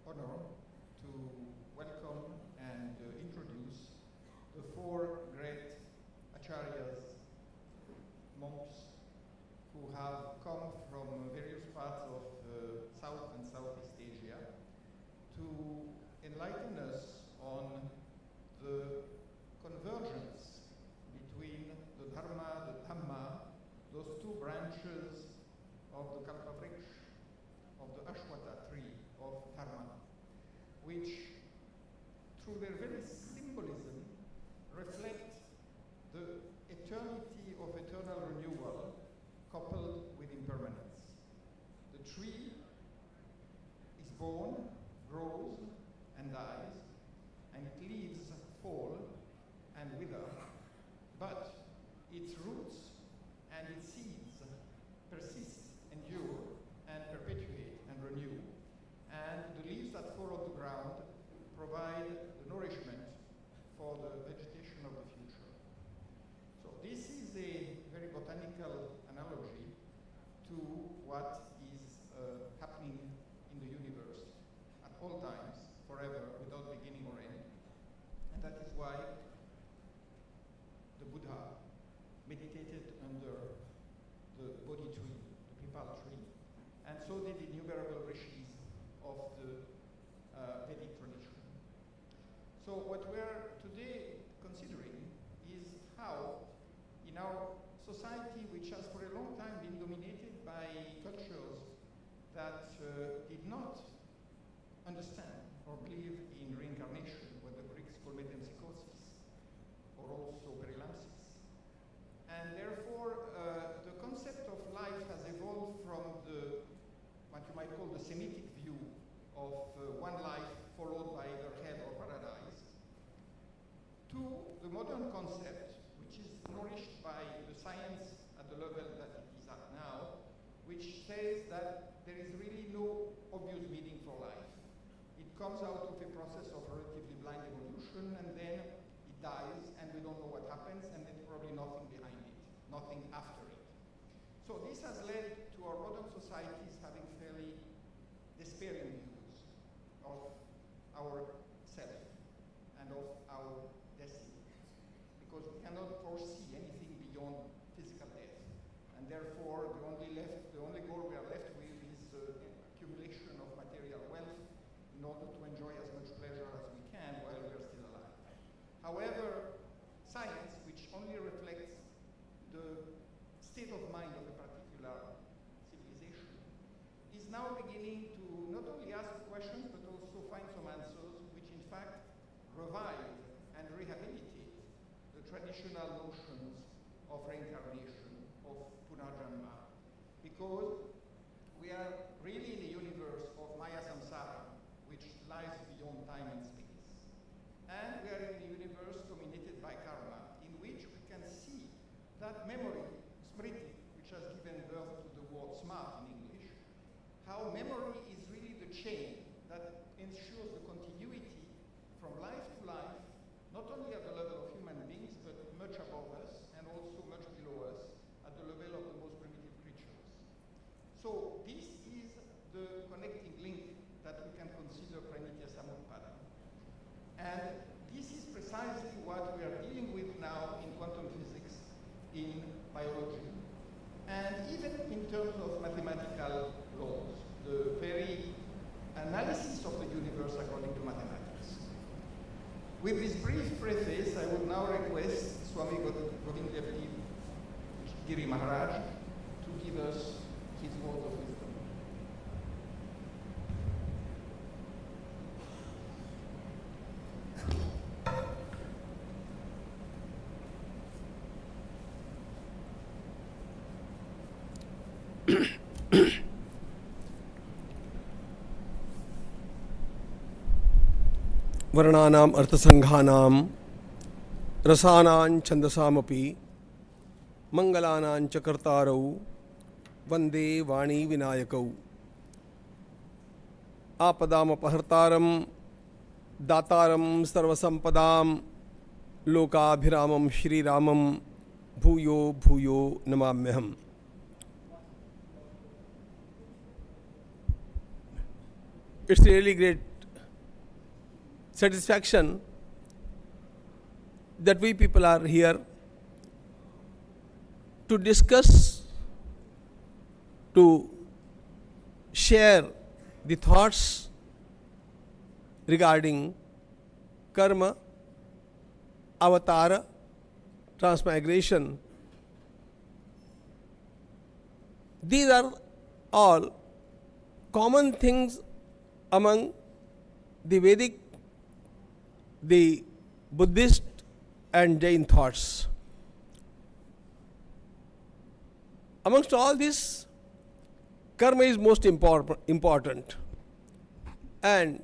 honor to welcome and introduce the four great acharyas, monks, who have come from various parts of South and Southeast Asia to enlighten us on the convergence between the Dharma, the Dhamma, those two branches of the Kalpavriksha, of the Ashwata tree of Dharma, which, through their very symbolism, reflect the eternity of eternal renewal coupled with impermanence. The tree is born, grows, and dies, and its leaves fall and wither, but its roots and its seeds persist, endure, and perpetuate and renew. And the leaves that fall on the ground provide the nourishment for the vegetation of the future. So this is a very botanical analogy to what is happening in the universe at all times, forever, without beginning or end. And that is why the Buddha meditated under the Bodhi tree, the Pipal tree, and so did innumerable rishis of the Vedic tradition. So what we're today considering is how, in our society, which has for a long time been dominated by cultures that did not understand or believe in reincarnation, what the Greeks call metempsychosis, or also perilampsis. And therefore, the concept of life has evolved from what you might call the Semitic view of one life followed by either hell or paradise, to the modern concept, which is nourished by the science at the level that it is at now, which says that there is really no obvious meaning for life. It comes out of a process of relatively blind evolution, and then it dies, and we don't know what happens, and there's probably nothing behind it, nothing after it. So this has led to our modern societies having fairly despairing views of our self and of our destiny, because we cannot foresee anything beyond physical death, and therefore the only goal we are left with is accumulation of material wealth in order to enjoy as much pleasure as we can while we are still alive. However, science, which only reflects the state of mind of a particular civilization, is now beginning to not only ask questions but also find some answers which in fact revive and rehabilitate the traditional notions of reincarnation, of punarjanma, because we are really in a universe of Maya Samsara, which lies beyond time and space. And we are in a universe dominated by karma, in which we can see that memory, smriti, which has given birth to the word smart in English, how memory is really the chain that ensures the continuity from life to life, not only at the level of human beings, but much above us and also much below us at the level of the most primitive creatures. So this is the connecting link that we can consider pranitya samutpada. And this is precisely what we are dealing with now in quantum physics, in biology, and even in terms of mathematical laws, the very analysis of the universe according to mathematics. With this brief preface, I would now request Swami Govindevji Giri Maharaj to give us his words of wisdom. वर्णानाम अर्थसंघानाम रसानां छंदसामपि मंगलानां च कर्तारौ वंदे वाणी विनायकौ आपदामपहर्तारं दातारं सर्वसंपदां लोकाभिरामं श्रीरामं भूयो भूयो नमाम्यहम्. It's really great satisfaction that we people are here to discuss, to share the thoughts regarding karma, avatara, transmigration. These are all common things among the Vedic, the Buddhist and Jain thoughts. Amongst all this, karma is most important. And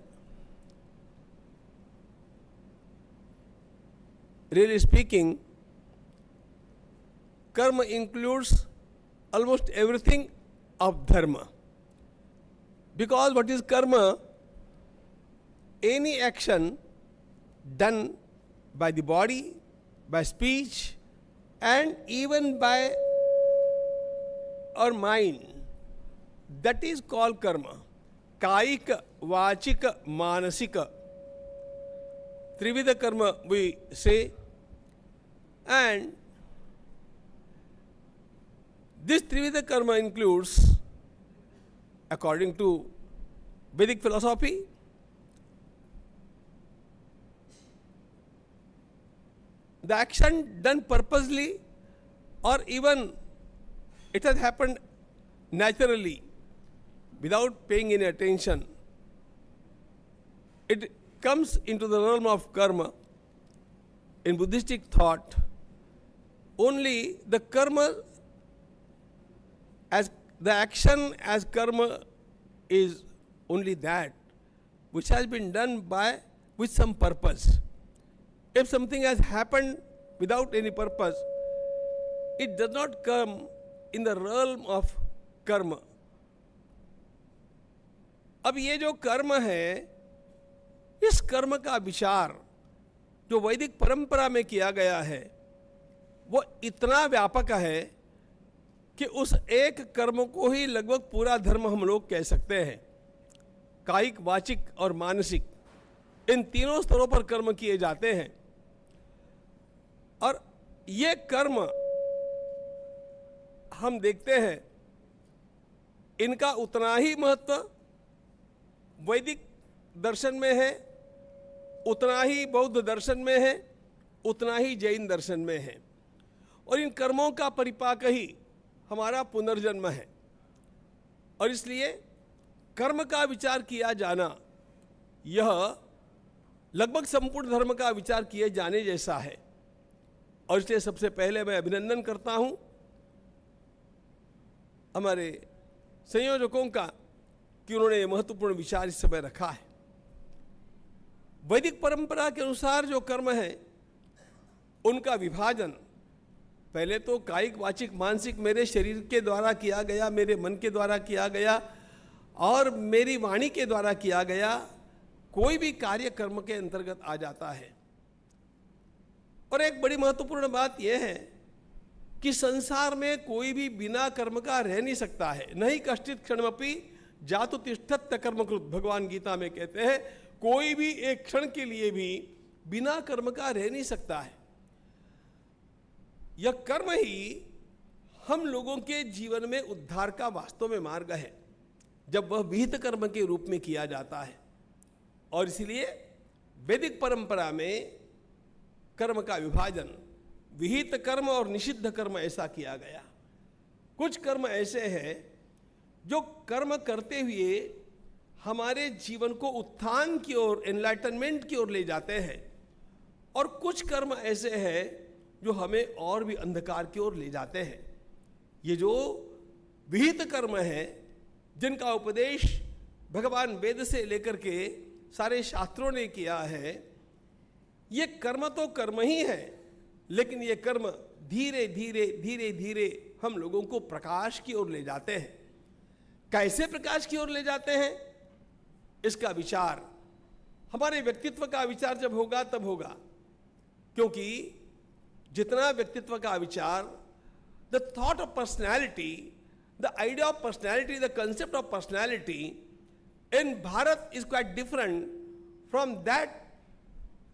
really speaking, karma includes almost everything of dharma. Because what is karma? Any action done by the body, by speech, and even by our mind, that is called karma. Kaika, vachika, manasika. Trividha karma we say. And this Trividha karma includes, according to Vedic philosophy, the action done purposely, or even it has happened naturally without paying any attention. It comes into the realm of karma. In Buddhistic thought, only the karma as the action as karma is only that which has been done with some purpose. If something has happened without any purpose, it does not come in the realm of karma. अब ये जो कर्म है, इस कर्म का विचार जो वैदिक परंपरा में किया गया है, वो इतना व्यापक है कि उस एक कर्म को ही लगभग पूरा धर्म हम लोग कह सकते हैं. कायिक, वाचिक और मानसिक, इन तीनों स्तरों पर कर्म किए जाते हैं. और ये कर्म हम देखते हैं, इनका उतना ही महत्व वैदिक दर्शन में है, उतना ही बौद्ध दर्शन में है, उतना ही जैन दर्शन में है. और इन कर्मों का परिपाक ही हमारा पुनर्जन्म है. और इसलिए कर्म का विचार किया जाना यह लगभग संपूर्ण धर्म का विचार किए जाने जैसा है. और इसलिए सबसे पहले मैं अभिनंदन करता हूं हमारे संयोजकों का कि उन्होंने ये महत्वपूर्ण विचार इस समय रखा है. वैदिक परंपरा के अनुसार जो कर्म है उनका विभाजन पहले तो कायिक, वाचिक, मानसिक मेरे शरीर के द्वारा किया गया, मेरे मन के द्वारा किया गया और मेरी वाणी के द्वारा किया गया. कोई भी कार्य कर्म के अंतर्गत आ जाता है. और एक बड़ी महत्वपूर्ण बात यह है कि संसार में कोई भी बिना कर्म का रह नहीं सकता है. नहीं कष्टित क्षणमपि जातु तिष्ठत् कर्मकृत, भगवान गीता में कहते हैं, कोई भी एक क्षण के लिए भी बिना कर्म का रह नहीं सकता है. यह कर्म ही हम लोगों के जीवन में उद्धार का वास्तव में मार्ग है, जब वह विहित कर्म के रूप में किया जाता है. और इसलिए वैदिक परंपरा में कर्म का विभाजन विहित कर्म और निषिद्ध कर्म ऐसा किया गया. कुछ कर्म ऐसे हैं जो कर्म करते हुए हमारे जीवन को उत्थान की ओर, एनलाइटनमेंट की ओर ले जाते हैं. और कुछ कर्म ऐसे हैं जो हमें और भी अंधकार की ओर ले जाते हैं. ये जो विहित कर्म है, जिनका उपदेश भगवान वेद से लेकर के सारे शास्त्रों ने किया है, ये कर्म तो कर्म ही है, लेकिन ये कर्म धीरे धीरे धीरे धीरे हम लोगों को प्रकाश की ओर ले जाते हैं. कैसे प्रकाश की ओर ले जाते हैं, इसका विचार हमारे व्यक्तित्व का विचार जब होगा तब होगा. क्योंकि जितना व्यक्तित्व का विचार, the thought of personality, the idea of personality, the concept of personality in Bharat is quite different from that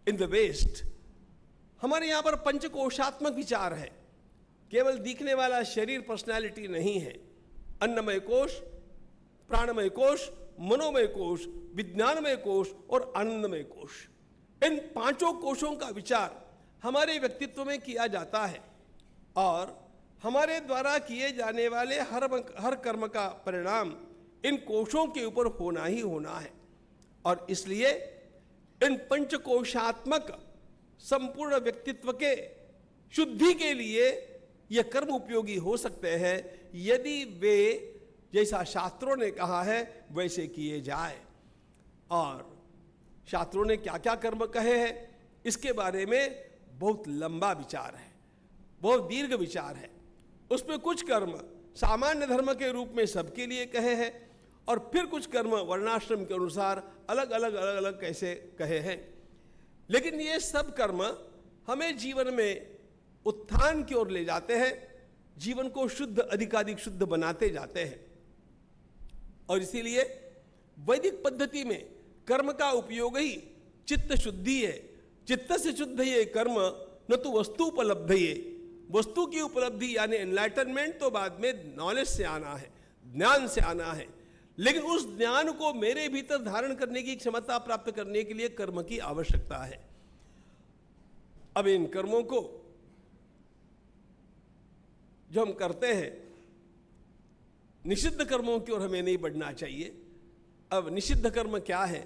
in the west हमारे यहाँ पर पंचकोशात्मक विचार है। केवल दिखने वाला शरीर पर्सनालिटी नहीं है। अन्नमय कोश, प्राणमय कोश, मनोमय कोश, विज्ञानमय कोश और आनंदमय कोश, इन पांचों कोशों का विचार हमारे व्यक्तित्व में किया जाता है और हमारे द्वारा किए जाने वाले हर कर्म का परिणाम इन कोशों के ऊपर होना ही होना है। और इसलिए इन पंचकोशात्मक संपूर्ण व्यक्तित्व के शुद्धि के लिए यह कर्म उपयोगी हो सकते हैं यदि वे जैसा शास्त्रों ने कहा है वैसे किए जाए। और शास्त्रों ने क्या क्या कर्म कहे हैं इसके बारे में बहुत लंबा विचार है, बहुत दीर्घ विचार है। उसमें कुछ कर्म सामान्य धर्म के रूप में सबके लिए कहे हैं और फिर कुछ कर्म वर्णाश्रम के अनुसार अलग अलग कैसे कहे हैं। लेकिन ये सब कर्म हमें जीवन में उत्थान की ओर ले जाते हैं, जीवन को शुद्ध अधिकाधिक शुद्ध बनाते जाते हैं। और इसीलिए वैदिक पद्धति में कर्म का उपयोग ही चित्त शुद्धि है। चित्त से शुद्ध ये कर्म न तो वस्तु उपलब्ध है, वस्तु की उपलब्धि यानी एनलाइटनमेंट तो बाद में नॉलेज से आना है, ज्ञान से आना है। लेकिन उस ज्ञान को मेरे भीतर धारण करने की क्षमता प्राप्त करने के लिए कर्म की आवश्यकता है। अब इन कर्मों को जो हम करते हैं, निषिद्ध कर्मों की ओर हमें नहीं बढ़ना चाहिए। अब निषिद्ध कर्म क्या है?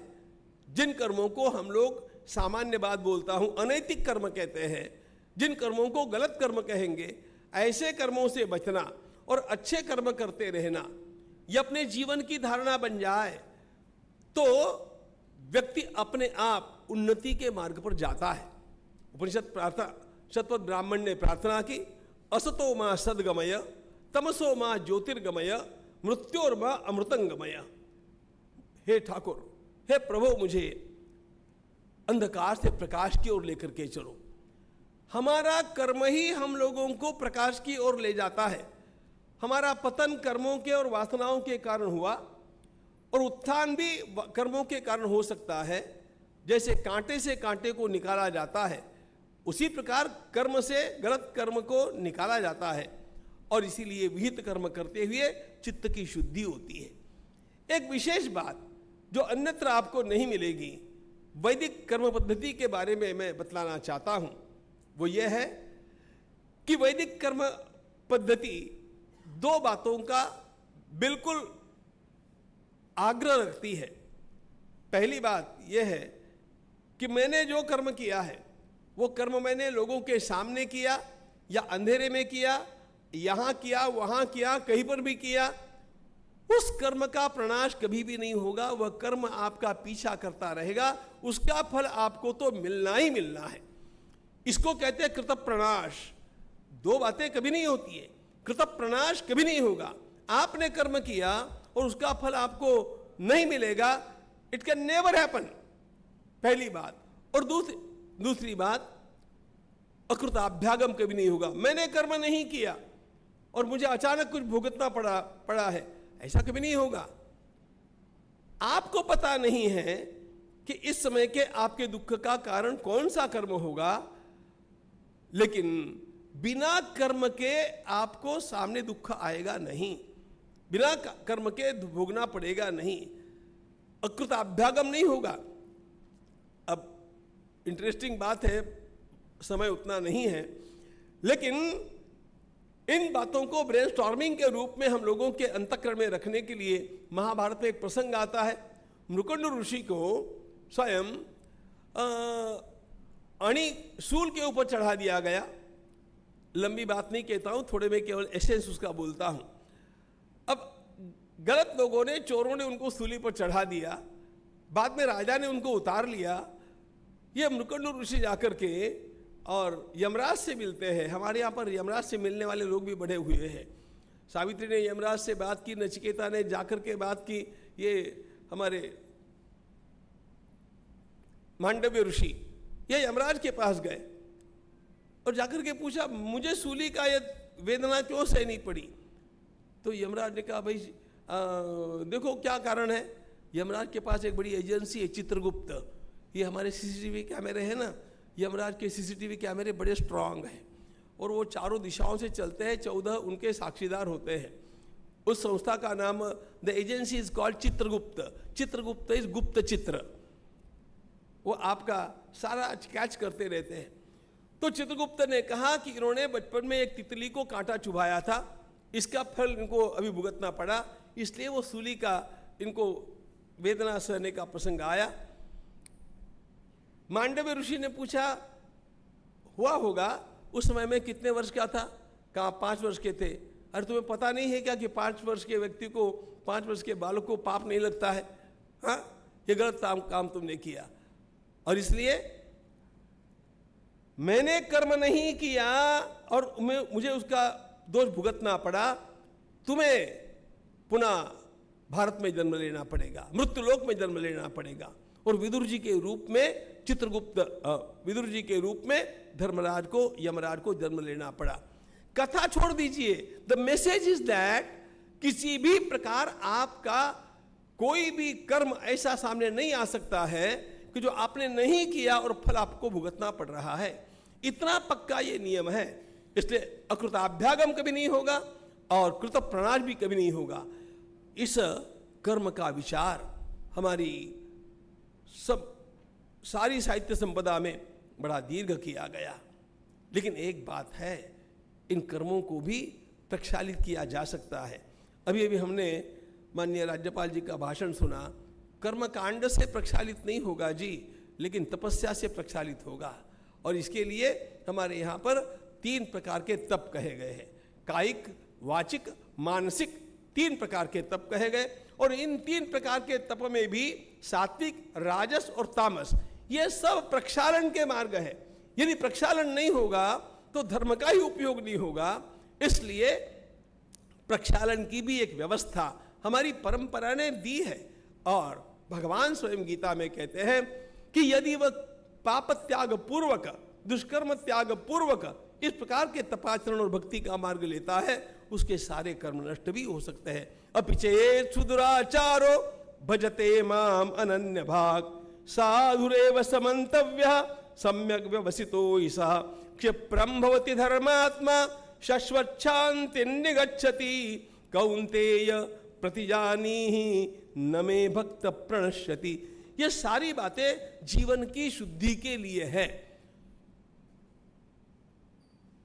जिन कर्मों को हम लोग, सामान्य बात बोलता हूं, अनैतिक कर्म कहते हैं, जिन कर्मों को गलत कर्म कहेंगे, ऐसे कर्मों से बचना और अच्छे कर्म करते रहना, ये अपने जीवन की धारणा बन जाए तो व्यक्ति अपने आप उन्नति के मार्ग पर जाता है। उपनिषद प्रार्थना, शतपथ ब्राह्मण ने प्रार्थना की, असतो मां सद्गमय, तमसो मां ज्योतिर्गमय, मृत्योर्मा अमृतंगमय। हे ठाकुर, हे प्रभु, मुझे अंधकार से प्रकाश की ओर लेकर के चलो। हमारा कर्म ही हम लोगों को प्रकाश की ओर ले जाता है। हमारा पतन कर्मों के और वासनाओं के कारण हुआ और उत्थान भी कर्मों के कारण हो सकता है। जैसे कांटे से कांटे को निकाला जाता है, उसी प्रकार कर्म से गलत कर्म को निकाला जाता है। और इसीलिए विहित कर्म करते हुए चित्त की शुद्धि होती है। एक विशेष बात जो अन्यत्र आपको नहीं मिलेगी, वैदिक कर्म पद्धति के बारे में मैं बतलाना चाहता हूं, वो ये है कि वैदिक कर्म पद्धति दो बातों का बिल्कुल आग्रह रखती है। पहली बात यह है कि मैंने जो कर्म किया है वो कर्म मैंने लोगों के सामने किया या अंधेरे में किया, यहां किया, वहां किया, कहीं पर भी किया, उस कर्म का प्रनाश कभी भी नहीं होगा। वह कर्म आपका पीछा करता रहेगा, उसका फल आपको तो मिलना ही मिलना है। इसको कहते हैं कृत प्रनाश। दो बातें कभी नहीं होती है, कृत प्रनाश कभी नहीं होगा। आपने कर्म किया और उसका फल आपको नहीं मिलेगा, इट कैन नेवर हैपन, पहली बात। और दूसरी बात, अकृताभ्यागम कभी नहीं होगा। मैंने कर्म नहीं किया और मुझे अचानक कुछ भुगतना पड़ा है, ऐसा कभी नहीं होगा। आपको पता नहीं है कि इस समय के आपके दुख का कारण कौन सा कर्म होगा, लेकिन बिना कर्म के आपको सामने दुख आएगा नहीं, बिना कर्म के भोगना पड़ेगा नहीं, अकृताभ्यागम नहीं होगा। अब इंटरेस्टिंग बात है, समय उतना नहीं है, लेकिन इन बातों को ब्रेनस्टॉर्मिंग के रूप में हम लोगों के अंतःकरण में रखने के लिए महाभारत में एक प्रसंग आता है। मृकंड ऋषि को स्वयं अणी सूल के ऊपर चढ़ा दिया गया। लंबी बात नहीं कहता हूं, थोड़े में केवल एसेंस उसका बोलता हूं। अब गलत लोगों ने, चोरों ने उनको सूली पर चढ़ा दिया, बाद में राजा ने उनको उतार लिया। ये मृकंड ऋषि जाकर के और यमराज से मिलते हैं। हमारे यहाँ पर यमराज से मिलने वाले लोग भी बड़े हुए हैं। सावित्री ने यमराज से बात की, नचिकेता ने जाकर के बात की, ये हमारे मांडव्य ऋषि ये यमराज के पास गए और जाकर के पूछा, मुझे सूली का ये वेदना क्यों सहनी पड़ी? तो यमराज ने कहा, भाई देखो क्या कारण है। यमराज के पास एक बड़ी एजेंसी है चित्रगुप्त, ये हमारे सीसीटीवी कैमरे हैं ना, यमराज के सीसीटीवी कैमरे बड़े स्ट्रांग हैं और वो चारों दिशाओं से चलते हैं, 14 उनके साक्षीदार होते हैं। उस संस्था का नाम, the agency is called Chitragupta. Chitragupta is गुप्त चित्र, वो आपका सारा कैच करते रहते हैं। तो चित्रगुप्त ने कहा कि इन्होंने बचपन में एक तितली को कांटा चुभाया था, इसका फल इनको अभी भुगतना पड़ा, इसलिए वो सूली का इनको वेदना सहने का प्रसंग आया। मांडव्य ऋषि ने पूछा, हुआ होगा उस समय में कितने वर्ष का था? कहा 5 वर्ष के थे। अरे तुम्हें पता नहीं है क्या कि 5 वर्ष के व्यक्ति को, 5 वर्ष के बालक को पाप नहीं लगता है? हाँ, ये गलत काम तुमने किया और इसलिए मैंने कर्म नहीं किया और मुझे उसका दोष भुगतना पड़ा, तुम्हें पुनः भारत में जन्म लेना पड़ेगा, मृत्युलोक में जन्म लेना पड़ेगा। और विदुर जी के रूप में विदुर जी के रूप में धर्मराज को, यमराज को जन्म लेना पड़ा। कथा छोड़ दीजिए, द मैसेज इज दैट किसी भी प्रकार आपका कोई भी कर्म ऐसा सामने नहीं आ सकता है कि जो आपने नहीं किया और फल आपको भुगतना पड़ रहा है। इतना पक्का ये नियम है, इसलिए अकृताभ्यागम कभी नहीं होगा और कृत प्रणाश भी कभी नहीं होगा। इस कर्म का विचार हमारी सारी साहित्य संपदा में बड़ा दीर्घ किया गया, लेकिन एक बात है, इन कर्मों को भी प्रक्षालित किया जा सकता है। अभी अभी हमने माननीय राज्यपाल जी का भाषण सुना, कर्म कांड से प्रक्षालित नहीं होगा जी, लेकिन तपस्या से प्रक्षालित होगा। और इसके लिए हमारे यहाँ पर 3 प्रकार के तप कहे गए हैं, कायिक, वाचिक, मानसिक, 3 प्रकार के तप कहे गए। और इन 3 प्रकार के तप में भी सात्विक, राजस और तामस, ये सब प्रक्षालन के मार्ग है। यदि प्रक्षालन नहीं होगा तो धर्म का ही उपयोग नहीं होगा। इसलिए प्रक्षालन की भी एक व्यवस्था हमारी परंपरा ने दी है। और भगवान स्वयं गीता में कहते हैं कि यदि वह पाप त्याग पूर्वक, दुष्कर्म त्याग पूर्वक इस प्रकार के तपाचरण और भक्ति का मार्ग लेता है, उसके सारे कर्म नष्ट भी हो सकते हैं। अपिचेत सुदुराचारो भजते माम अनन्य भाग साधुरेव समन्तव्यः सम्यक व्यवसितो ईसा क्षिप्रम भवति धर्मात्मा शाश्वत शांति निगच्छति कौन्तेय प्रतिजानीहि न मे भक्त प्रणश्यति। ये सारी बातें जीवन की शुद्धि के लिए है।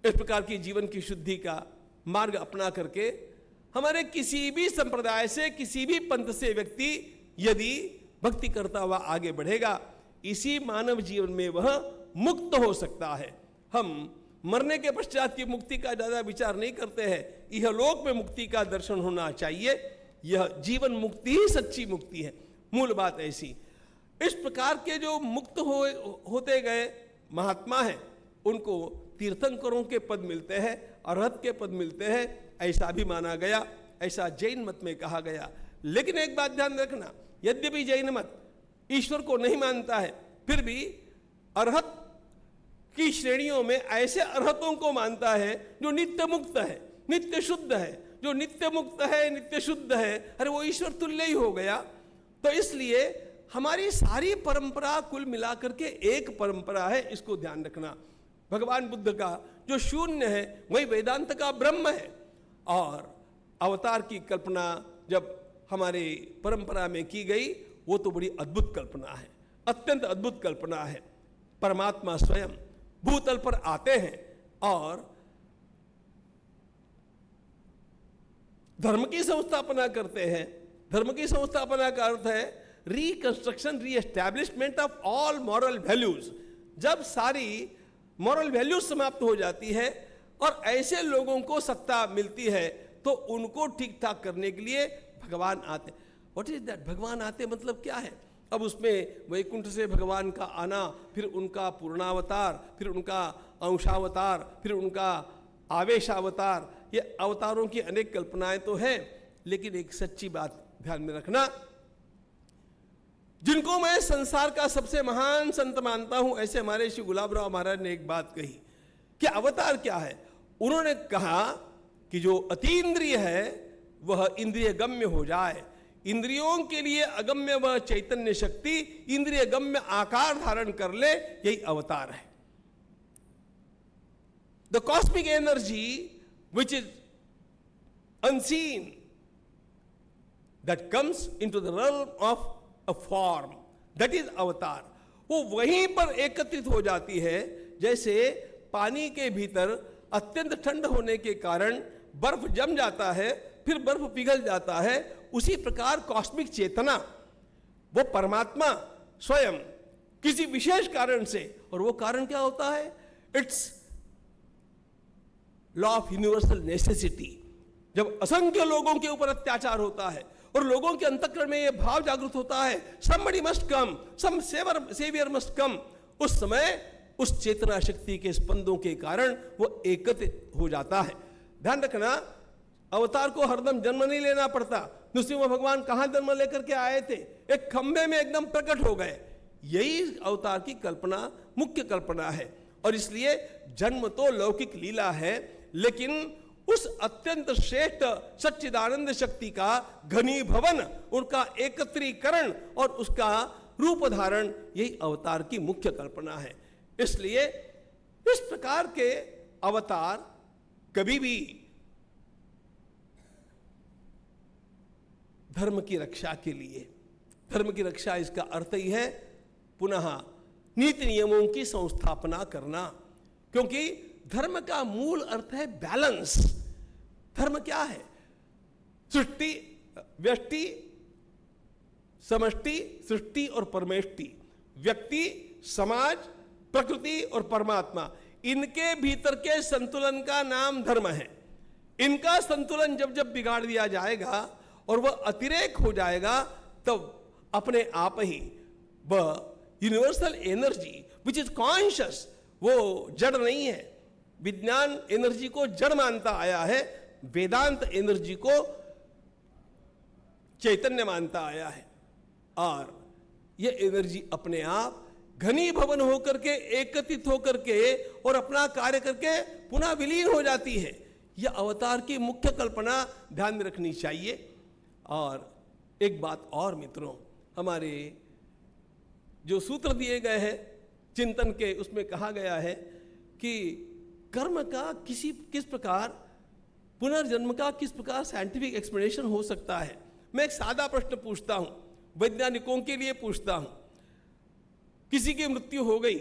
इस प्रकार की जीवन की शुद्धि का मार्ग अपना करके हमारे किसी भी संप्रदाय से, किसी भी पंथ से व्यक्ति यदि भक्ति करता हुआ आगे बढ़ेगा, इसी मानव जीवन में वह मुक्त हो सकता है। हम मरने के पश्चात की मुक्ति का ज्यादा विचार नहीं करते हैं, यह लोक में मुक्ति का दर्शन होना चाहिए। यह जीवन मुक्ति ही सच्ची मुक्ति है, मूल बात ऐसी। इस प्रकार के जो मुक्त होते गए महात्मा हैं, उनको तीर्थंकरों के पद मिलते हैं, अरहत के पद मिलते हैं, ऐसा भी माना गया, ऐसा जैन मत में कहा गया। लेकिन एक बात ध्यान रखना, यद्यपि जैन मत ईश्वर को नहीं मानता है, फिर भी अरहत की श्रेणियों में ऐसे अरहतों को मानता है जो नित्य मुक्त है, नित्य शुद्ध है। जो नित्य मुक्त है, नित्य शुद्ध है, अरे वो ईश्वर तुल्य ही हो गया। तो इसलिए हमारी सारी परंपरा कुल मिलाकर के एक परंपरा है, इसको ध्यान रखना। भगवान बुद्ध का जो शून्य है वही वेदांत का ब्रह्म है। और अवतार की कल्पना जब हमारे परंपरा में की गई, वो तो बड़ी अद्भुत कल्पना है, अत्यंत अद्भुत कल्पना है। परमात्मा स्वयं भूतल पर आते हैं और धर्म की संस्थापना करते हैं। धर्म की संस्थापना का अर्थ है reconstruction, reestablishment of all moral values. जब सारी मॉरल वैल्यूज समाप्त हो जाती है और ऐसे लोगों को सत्ता मिलती है, तो उनको ठीक ठाक करने के लिए भगवान आते। What is that? भगवान आते मतलब क्या है? अब उसमें वैकुंठ से भगवान का आना, फिर उनका पूर्णावतार, फिर उनका अंशावतार, फिर उनका आवेशावतार, ये अवतारों की अनेक कल्पनाएं तो हैं। लेकिन एक सच्ची बात ध्यान में रखना, जिनको मैं संसार का सबसे महान संत मानता हूं, ऐसे हमारे श्री गुलाबराव महाराज ने एक बात कही कि अवतार क्या है। उन्होंने कहा कि जो अतीन्द्रिय है वह इंद्रिय गम्य हो जाए, इंद्रियों के लिए अगम्य वह चैतन्य शक्ति इंद्रिय गम्य आकार धारण कर ले, यही अवतार है। The cosmic energy which is unseen that comes into the realm of a form, that is अवतार। वो वहीं पर एकत्रित हो जाती है, जैसे पानी के भीतर अत्यंत ठंड होने के कारण बर्फ जम जाता है, फिर बर्फ पिघल जाता है। उसी प्रकार कॉस्मिक चेतना, वो परमात्मा स्वयं किसी विशेष कारण से, और वो कारण क्या होता है? It's law of universal necessity. जब असंख्य लोगों के ऊपर अत्याचार होता है और लोगों के अंतःकरण में यह भाव जागृत होता है, somebody must come, some savior must come, उस समय उस चेतना शक्ति के स्पंदों के कारण वो एकत्रित हो जाता है। ध्यान रखना, अवतार को हरदम जन्म नहीं लेना पड़ता। नृसिंह भगवान कहां जन्म लेकर के आए थे? एक खंबे में एकदम प्रकट हो गए। यही अवतार की कल्पना, मुख्य कल्पना है। और इसलिए जन्म तो लौकिक लीला है, लेकिन उस अत्यंत श्रेष्ठ सच्चिदानंद शक्ति का घनीभवन, उनका एकत्रीकरण और उसका रूप धारण, यही अवतार की मुख्य कल्पना है। इसलिए इस प्रकार के अवतार कभी भी धर्म की रक्षा के लिए, धर्म की रक्षा इसका अर्थ ही है पुनः नीति नियमों की संस्थापना करना, क्योंकि धर्म का मूल अर्थ है बैलेंस। धर्म क्या है? सृष्टि, व्यष्टि, समष्टि, सृष्टि और परमेष्टि, व्यक्ति, समाज, प्रकृति और परमात्मा, इनके भीतर के संतुलन का नाम धर्म है। इनका संतुलन जब जब बिगाड़ दिया जाएगा और वह अतिरेक हो जाएगा, तब अपने आप ही वह universal energy which is conscious, वो जड़ नहीं है। विज्ञान एनर्जी को जड़ मानता आया है, वेदांत एनर्जी को चैतन्य मानता आया है। और यह एनर्जी अपने आप घनीभवन होकर के, एकत्रित होकर के और अपना कार्य करके पुनः विलीन हो जाती है। यह अवतार की मुख्य कल्पना ध्यान में रखनी चाहिए। और एक बात और मित्रों, हमारे जो सूत्र दिए गए हैं चिंतन के, उसमें कहा गया है कि कर्म का किस प्रकार, पुनर्जन्म का किस प्रकार साइंटिफिक एक्सप्लेनेशन हो सकता है। मैं एक सादा प्रश्न पूछता हूं, वैज्ञानिकों के लिए पूछता हूं। किसी की मृत्यु हो गई,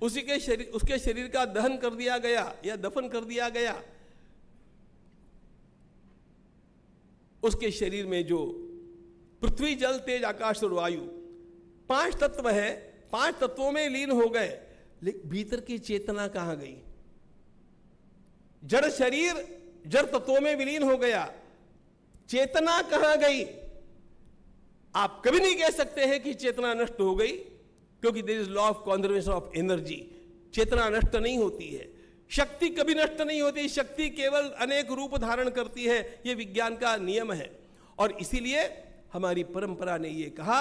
उसके शरीर का दहन कर दिया गया या दफन कर दिया गया, उसके शरीर में जो पृथ्वी, जल, तेज, आकाश और वायु 5 तत्व है, 5 तत्वों में लीन हो गए, लेकिन भीतर की चेतना कहां गई? जड़ शरीर जड़ तत्वों में विलीन हो गया, चेतना कहां गई? आप कभी नहीं कह सकते हैं कि चेतना नष्ट हो गई, क्योंकि there is law of conservation of energy. चेतना नष्ट नहीं होती है, शक्ति कभी नष्ट नहीं होती, शक्ति केवल अनेक रूप धारण करती है, यह विज्ञान का नियम है। और इसीलिए हमारी परंपरा ने यह कहा,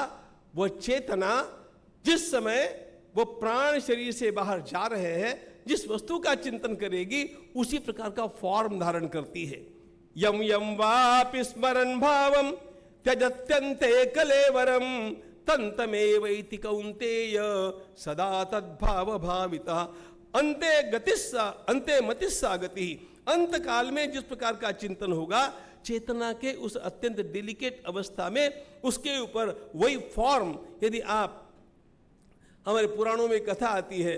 वह चेतना जिस समय वो प्राण शरीर से बाहर जा रहे हैं, जिस वस्तु का चिंतन करेगी, उसी प्रकार का फॉर्म धारण करती है। यम यम वापि स्मरन् भावम त्यजत्यन्ते कलेवरम तंतमेवैति कौन्तेय सदा तद्भाव भाविता अंते मतिस्सा गति। अंत काल में जिस प्रकार का चिंतन होगा, चेतना के उस अत्यंत डेलिकेट अवस्था में उसके ऊपर वही फॉर्म, यदि आप, हमारे पुराणों में कथा आती है,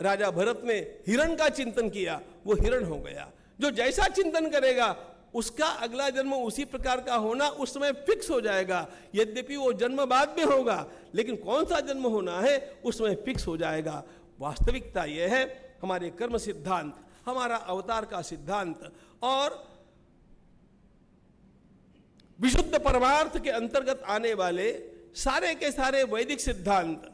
राजा भरत ने हिरण का चिंतन किया, वो हिरण हो गया। जो जैसा चिंतन करेगा उसका अगला जन्म उसी प्रकार का होना उस समय फिक्स हो जाएगा। यद्यपि वो जन्म बाद में होगा, लेकिन कौन सा जन्म होना है उस समय फिक्स हो जाएगा। वास्तविकता यह है, हमारे कर्म सिद्धांत, हमारा अवतार का सिद्धांत और विशुद्ध परमार्थ के अंतर्गत आने वाले सारे के सारे वैदिक सिद्धांत,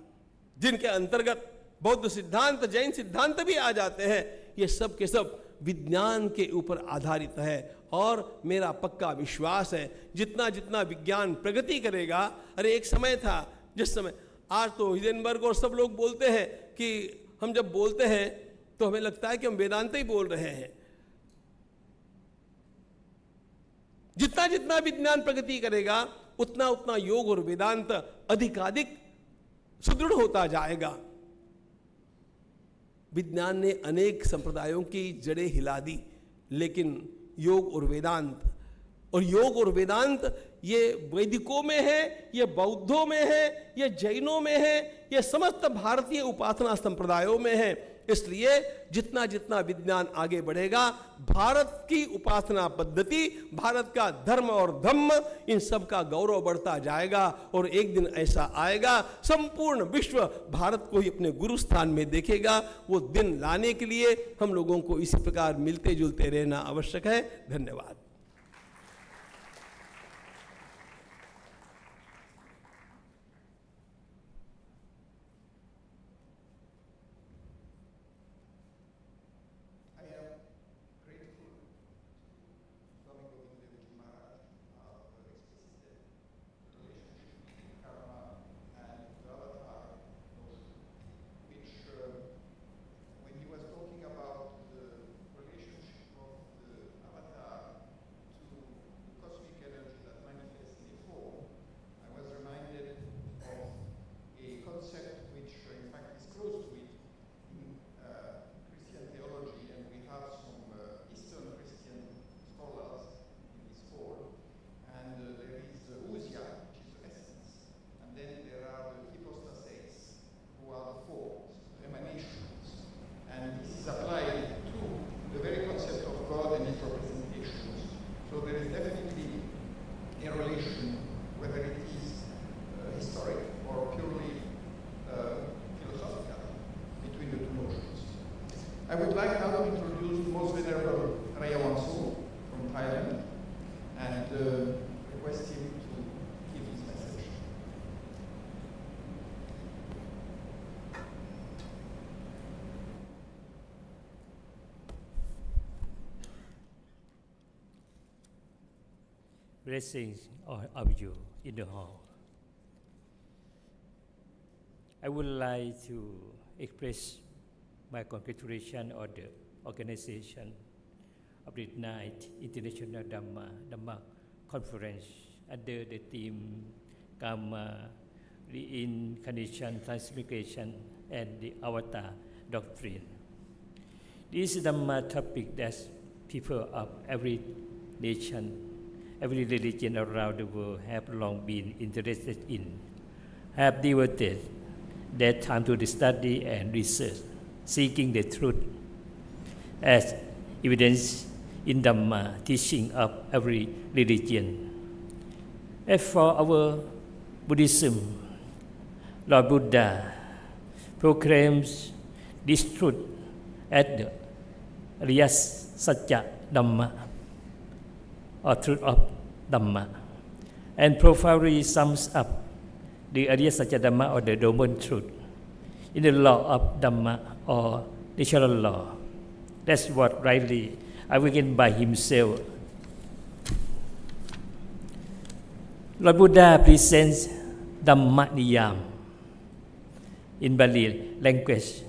जिनके अंतर्गत बौद्ध सिद्धांत, जैन सिद्धांत भी आ जाते हैं, ये सब के सब विज्ञान के ऊपर आधारित है। और मेरा पक्का विश्वास है, जितना जितना विज्ञान प्रगति करेगा, अरे एक समय था जिस समय, आज तो हिडेनबर्ग और सब लोग बोलते हैं कि हम जब बोलते हैं तो हमें लगता है कि हम वेदांत ही बोल रहे हैं। जितना जितना विज्ञान प्रगति करेगा उतना उतना योग और वेदांत अधिकाधिक सुदृढ़ होता जाएगा। विज्ञान ने अनेक संप्रदायों की जड़ें हिला दी, लेकिन योग और वेदांत ये वैदिकों में है, ये बौद्धों में है, ये जैनों में है, ये समस्त भारतीय उपासना संप्रदायों में है। इसलिए जितना जितना विज्ञान आगे बढ़ेगा, भारत की उपासना पद्धति, भारत का धर्म और धम्म, इन सब का गौरव बढ़ता जाएगा। और एक दिन ऐसा आएगा, संपूर्ण विश्व भारत को ही अपने गुरु स्थान में देखेगा। वो दिन लाने के लिए हम लोगों को इसी प्रकार मिलते जुलते रहना आवश्यक है। धन्यवाद। I would like now to introduce Most Venerable from Thailand and request him to give his message. Blessings of you in the hall. I would like to express my congratulations on the organization of the 9th International Dhamma Conference under the theme Karma, Reincarnation, Transmigration, and the Avatar Doctrine. This is Dhamma topic that people of every nation, every religion around the world have long been interested in, have devoted their time to the study and research, seeking the truth as evidence in Dhamma teaching of every religion. As for our Buddhism, Lord Buddha proclaims this truth as the Arya Satya Dhamma, or truth of Dhamma, and profoundly sums up the Arya Satya Dhamma, or the dominant truth, in the law of Dhamma, or natural law. That's what rightly awakened by himself. Lord Buddha presents Dhamma Niyam in Bali language.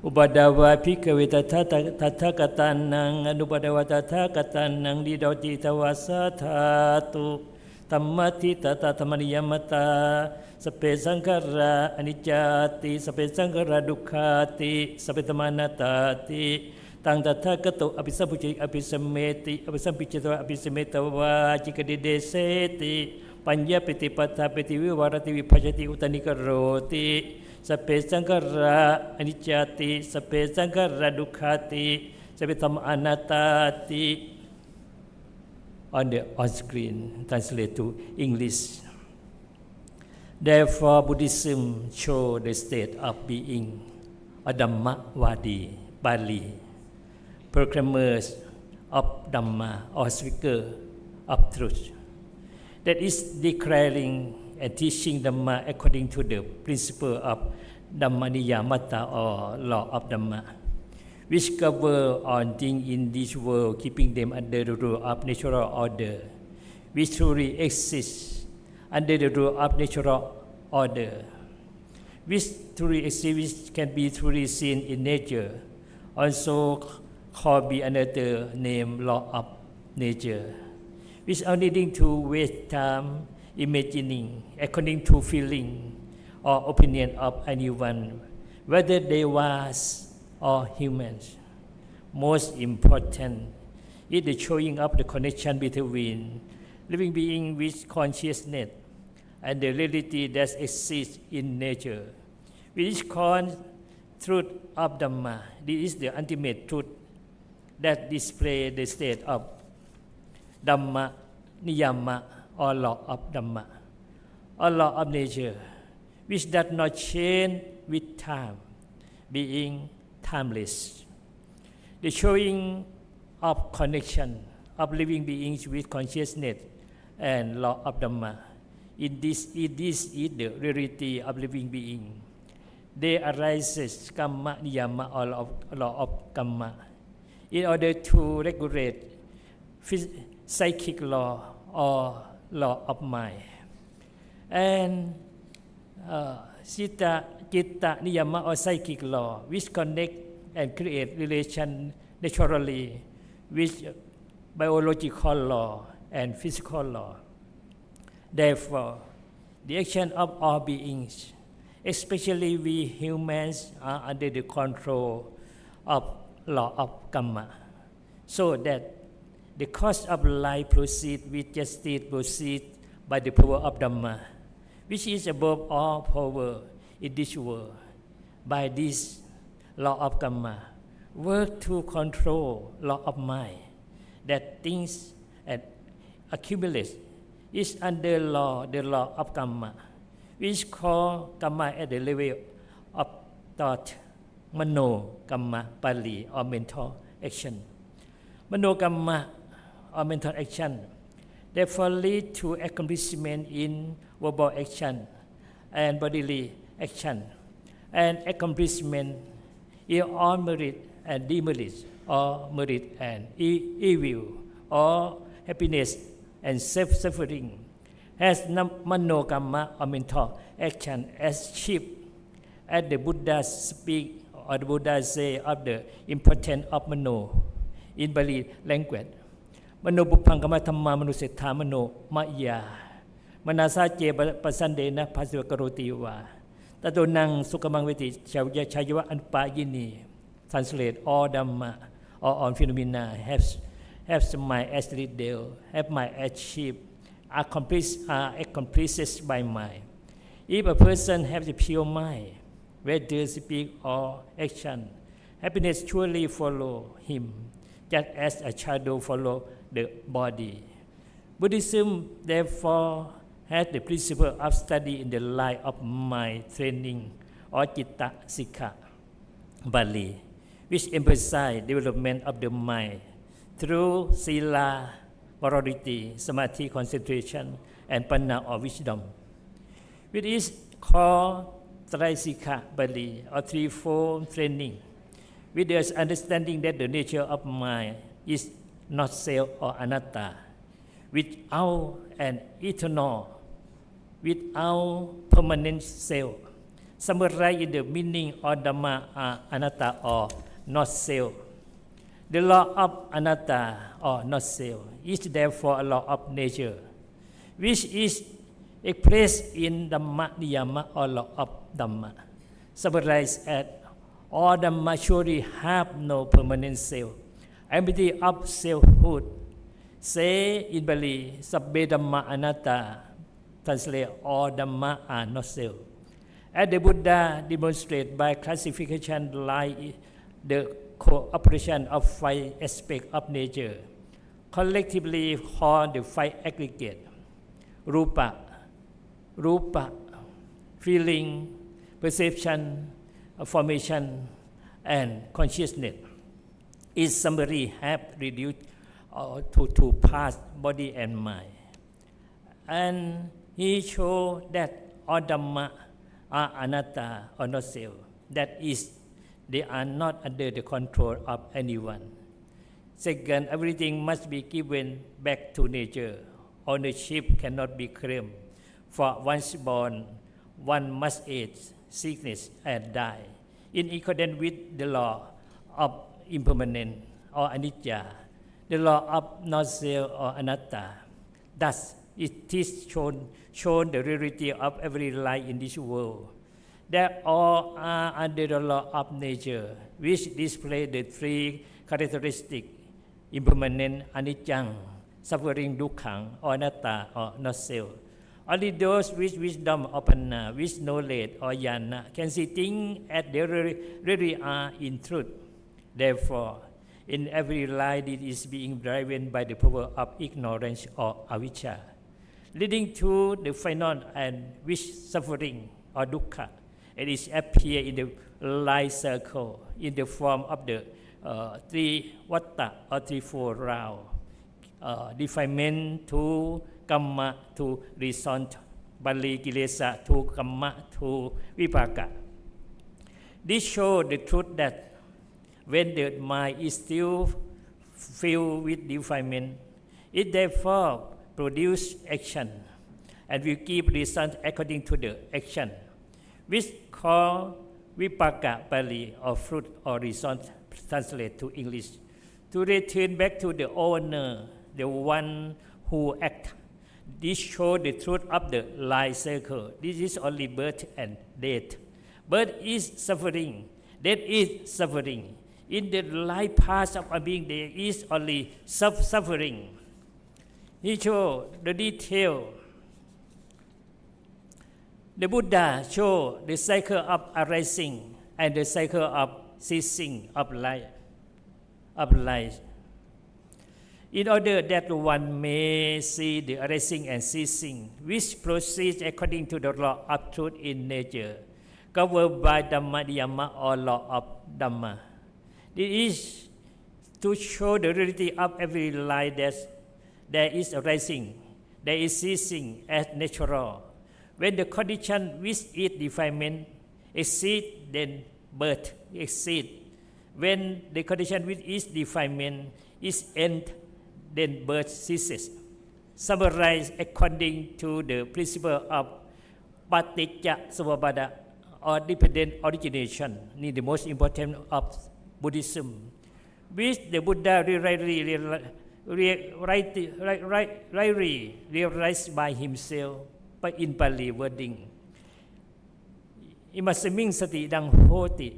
Ubadawa Pikave Tathagatanang Anubadawa Tathagatanang Didoti Tawasa Thatu Tammati Tatamaniyamata Sape Sankara Anicati Sape Sankara Dukkati Sape Tamanatati Tang Tathagato Abisapuchi Abisameti Abisampichito Abisametawa Chikadideseti Panyapiti Patapiti Vivarati Vipajati Utanikaroti Sape Sankara Anicati Sape Sankara Dukkati Sape Tamanatati. On screen, translate to English. Therefore, Buddhism shows the state of being a Dhammavadi, Bali, proclaimers of Dhamma, or speaker of truth, that is declaring and teaching Dhamma according to the principle of Dhammaniyamata, or law of Dhamma, which cover all things in this world, keeping them under the rule of natural order, which truly exists under the rule of natural order, which truly exists, which can be truly seen in nature, also called by another name, law of nature, without needing to waste time imagining according to feeling or opinion of anyone, whether they was or humans. Most important is the showing up the connection between living being with consciousness and the reality that exists in nature, which is called truth of Dhamma. This is the ultimate truth that displays the state of Dhamma, Niyama, or law of Dhamma, or law of nature, which does not change with time, being timeless. The showing of connection of living beings with consciousness and law of Dhamma. This is the reality of living being. There arises karma, niyama, or law of karma, in order to regulate psychic law or law of mind. And citta niyama or psychic law, which connect and create relation naturally with biological law and physical law. Therefore, the action of all beings, especially we humans, are under the control of law of karma, so that the course of life proceeds with justice, proceeds by the power of Dhamma, which is above all power in this world. By this law of karma, work to control law of mind, that things and accumulate is under the law of karma, which is called karma at the level of thought, mano karma, Pali, or mental action. Mano karma or mental action therefore lead to accomplishment in verbal action and bodily action, and accomplishment in all merit and demerit, or merit and evil, or happiness and self-suffering, has mano karma or mental action as chief, as the Buddha speak or the Buddha say of the importance of mano in Bali language. Mano buphang kama thamma manusetha mano maya manasa je pasandena pasvakaroti va tatonang sukamang veti chayava anupayini. Translate: all Dhamma or all phenomena have my as detail, have my achieve, are accomplished by mind. If a person has a pure mind, whether speak or action, happiness surely follow him, just as a shadow follow the body. Buddhism therefore has the principle of study in the light of mind training, or citta sikha, Bali, which emphasize development of the mind through sila, morality, samadhi, concentration, and panna, or wisdom, which is called Traisika Bali, or threefold training, with the understanding that the nature of mind is not self or anatta, without an eternal, without permanent self. Summarized in the meaning of Dhamma are anatta, or not self. The law of anatta, or not self, is therefore a law of nature, which is expressed in Dhamma Niyama, or law of Dhamma. Summarized as all Dhamma surely have no permanent self, empty of selfhood. Say in Bali, Sabbe Dhamma Anatta, translate: all Dhamma are not self. As the Buddha demonstrated by classification like the cooperation of five aspects of nature, collectively called the five aggregate: rupa, feeling, perception, formation, and consciousness. Its summary have reduced to two parts, body and mind. And he showed that all Dhamma are anatta, or not self. That is, they are not under the control of anyone. Second, everything must be given back to nature. Ownership cannot be claimed. For once born, one must age, sickness, and die, in accordance with the law of impermanence, or anicca, the law of not self or anatta. Thus, it is shown the reality of every life in this world, that all are under the law of nature, which display the three characteristics: impermanent, anicca, suffering, dukkha, or anatta, or not self. Only those with wisdom or panna, with knowledge or jnana, can see things as they really are in truth. Therefore, in every life it is being driven by the power of ignorance or avijja, leading to the final and which suffering or dukkha. It is appear in the life circle in the form of the three vatta or threefold round, defilement to kamma to result, Bali kilesa to kamma to vipaka. This shows the truth that when the mind is still filled with defilement, it therefore produces action and will give result according to the action, which called vipaka Bali, or fruit or result, translate to English, to return back to the owner, the one who acts. This shows the truth of the life circle. This is only birth and death. Birth is suffering, death is suffering. In the life path of a being, there is only suffering. He shows the detail. The Buddha showed the cycle of arising and the cycle of ceasing of life. In order that one may see the arising and ceasing, which proceeds according to the law of truth in nature, covered by Dhamma Dhyama or law of Dhamma. It is to show the reality of every life that there is arising, there is ceasing as natural. When the condition which is defilement exceeds, then birth exceeds. When the condition which is defilement is end, then birth ceases. Summarized according to the principle of paticca samuppada, or dependent origination, is the most important of Buddhism, which the Buddha rightly realized by himself, but in Pali wording. Imasaming sati idang hoti,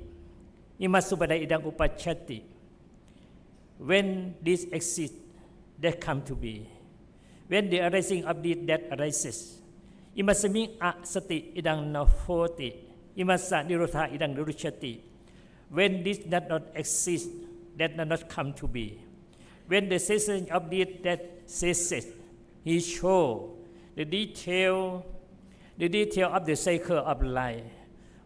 imasubada idang upachati. When this exists, that come to be. When the arising of this, that arises. Imasaming sati idang nahoti, imasa nirotha idang niruchati. When this does not exist, that does not come to be. When the cessation of this, that ceases, he show the detail of the cycle of life,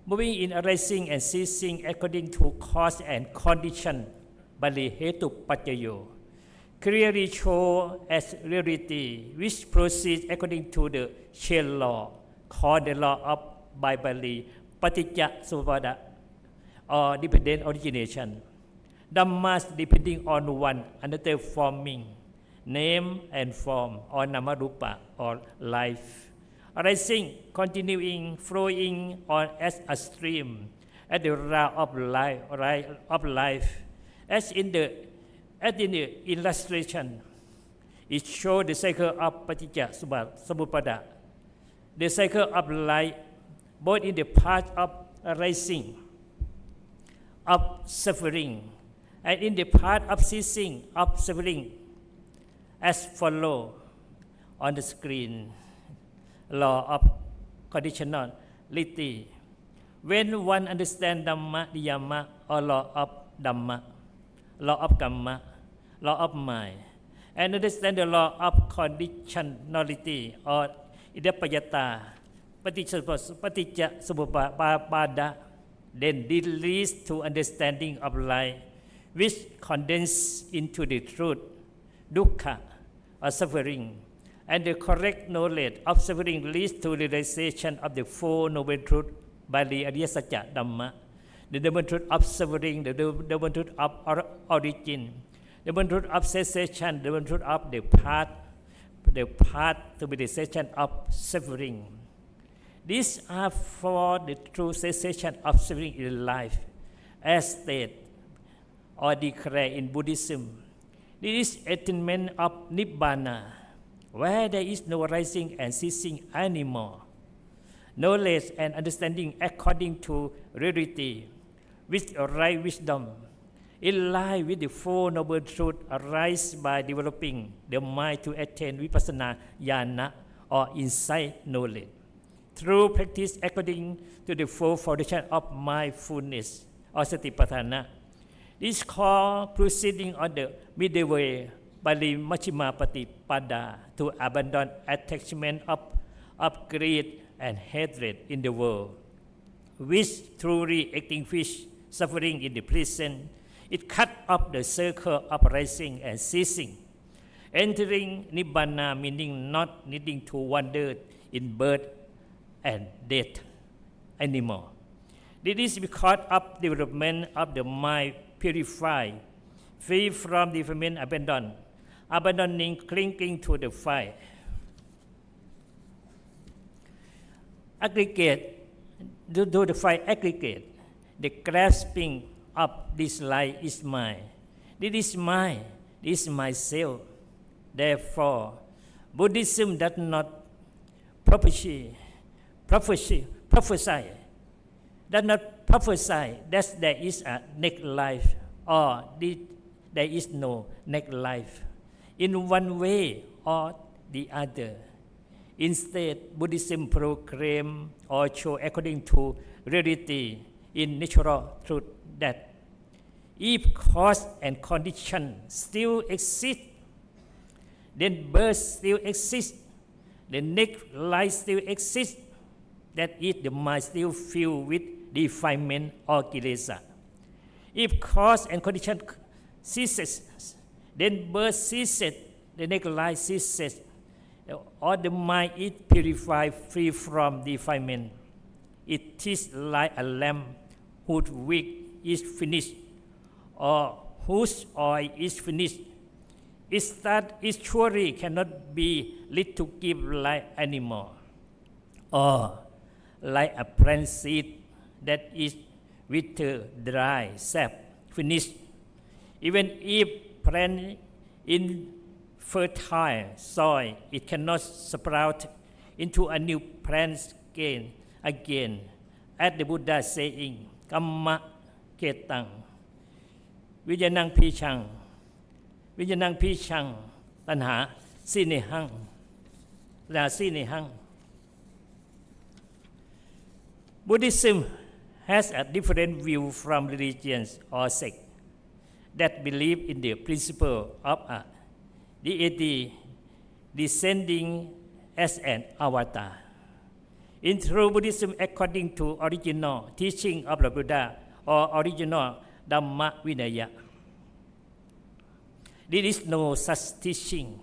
moving in arising and ceasing according to cause and condition, Bali hetu pacayo, clearly show as reality, which proceeds according to the chain law, called the law of by Bali paticca samuppada, or dependent origination. Dhammas depending on one another, forming name and form, or namarupa, or life. Arising, continuing, flowing on as a stream, at the route of life. As in the illustration, it shows the cycle of paticca samuppada, the cycle of life, both in the path of arising, of suffering, and in the path of ceasing of suffering, as follow on the screen. Law of conditionality. When one understands Dhamma Dhyama, or law of Dhamma, law of Kamma, law of mind, and understand the law of conditionality, or idapayata, paticca samuppada, then this leads to understanding of life, which condenses into the truth, dukkha, or suffering, and the correct knowledge of suffering leads to realization of the Four Noble Truths, Bali Ariya Satya Dhamma, the noble truth of suffering, the noble truth of origin, the noble truth of cessation, the noble truth of the path to be the cessation of suffering. These are for the true cessation of suffering in life, as stated or declared in Buddhism. This is attainment of Nibbana, where there is no rising and ceasing anymore. Knowledge and understanding according to reality, with right wisdom, in line with the Four Noble Truths, arise by developing the mind to attain vipassana jhana or insight knowledge. Through practice according to the four foundations of mindfulness or satipatthana, this is called proceeding on the middle way by the Majjhima Patipada to abandon attachment of greed and hatred in the world, which truly extinguish suffering in the present. It cut off the circle of rising and ceasing, entering Nibbana, meaning not needing to wander in birth and death anymore. This is because of development of the mind purified, free from defilement, abandoning clinging to the fire. Aggregate, do the fire aggregate, the grasping of this light is mine. This is mine. This is myself. Therefore, Buddhism does not prophesy that there is a next life or there is no next life in one way or the other. Instead, Buddhism proclaims or shows according to reality in natural truth that if cause and condition still exist, then birth still exists, the next life still exists, that is, the mind still filled with defilement or kilesa. If cause and condition ceases, then birth ceases, the next life ceases, or the mind is purified, free from defilement. It is like a lamp whose wick is finished, or whose oil is finished. It surely cannot be lit to give light anymore. Or like a plant seed that is with dry sap finished. Even if planted in fertile soil, it cannot sprout into a new plant again. As the Buddha saying, Kamma ketang, Vijanang pichang, tanha sinehang, la sinehang. Buddhism has a different view from religions or sects that believe in the principle of a deity descending as an avatar. In true Buddhism, according to original teaching of the Buddha or original Dhamma Vinaya, there is no such teaching.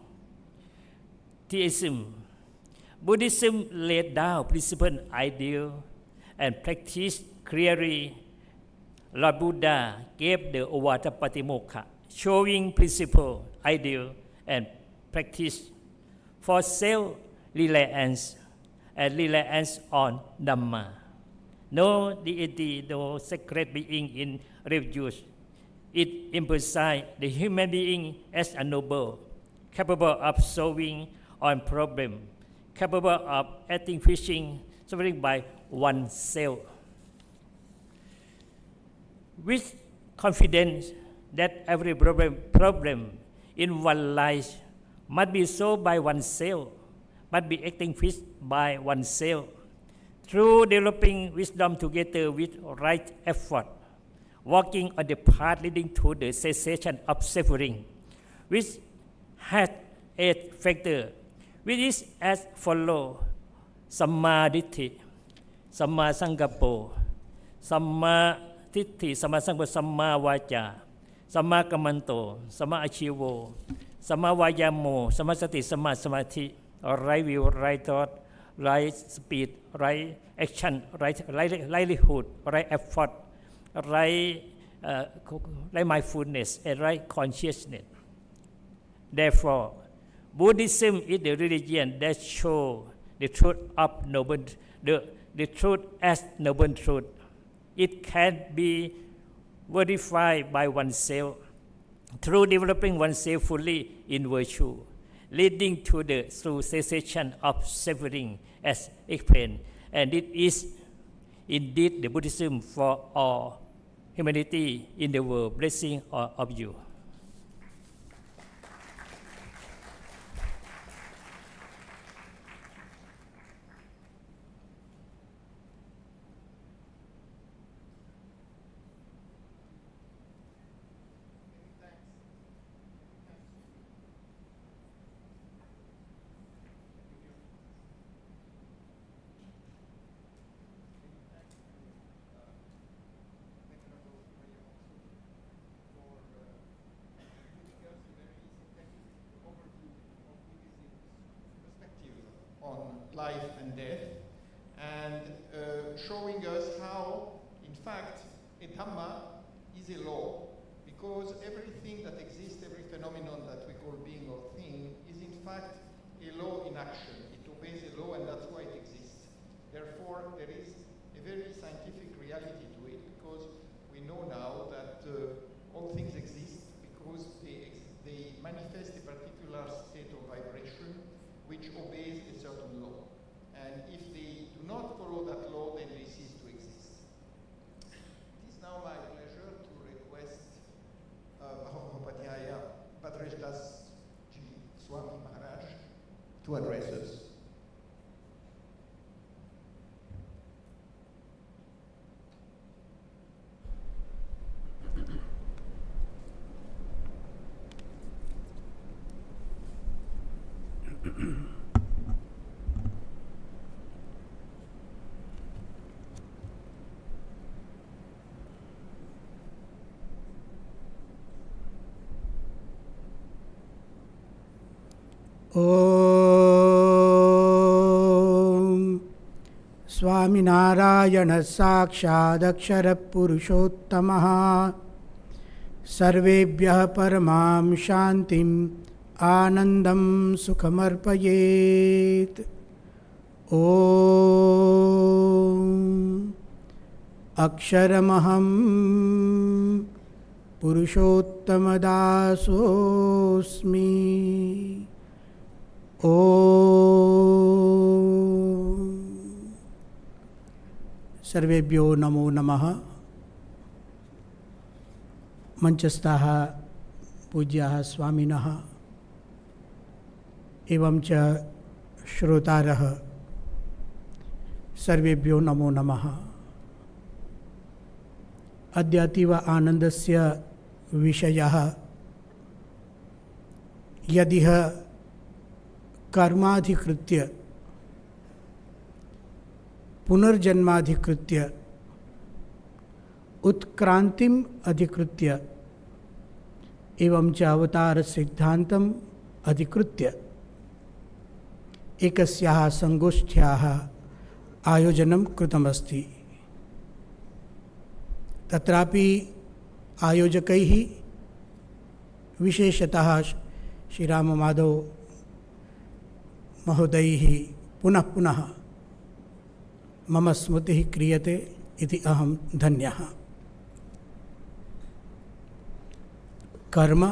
Theism. Buddhism laid down principle, ideal, and practice clearly. Lord Buddha gave the Ovata Patimokkha, showing principle, ideal, and practice for self-reliance and reliance on Dhamma. No deity, no sacred being in refuge. It emphasizes the human being as a noble, capable of solving all problems, capable of extinguishing suffering by oneself. With confidence that every problem in one life must be solved by oneself, must be extinguished by oneself, through developing wisdom together with right effort, walking on the path leading to the cessation of suffering, which has 8 factors, which is as follows: Samma Ditti, Samma Sankappo, Samma Titti, Samma Sankappo, Samma Vaca, Samma Kammanto, Samma Achivo, Samma Vayamo, Samma Sati, Samma Samadhi, right view, right thought, right speed, right action, right livelihood, right effort, right mindfulness, and right consciousness. Therefore, Buddhism is the religion that shows the truth of the truth as noble truth. It can be verified by oneself through developing oneself fully in virtue. leading to the true cessation of suffering, as explained. And it is indeed the Buddhism for all humanity in the world. Blessing all of you. On life and death, and showing us how, in fact, a Dhamma is a law, because everything that exists, every phenomenon that we call being or thing, is in fact a law in action. It obeys a law, and that's why it exists. Therefore, there is a very scientific reality to it, because we know now that all things exist because they manifest a particular state of vibration which obeys a certain law. And if they do not follow that law, then they cease to exist. It is now my pleasure to request Mahopadhyaya Bhadresh Das Ji Swami Maharaj to address us. ॐ स्वामिनारायणः साक्षादक्षरपुरुषोत्तमः सर्वेभ्यः परमां शान्तिम् आनन्दं सुखमर्पयेत्। ॐ अक्षरमहं पुरुषोत्तमदासोऽस्मि। ॐ सर्वेभ्यो नमो नमः। मंचस्थाः पूज्याः स्वामिनः एवं च श्रोतारः सर्वेभ्यो नमो नमः। अद्य अतीव आनन्दस्य विषयः यदिह कर्माधिकृत्य पुनर्जन्माधिकृत्य उत्क्रांतिम अधिकृत्य एवं च अवतार सिद्धांतम अधिकृत्य एकस्याः संगोष्ठ्याः आयोजनं कृतमस्ति। तत्रापि आयोजकैः विशेषतः श्रीराममाधव महोदयैः पुनः पुनः मम स्मृतिः क्रियते इति अहं धन्यः। कर्म,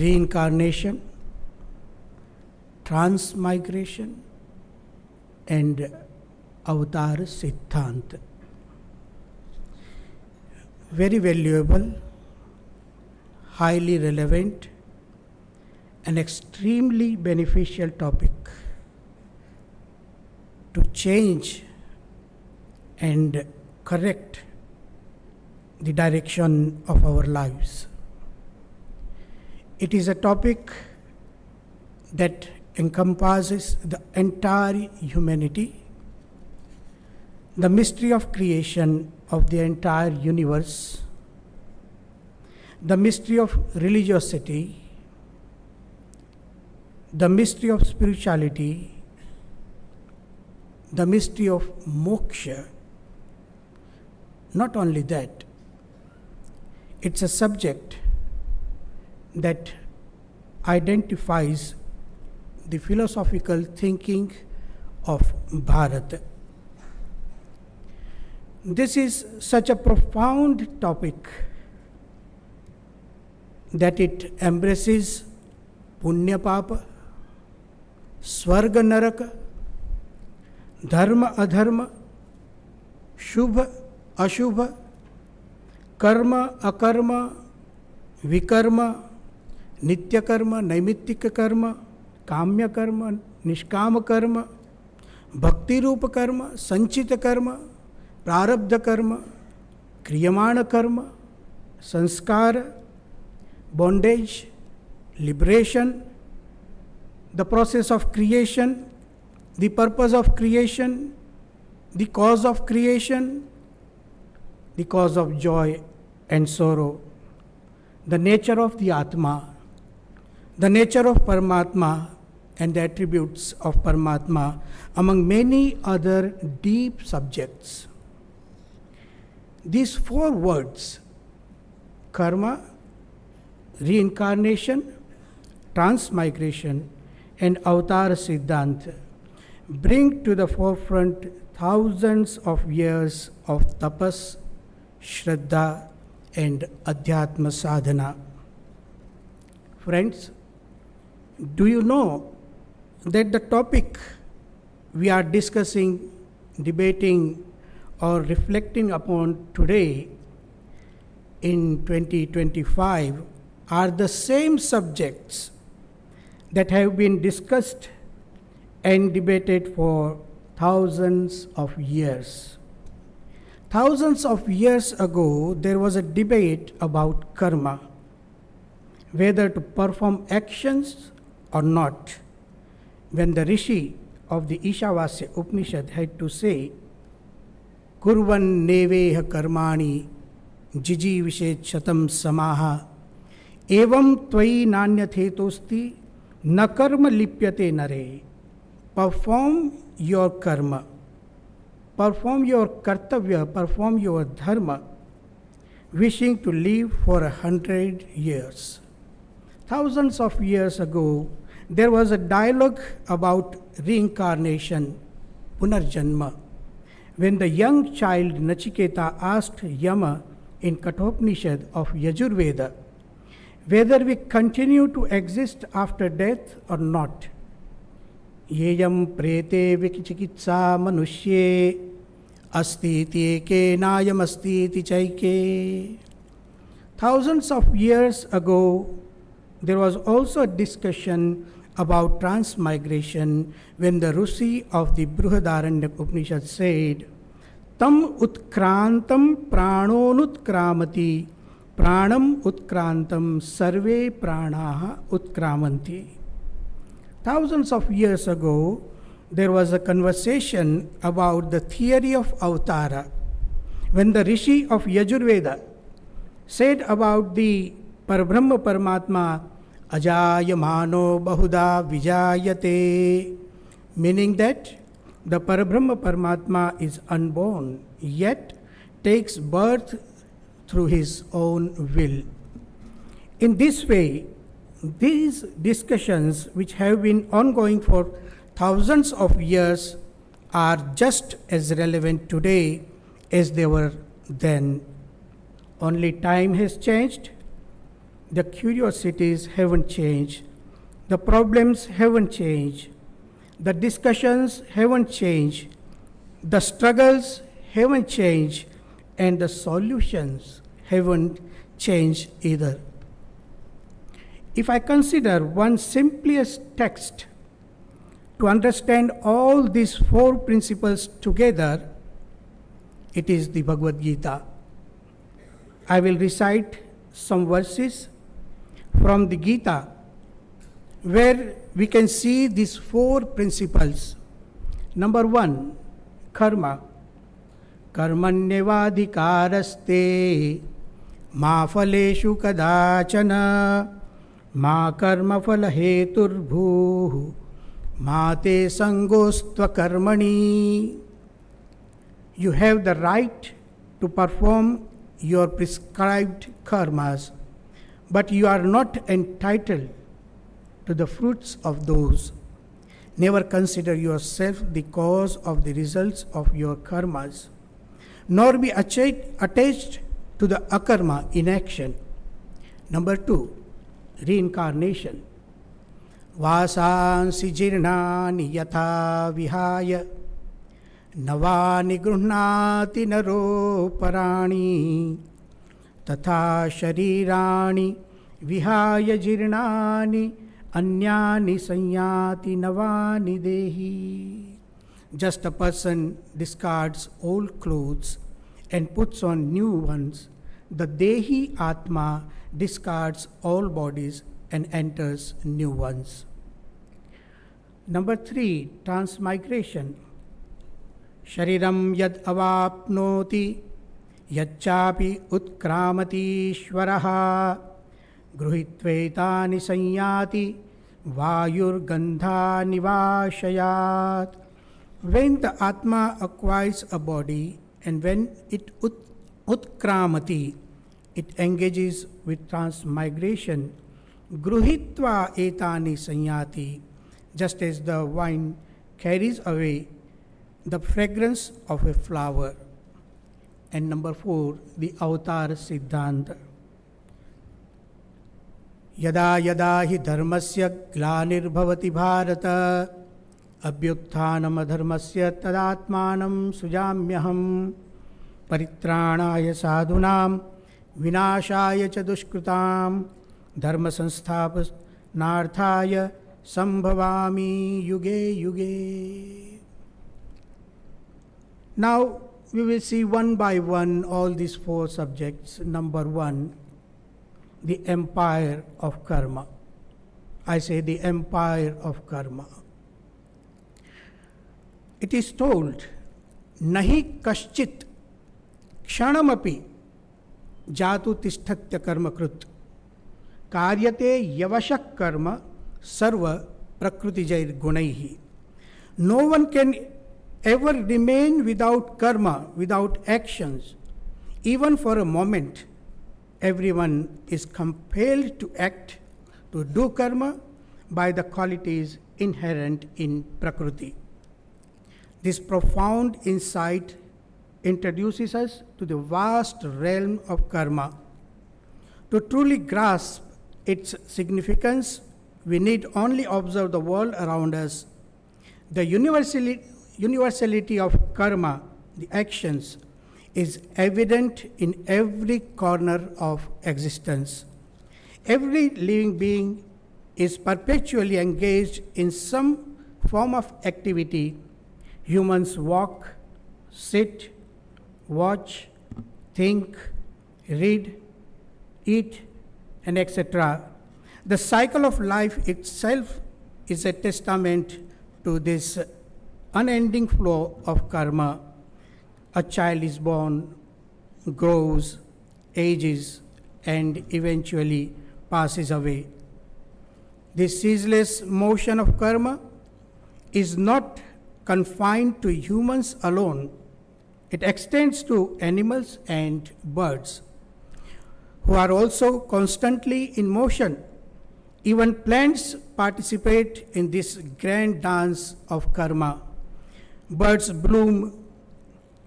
reincarnation, transmigration and avatar siddhanta. Very valuable, highly relevant an extremely beneficial topic to change and correct the direction of our lives. It is a topic that encompasses the entire humanity, the mystery of creation of the entire universe, the mystery of religiosity, the mystery of spirituality, the mystery of moksha. Not only that, it's a subject that identifies the philosophical thinking of Bharat. This is such a profound topic that it embraces पुण्य पाप, स्वर्ग नरक, धर्म अधर्म, शुभ अशुभ, कर्म अकर्म, विकर्म, नित्य कर्म, नैमित्तिक कर्म, काम्य कर्म, निष्काम कर्म, भक्ति रूप कर्म, संचित कर्म, प्रारब्ध कर्म, क्रियमाण कर्म, संस्कार, bondage, liberation, the process of creation, the purpose of creation, the cause of creation, the cause of joy and sorrow, the nature of the Atma, the nature of Paramatma, and the attributes of Paramatma, among many other deep subjects. These four words, karma, reincarnation, transmigration, and avatar siddhanta, bring to the forefront thousands of years of tapas, shraddha, and adhyatma sadhana. Friends, do you know that the topic we are discussing, debating, or reflecting upon today in 2025 are the same subjects that have been discussed and debated for thousands of years. Thousands of years ago, there was a debate about karma, whether to perform actions or not. When the Rishi of the Ishavasya Upanishad had to say, Kurvan neveha karmani jijivishet shatam samaha evam tvai nanyatetosti na karma lipyate nare. Perform your karma, perform your kartavya, perform your dharma, wishing to live for 100 years. Thousands of years ago, there was a dialogue about reincarnation, punarjanma, when the young child Nachiketa asked Yama in Kathopanishad of Yajurveda whether we continue to exist after death or not. Yeyam prete vikichikitsa manushye astiti eke nayam astiti chaike. Thousands of years ago, there was also a discussion about transmigration when the Rishi of the Brihadaranyaka Upanishad said, Tam utkrantam pranonutkramati pranam utkrantam sarve pranaha utkramanti. Thousands of years ago, there was a conversation about the theory of avatara when the Rishi of Yajurveda said about the Parabrahma Paramatma, Ajayamano Bahuda Vijayate, meaning that the Parabrahma Paramatma is unborn, yet takes birth through his own will. In this way, these discussions, which have been ongoing for thousands of years, are just as relevant today as they were then. Only time has changed. The curiosities haven't changed. The problems haven't changed. The discussions haven't changed. The struggles haven't changed. And the solutions haven't changed either. If I consider one simplest text to understand all these four principles together, it is the Bhagavad Gita. I will recite some verses from the Gita where we can see these four principles. Number 1, karma. Karmanyevadhikaraste ma phaleshu kadachana ma karma phala heturbhuh ma te sangostva karmani. You have the right to perform your prescribed karmas, but you are not entitled to the fruits of those. Never consider yourself the cause of the results of your karmas, nor be attached to the akarma inaction. Number 2, reincarnation. वासांसि जीर्णानि यथा विहाय नवानि गृह्णाति नरोपराणि तथा शरीराणि विहाय जीर्णानि अन्यानि संयाति नवानि देहि. Just a person discards old clothes and puts on new ones. The Dehi Atma discards all bodies and enters new ones. Number 3, transmigration. Shariram yad avapnoti yacchapi utkramati shvaraha gruhitvetani sanyati vayur gandha nivashayat. When the Atma acquires a body and when it utkramati, it engages with transmigration, gruhitva etani sanyati, just as the wine carries away the fragrance of a flower. And number 4, the avatar siddhanta. Yada yada hi dharmasya glanir-bhavati bharata abhyutthanam adharmasya tadatmanam sujamyaham paritranaya sadhunam vinashaya cha dushkritam dharma sansthapanarthaya sambhavami yuge yuge. Now we will see one by one all these 4 subjects. Number 1, the empire of karma. I say the empire of karma. It is told, nahi kaschit kshanamapi jatu tishtatya karma krut karyate yavashak karma sarva prakriti jair gunaihi. No one can ever remain without karma, without actions. Even for a moment, everyone is compelled to act, to do karma by the qualities inherent in Prakriti. This profound insight introduces us to the vast realm of karma. To truly grasp its significance, we need only observe the world around us. The universality of karma, the actions, is evident in every corner of existence. Every living being is perpetually engaged in some form of activity. Humans walk, sit, watch, think, read, eat, and etc. The cycle of life itself is a testament to this unending flow of karma. A child is born, grows, ages, and eventually passes away. This ceaseless motion of karma is not confined to humans alone. It extends to animals and birds, who are also constantly in motion. Even plants participate in this grand dance of karma. Birds bloom,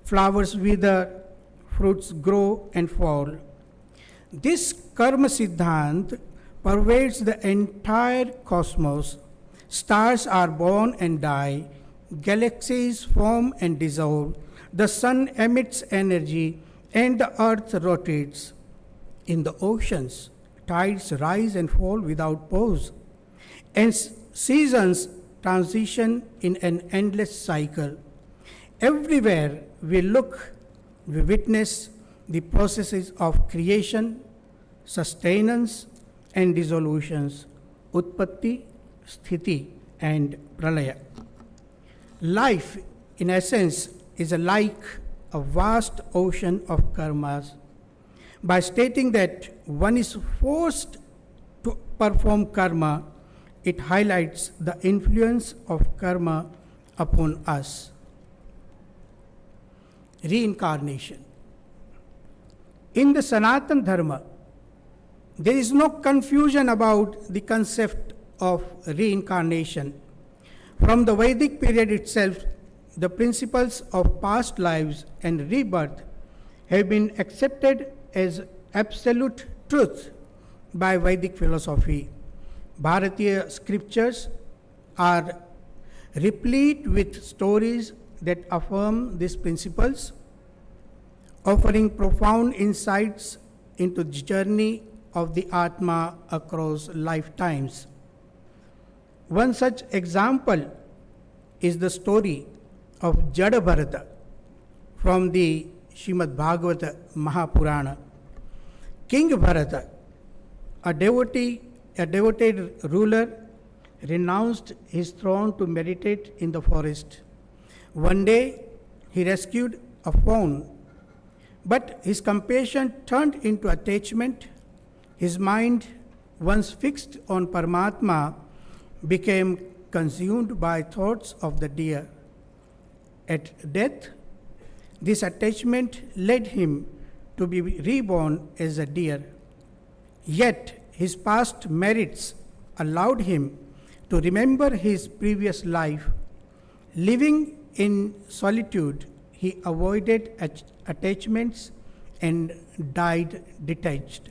flowers wither, fruits grow and fall. This karma siddhant pervades the entire cosmos. Stars are born and die, galaxies form and dissolve, the sun emits energy, and the earth rotates. In the oceans, tides rise and fall without pause, and seasons transition in an endless cycle. Everywhere we look, we witness the processes of creation, sustenance, and dissolutions, utpatti, sthiti, and pralaya. Life, in essence, is like a vast ocean of karmas. By stating that one is forced to perform karma, it highlights the influence of karma upon us. Reincarnation. In the Sanatana Dharma, there is no confusion about the concept of reincarnation. From the Vedic period itself, the principles of past lives and rebirth have been accepted as absolute truth by Vedic philosophy. Bharatiya scriptures are replete with stories that affirm these principles, offering profound insights into the journey of the Atma across lifetimes. One such example is the story of Jada Bharata from the Srimad Bhagavata Mahapurana. King Bharata, a devoted ruler, renounced his throne to meditate in the forest. One day, he rescued a fawn, but his compassion turned into attachment. His mind, once fixed on Paramatma, became consumed by thoughts of the deer. At death, this attachment led him to be reborn as a deer. Yet, his past merits allowed him to remember his previous life. Living in solitude, he avoided attachments and died detached.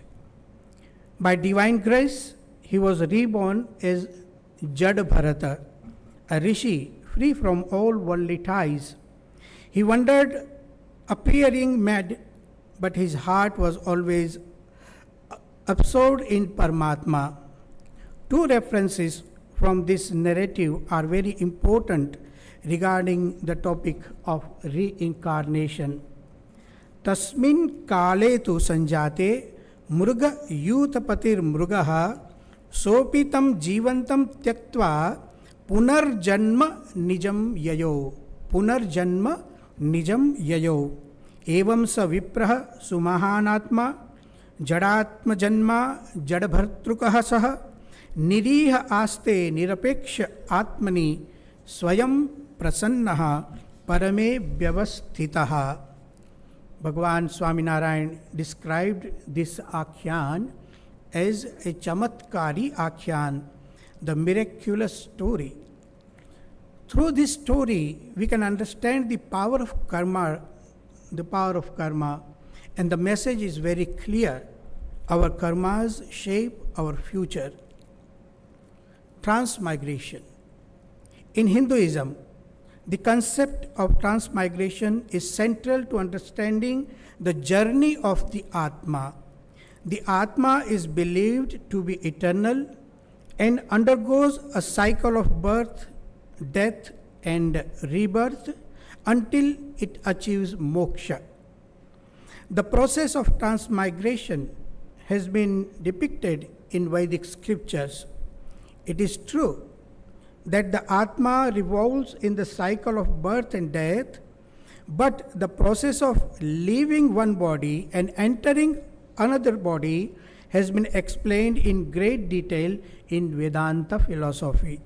By divine grace, he was reborn as Jada Bharata, a rishi free from all worldly ties. He wandered, appearing mad, but his heart was always absorbed in Paramatma. Two references from this narrative are very important regarding the topic of reincarnation. Tasmin kale tu sanjate mruga yuthapatir mrugaha sopitam jivantam tyaktva punarjanma nijam yayo. Punarjanma nijam yayo. Evam sa vipraha sumahanatma जड़ात्म जन्मा जड़ भर्तृकः सह निरीह आस्ते निरपेक्ष आत्मनि स्वयं प्रसन्नः परमे व्यवस्थितः. Bhagavan Swaminarayan described this Akhyan as a chamatkari Akhyan, the miraculous story. Through this story, we can understand the power of karma, and the message is very clear. Our karmas shape our future. Transmigration. In Hinduism, the concept of transmigration is central to understanding the journey of the Atma. The Atma is believed to be eternal and undergoes a cycle of birth, death, and rebirth until it achieves moksha. The process of transmigration has been depicted in Vedic scriptures. It is true that the Atma revolves in the cycle of birth and death, but the process of leaving one body and entering another body has been explained in great detail in Vedanta philosophy.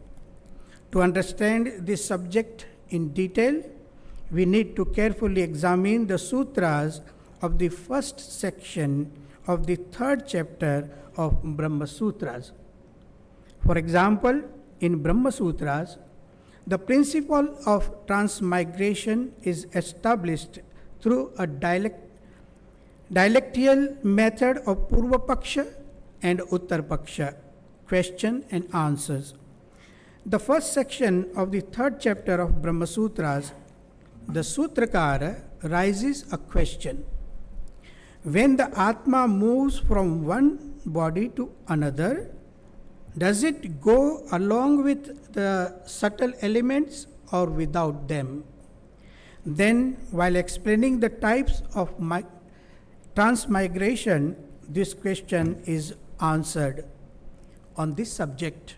To understand this subject in detail, we need to carefully examine the sutras of the first section of the third chapter of Brahma Sutras. For example, in Brahma Sutras, the principle of transmigration is established through a dialectical method of Purva Paksha and Uttar Paksha, question and answers. The first section of the third chapter of Brahma Sutras, the Sutrakara raises a question. When the Atma moves from one body to another, does it go along with the subtle elements or without them? Then, while explaining the types of transmigration, this question is answered. On this subject,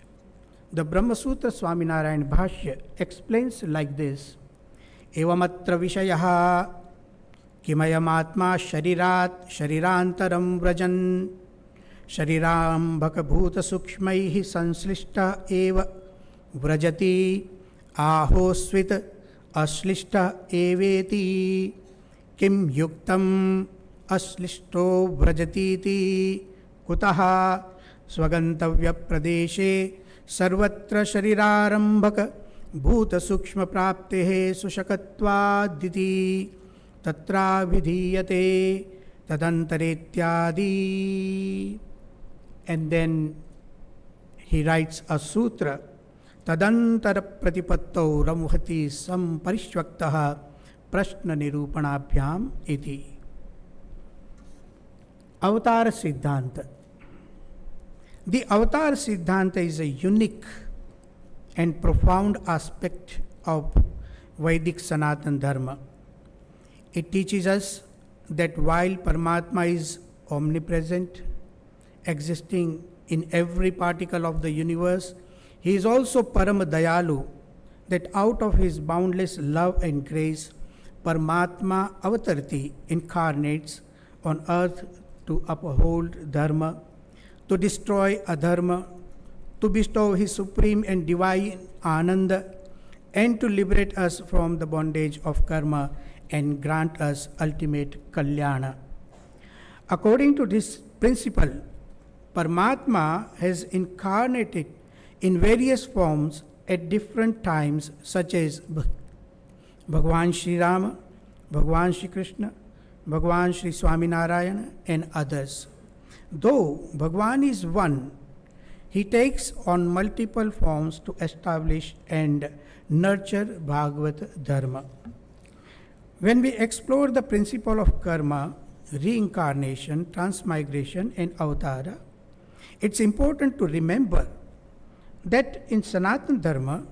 the Brahma Sutra Swaminarayan Bhashya explains like this: Evamatra Vishayaha Kimayamatma Sharirat Sharirantaram Vrajan Sharirambhaka Bhuta Sukshmaihi Sanslishta Eva Vrajati Ahosvita Aslishta Eveti Kim Yuktam Aslishto Vrajatiti Kutaha Swagantavya Pradeshe Sarvatra Sharirarambhaka Bhuta Sukshma Praptehe Sushakatvaditi Tatra Vidhiyate Tadantaretyadi. And then he writes a sutra, Tadantara Pratipatto Ramuhati Samparishvaktaha Prashna Nirupanabhyam iti. Avatar Siddhanta. The Avatar Siddhanta is a unique and profound aspect of Vedic Sanatana Dharma. It teaches us that while Paramatma is omnipresent, existing in every particle of the universe, he is also Parama Dayalu, that out of his boundless love and grace, Paramatma Avatarati incarnates on earth to uphold Dharma, to destroy Adharma, to bestow his supreme and divine Ananda, and to liberate us from the bondage of karma and grant us ultimate Kalyana. According to this principle, Paramatma has incarnated in various forms at different times, such as Bhagwan Sri Rama, Bhagwan Sri Krishna, Bhagwan Sri Swaminarayana, and others. Though Bhagwan is one, he takes on multiple forms to establish and nurture Bhagavad Dharma. When we explore the principle of karma, reincarnation, transmigration, and avatara, it's important to remember that in Sanatana Dharma,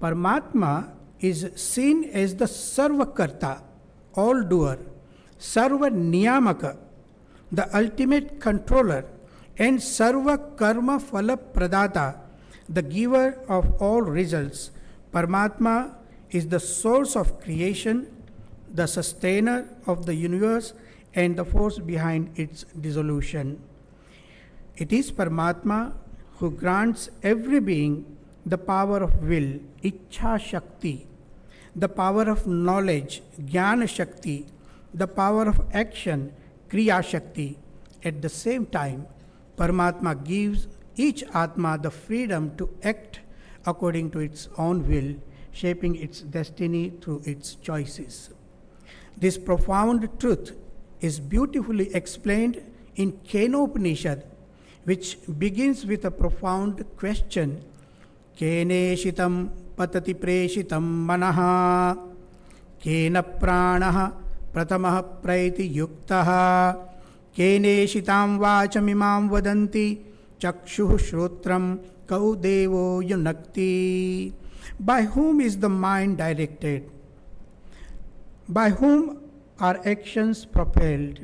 Paramatma is seen as the Sarvakarta, all-doer, Sarva Niyamaka, the ultimate controller, and Sarva Karma Phala Pradata, the giver of all results. Paramatma is the source of creation, the sustainer of the universe, and the force behind its dissolution. It is Paramatma who grants every being the power of will, Ichha Shakti, the power of knowledge, Jnana Shakti, the power of action, Kriya Shakti. At the same time, Paramatma gives each Atma the freedom to act according to its own will, shaping its destiny through its choices. This profound truth is beautifully explained in Kenopanishad, which begins with a profound question, Keneshitam patati preshitam manaha, Kena pranaha pratamaha praiti yuktaha, Keneshitam vachamimam vadanti, Chakshuh shrotram kau devo yunakti. By whom is the mind directed? By whom are actions propelled?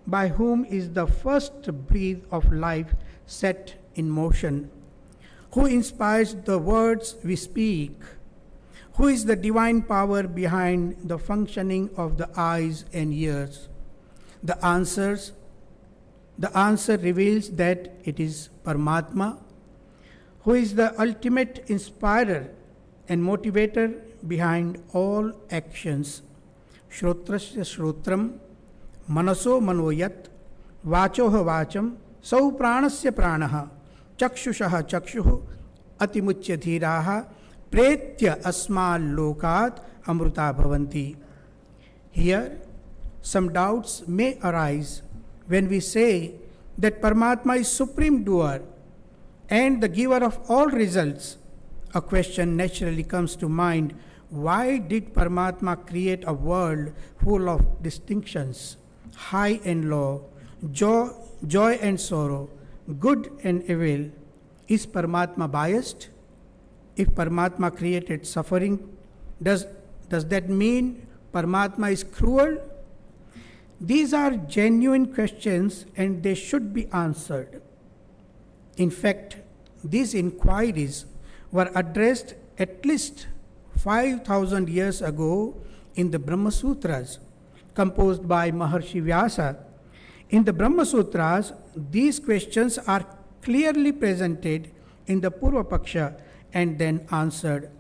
By whom is the first breath of life set in motion? Who inspires the words we speak? Who is the divine power behind the functioning of the eyes and ears? The answer reveals that it is Paramatma, who is the ultimate inspirer and motivator behind all actions. Shrotrasya shrotram, manaso manoyat, vachoha vacham, sau pranasya pranaha, chakshushaha chakshuh, atimuchya dhiraha, pretya asma lokat amruta bhavanti. Here, some doubts may arise when we say that Paramatma is supreme doer and the giver of all results. A question naturally comes to mind: why did Paramatma create a world full of distinctions, high and low, joy and sorrow, good and evil? Is Paramatma biased? If Paramatma created suffering, does that mean Paramatma is cruel? These are genuine questions and they should be answered. In fact, these inquiries were addressed at least 5,000 years ago in the Brahma Sutras, composed by Maharshi Vyasa. In the Brahma Sutras, these questions are clearly presented in the Purva Paksha and then answered.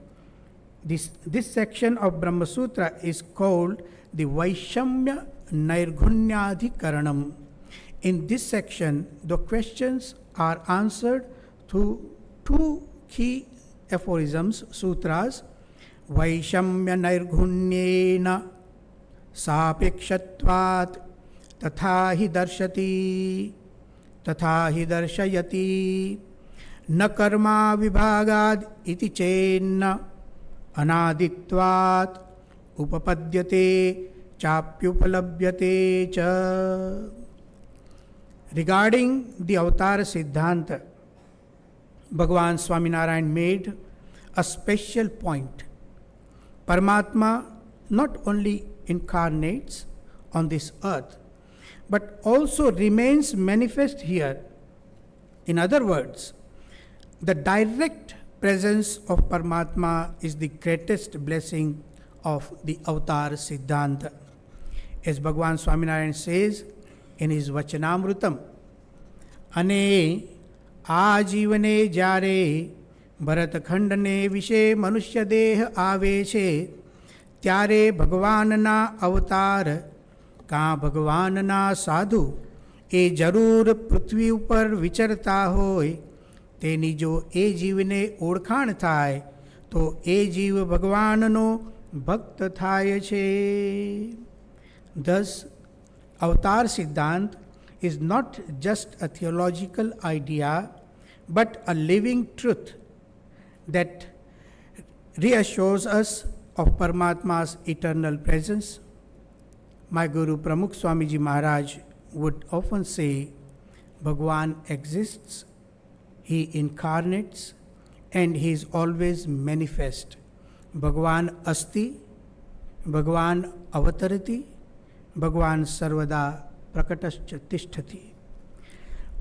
This section of Brahma Sutra is called the Vaishamya Nirgunyadhikaranam. In this section, the questions are answered through two key aphorisms, sutras. Vaishamya Nirgunyena Sapekshatvat Tatha hi darshati Tatha hi darshayati. न कर्मा विभागाद इति चेन्न अनादित्वात् उपपद्यते चाप्युपलभ्यते च. Regarding the avatar Siddhanta, Bhagavan Swaminarayan made a special point. Paramatma not only incarnates on this earth, but also remains manifest here. In other words, the direct presence of Paramatma is the greatest blessing of the avatar Siddhanta. As Bhagavan Swaminarayan says in his Vachanamrutam, Ane आजीवने जारे भरतखंडने विषे मनुष्य देह आवेशे त्यारे भगवान ना अवतार का भगवान ना साधु ए जरूर पृथ्वी पर विचरता होय तेनी जो ए जीवने ओळखाण थाय तो ए जीव भगवाननो भक्त थाय छे. Thus, avatar Siddhant is not just a theological idea, but a living truth that reassures us of Paramatma's eternal presence. My Guru Pramukh Swamiji Maharaj would often say, Bhagwan exists, he incarnates, and he is always manifest. Bhagwan asti, Bhagwan avatarati, Bhagwan sarvada prakatascha tishtati.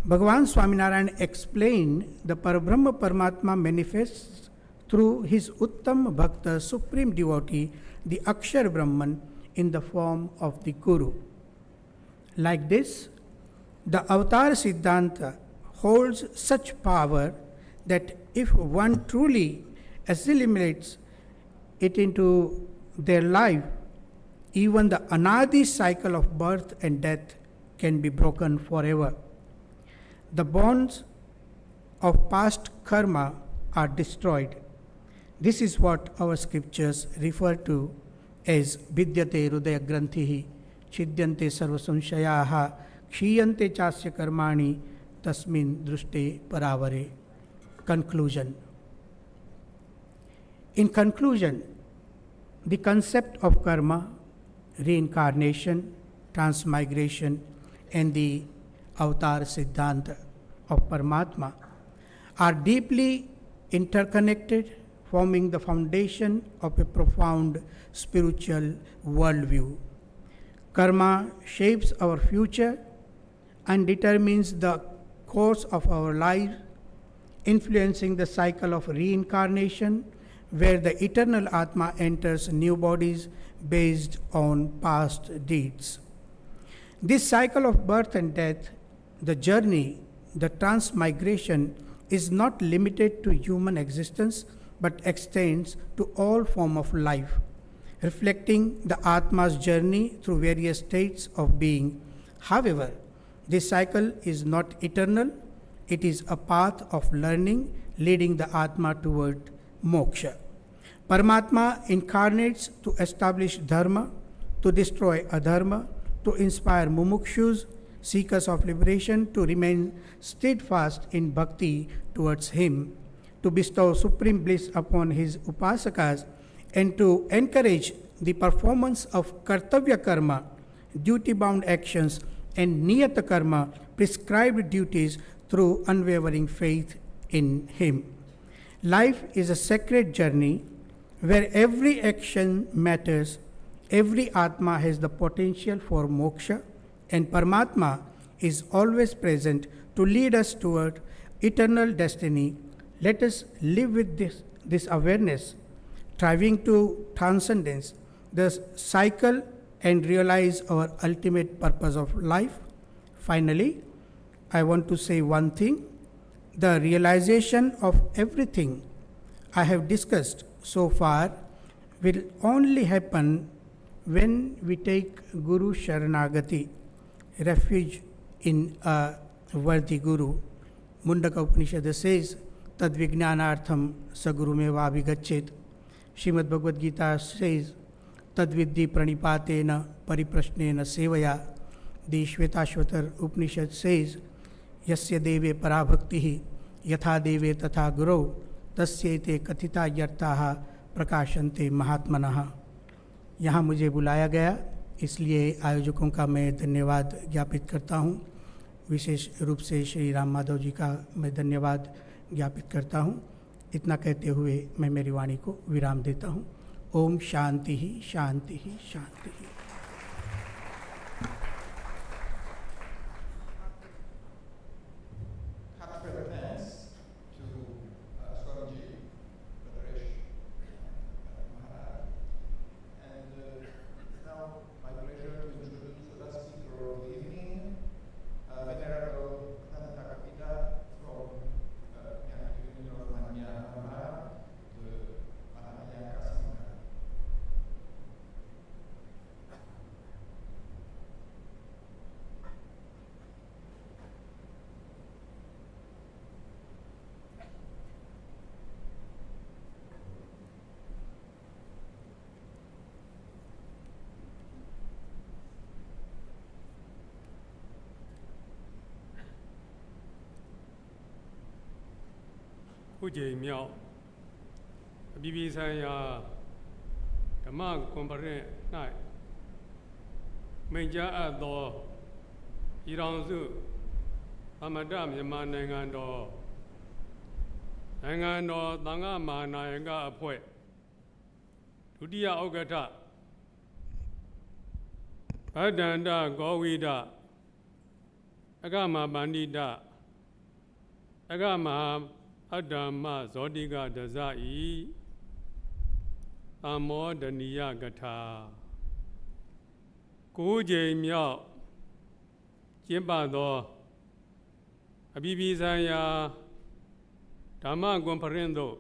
Bhagavan Swaminarayan explained the Parabrahma Paramatma manifests through his Uttam Bhakta, supreme devotee, the Akshar Brahman, in the form of the Guru. Like this, the Avatar Siddhanta holds such power that if one truly assimilates it into their life, even the anadi cycle of birth and death can be broken forever. The bonds of past karma are destroyed. This is what our scriptures refer to as vidyate hridaya granthihi chidyante sarva samshayaha kshiyante chasya karmani tasmin drushte paravare. Conclusion. In conclusion, the concept of karma, reincarnation, transmigration, and the avatar Siddhanta of Paramatma are deeply interconnected, forming the foundation of a profound spiritual worldview. Karma shapes our future and determines the course of our life, influencing the cycle of reincarnation, where the eternal Atma enters new bodies based on past deeds. This cycle of birth and death, the journey, the transmigration, is not limited to human existence but extends to all form of life, reflecting the Atma's journey through various states of being. However, this cycle is not eternal. It is a path of learning leading the Atma toward moksha. Paramatma incarnates to establish Dharma, to destroy adharma, to inspire mumukshus, seekers of liberation, to remain steadfast in bhakti towards him, to bestow supreme bliss upon his upasakas, and to encourage the performance of kartavya karma, duty-bound actions, and niyata karma, prescribed duties, through unwavering faith in him. Life is a sacred journey where every action matters. Every Atma has the potential for moksha, and Paramatma is always present to lead us toward eternal destiny. Let us live with this awareness, striving to transcendence the cycle and realize our ultimate purpose of life. Finally, I want to say one thing. The realization of everything I have discussed so far will only happen when we take Guru Sharanagati, refuge in a worthy Guru. Mundaka Upanishad says, Tad Vijnanartham Sagurumeva Vigachet. Srimad Bhagavad Gita says, Tad Vidhi Pranipatena Pariprashnena Sevaya. The Shvetashvatar Upanishad says, Yasya Deve Parabhaktihi यथा देवे तथा गुरौ तस्येते कथिता यर्थाः प्रकाशन्ते महात्मनः। यहाँ मुझे बुलाया गया, इसलिए आयोजकों का मैं धन्यवाद ज्ञापित करता हूँ। विशेष रूप से श्री राम माधव जी का मैं धन्यवाद ज्ञापित करता हूँ। इतना कहते हुए मैं मेरी वाणी को विराम देता हूँ। ओम शांति ही शांति ही शांति ही। Ujay Miao, Bibisaya, Dhamma Compare Night, Major Ado, Iranzu, Amadam Yamanangando, Angando, Danga Mananga Apoe, Tudia Ogata, Padanda Govida, Agama Bandida, Agama Dhamma Zodiga Dazai Amo Daniya Gata Kuje Miao Jimbado Abibisaya Dhamma Gomparendo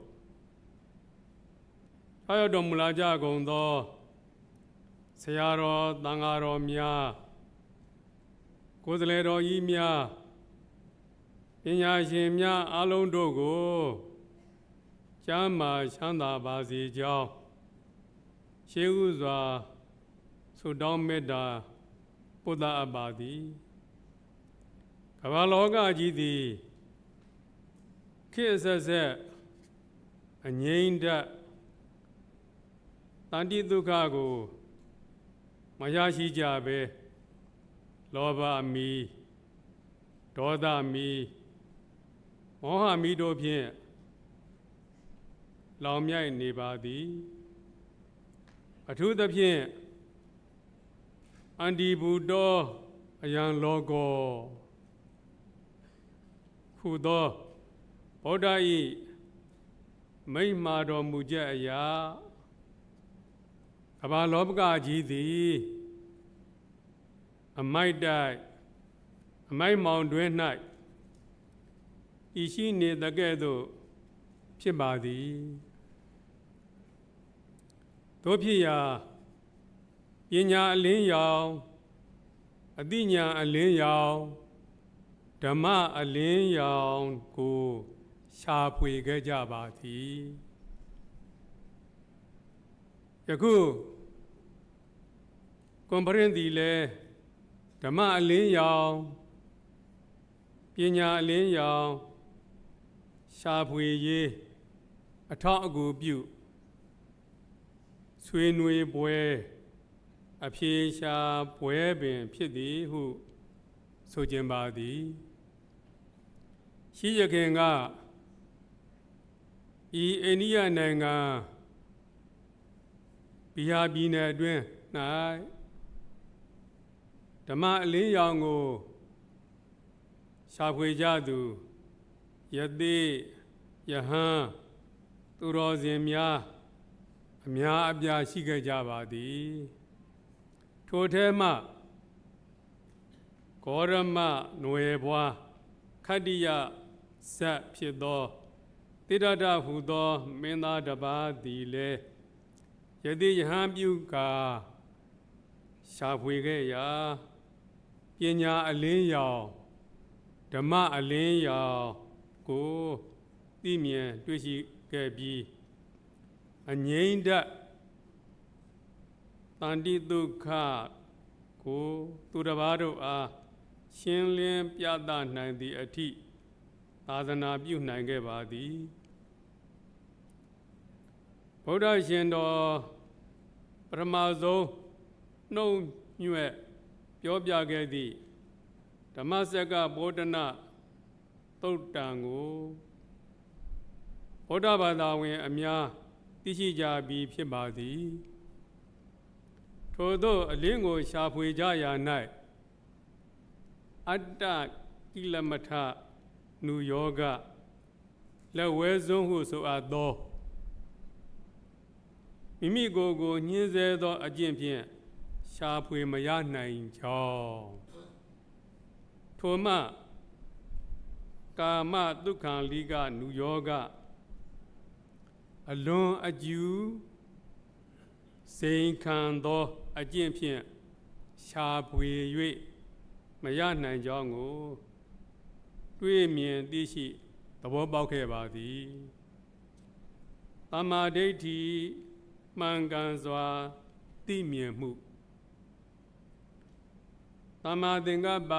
Ayadom Mulaja Gondo Sayaro Dangaro Mia Kozlero Yimia Pinyashimya Alondogo Chama Chanda Bazi Jao Sheuza Sudam Meda Buddha Abadi Kavaloga Jidi Kisase Anyinda Tandi Dukago Mayashi Jabe Loba Mi Doda Mi Moha Mido Pien Lamia Nebadi Atu the Pien Andi Buddha Ayan Logo Hudo Bodai May Mado Mujaya Abalobga Jidi A might die A might mount when night Ishi ne the gado Pibadi Topia Pinya Lin Yao Adinya Alin Yao Dhamma Alin Yao Go Sharpwe Gajabati Yaku Comprendile Dhamma Alin Yao Pinya Alin Yao Sharpwe ye a talk go bu Swinwe boy a piesha boy ben pity who so jembadi. She again Enia Nanga Bihabina Dwen Nai Dhamma Lin Yango Sharpwe Jadu Yadi Yahan Turozimya Amya Abya Shiga Javadi Totema Korama Noebwa Kadia Sap Pido Tidada Hudo Mena Daba Dile Yadi Yahan Yuka Sharpwe Ya Pinya Alin Yao Dhamma Alin Yao Go Timian Twishi Gabi Anyinda Tandi Duka Go Tudavado A Shinlian Piada Nandi Ati သာသနာပြုနိုင်ခဲ့ပါသည်ဗုဒ္ဓရှင်တော်ပထမဆုံးနှုတ်ညွှဲပြောပြခဲ့သည့်ဓမ္မစက္ကဗောဓနာသုတ်တံကိုဗုဒ္ဓဘာသာဝင်အများသိရှိကြပြီးဖြစ်ပါသည်ထို့သောအလင်းကိုရှာဖွေကြရာ၌အတ္တကိလမထနုယောဂလက်ဝဲစွန်းဟုဆိုအပ်သောမိမိကိုယ်ကိုညှင်းဆဲသောအကျင့်ဖြင့်ရှာဖွေမရနိုင်ကြောင်းထိုမှကာမဒုက္ခလိကနုယောဂအလွန်အကျူစိန်ခံသောအကျင့်ဖြင့်ရှာဖွေ၍မရနိုင်ကြောင်းကိုတွေ့မြင်သိရှိသဘောပေါက်ခဲ့ပါသည်သမ္မာဒိဋ္ဌိမှန်ကန်စွာသိမြင်မှုသမ္မာသင်္ကပ္ပ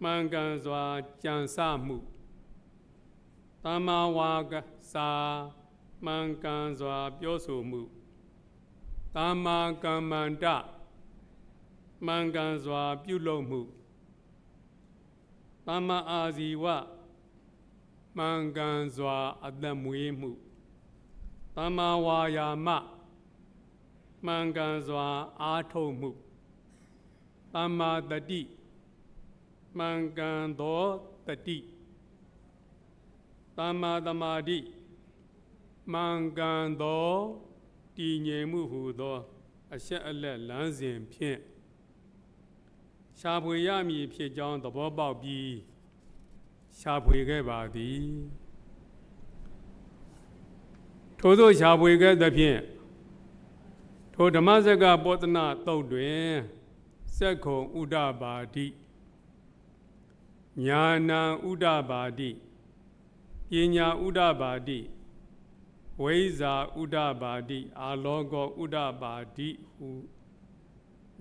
မှန်ကန်စွာကြံစမှုသမ္မာဝါစာမှန်ကန်စွာပြောဆိုမှုသမ္မာကမ္မန္တမှန်ကန်စွာပြုလုပ်မှုသမ္မာအာဇီဝမှန်ကန်စွာအသက်မွေးမှုသမ္မာဝါယာမမှန်ကန်စွာအားထုတ်မှုသမ္မာတတိမှန်ကန်သောတတိသမ္မာသမာဓိမှန်ကန်သောတည်ငြိမ်မှုဟူသောအရှက်အလက်လမ်းစဉ်ဖြင့်ရှာဖွေရမည်ဖြစ်ကြောင်းသဘောပေါက်ပြီးရှာဖွေခဲ့ပါသည်ထို့သောရှာဖွေခဲ့သဖြင့်ထိုဓမ္မစက္ကပောဒနာသုတ်တွင်စက္ခုံဥဒ္ဒပါတိညာဏဥဒ္ဒပါတိပညာဥဒ္ဒပါတိဝိဇ္ဇာဥဒ္ဒပါတိအာလောကောဥဒ္ဒပါတိဟု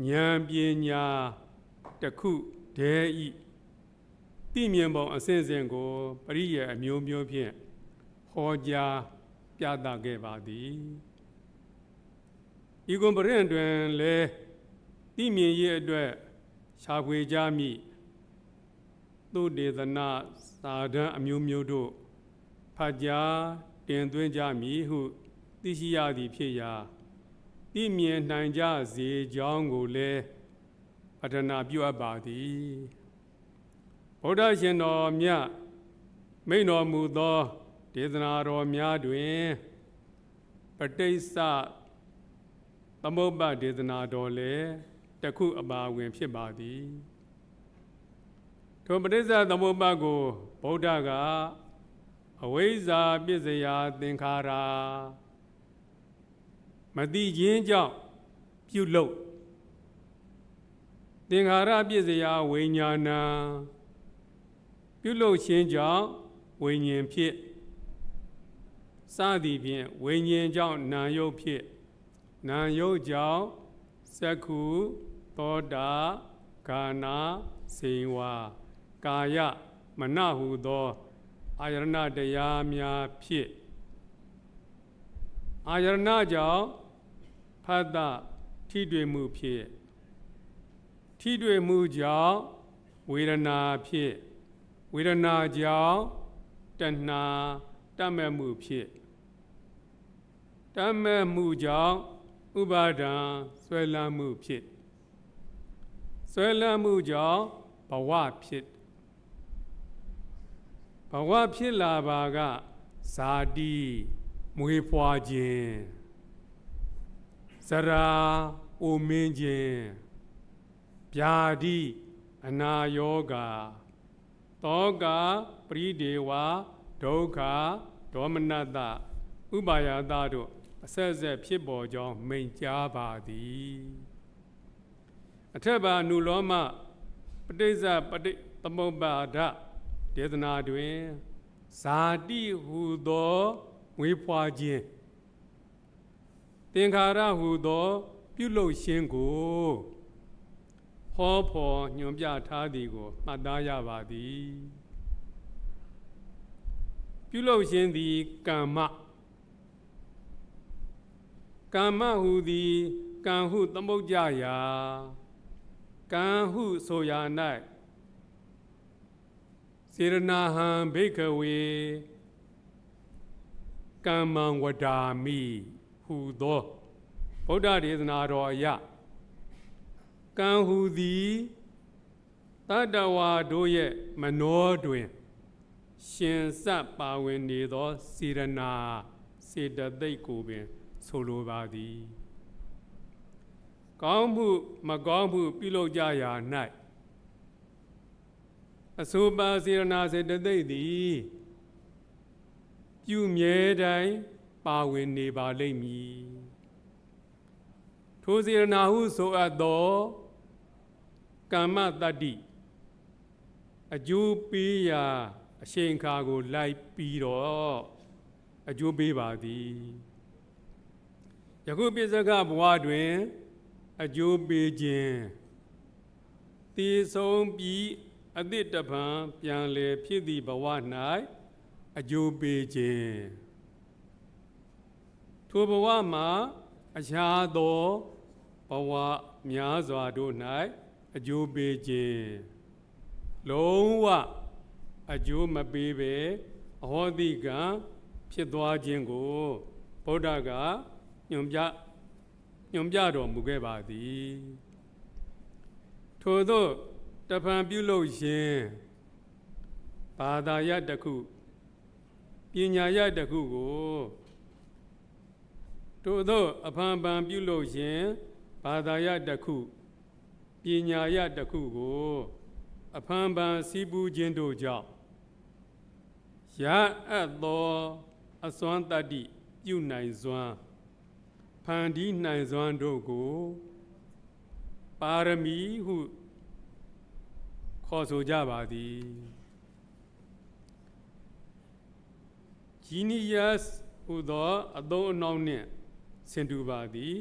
ဉာဏ်ပညာတစ်ခုတည်းဤသိမြင်ပုံအစဉ်စဉ်ကိုပရိယေအမျိုးမျိုးဖြင့်ဟောကြားပြသခဲ့ပါသည်ဤကွန်ပရင်တွင်လည်းသိမြင်ရေးအတွက်ရှာဖွေကြမည်သုတေသနစာတမ်းအမျိုးမျိုးတို့ဖတ်ကြားတင်သွင်းကြမည်ဟုသိရှိရသည်ဖြစ်ရာသိမြင်နိုင်ကြစေကြောင်းကိုလည်းပတ္ထနာပြုအပ်ပါသည်ဗုဒ္ဓရှင်တော်မြတ်မိန့်တော်မူသောဒေသနာတော်များတွင်ပဋိစ္စသမုပ္ပါဒေသနာတော်လည်းတစ်ခုအပါဝင်ဖြစ်ပါသည်ထိုပဋိစ္စသမုပ္ပါကိုဗုဒ္ဓကအဝိဇ္ဇာပစ္စယသင်္ခါရမသိခြင်းကြောင့်ပြုလုပ်သင်္ခါရပစ္စယဝိညာဏပြုလုပ်ခြင်းကြောင့်ဝိညာဉ်ဖြစ်စသည်ဖြင့်ဝိညာဉ်ကြောင့်နာယုတ်ဖြစ်နာယုတ်ကြောင့်စက္ခုသောတာဂာနာစေဝါကာယမနဟုသောအာယရဏတရားများဖြစ်အာယရဏကြောင့်ဖတ်တာထိတွေ့မှုဖြစ်ထိတွေ့မှုကြောင့်ဝေဒနာဖြစ်ဝေဒနာကြောင့်တဏှာတတ်မဲ့မှုဖြစ်တတ်မဲ့မှုကြောင့်ဥပါဒံဆွဲလန်းမှုဖြစ်ဆွဲလန်းမှုကြောင့်ဘဝဖြစ်ဘဝဖြစ်လာပါကဇာတိမွေးဖွားခြင်းဇရာအိုမင်းခြင်းဗျာဒိအနာယောဂတောကပရိဒေဝဒုက္ခဒေါမနတဥပါယတတို့အဆက်ဆက်ဖြစ်ပေါ်ကြောင်းမိန့်ကြားပါသည်အထက်ပါနုလောမပဋိစ္စပဋိသမုပ္ပါဒဒေသနာတွင်ဇာတိဟူသောမွေးဖွားခြင်းသင်္ခါရဟူသောပြုလုပ်ခြင်းကိုဟောဖော်ညွှန်ပြထားသည်ကိုမှတ်သားရပါသည် ပြုလုပ်ခြင်းသည်ကမ္မကမ္မဟုသည်ကံဟုသမုတ်ကြရာကံဟုဆိုရာ၌စေရနာဟံဘိက္ခဝေကမ္မံဝဒာမိဟုသောဗုဒ္ဓဒေသနာတော်အရကံဟုသည်တတ္တဝါတို့ရဲ့မနောတွင်ရှင်စပ်ပါဝင်နေသောစေရနာစေတသိက်ကိုပင်ဆိုလိုပါသည်ကောင်းမှုမကောင်းမှုပြုလုပ်ကြရာ၌အဆိုပါစေရနာစေတသိက်သည်ပြုမြဲတိုင်းပါဝင်နေပါလိမ့်မည်ထိုစေရနာဟုဆိုအပ်သောကမ္မတတ္တိအကျိုးပေးရာအရှိန်ခါကိုလိုက်ပြီးတော့အကျိုးပေးပါသည်ယခုပိစကဘဝတွင်အကျိုးပေးခြင်းတည်ဆုံးပြီးအသစ်တပံပြန်လည်ဖြစ်သည့်ဘဝ၌အကျိုးပေးခြင်းထိုဘဝမှာအခြားသောဘဝများစွာတို့၌အကျိုးပေးခြင်းလုံးဝအကျိုးမပေးပဲအဟောတိကံဖြစ်သွားခြင်းကိုဗုဒ္ဓကညွှန်ပြတော်မူခဲ့ပါသည်ထို့သောတဖန်ပြုလုပ်ခြင်းဘာသာရပ်တစ်ခုပညာရပ်တစ်ခုကိုထို့သောအဖန်ဖန်ပြုလုပ်ခြင်းဘာသာရပ်တစ်ခုပညာရပ်တစ်ခုကိုအဖန်ဖန်စီးပူးခြင်းတို့ကြောင့်ရအပ်သောအစွမ်းတတ္တိပြုနိုင်စွမ်းဖန်တီးနိုင်စွမ်းတို့ကိုပါရမီဟုခေါ်ဆိုကြပါသည် Genius ဟူသောအသုံးအနှောင်းနှင့်ဆင်တူပါသည်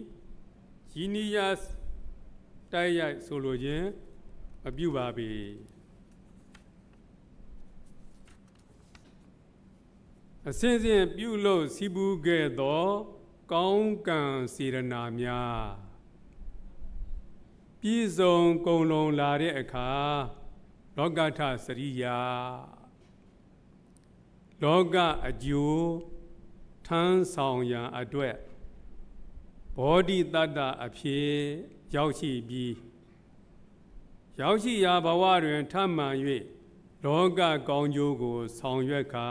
Genius တိုက်ရိုက်ဆိုလိုခြင်းမပြုပါပေအစဉ်စဉ်ပြုလို့စီးပူးခဲ့သောကောင်းကံစေရနာများပြည့်စုံကုန်လုံလာတဲ့အခါလောကထစရိယာလောကအကျိုးထမ်းဆောင်ရန်အတွက်ဘောဓိတတ္တအဖြစ်ရောက်ရှိပြီးရောက်ရှိရာဘဝတွင်ထမှန်၍လောကကောင်းကျိုးကိုဆောင်ရွက်ကာ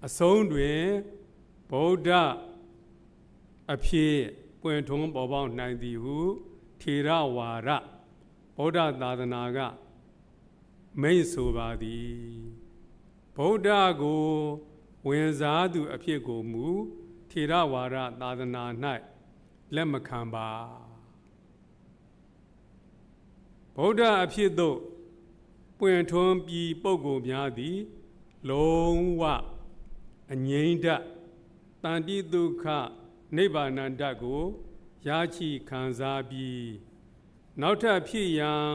အဆုံးတွင်ဗုဒ္ဓအဖြစ်ပွင့်ထွန်းပေါ်ပေါက်နိုင်သည်ဟုထေရဝါဒဗုဒ္ဓသာသနာကမိတ်ဆိုပါသည်ဗုဒ္ဓကိုဝင်စားသူအဖြစ်ကိုမူထေရဝါဒသာသနာ၌လက်မခံပါဗုဒ္ဓအဖြစ်သို့ပွင့်ထွန်းပြီးပုဂ္ဂိုလ်များသည်လုံးဝအငြိမ့်တတန်တိဒုက္ခနိဗ္ဗာန်ဓာတ်ကိုရရှိခံစားပြီးနောက်ထပ်ဖြစ်ရန်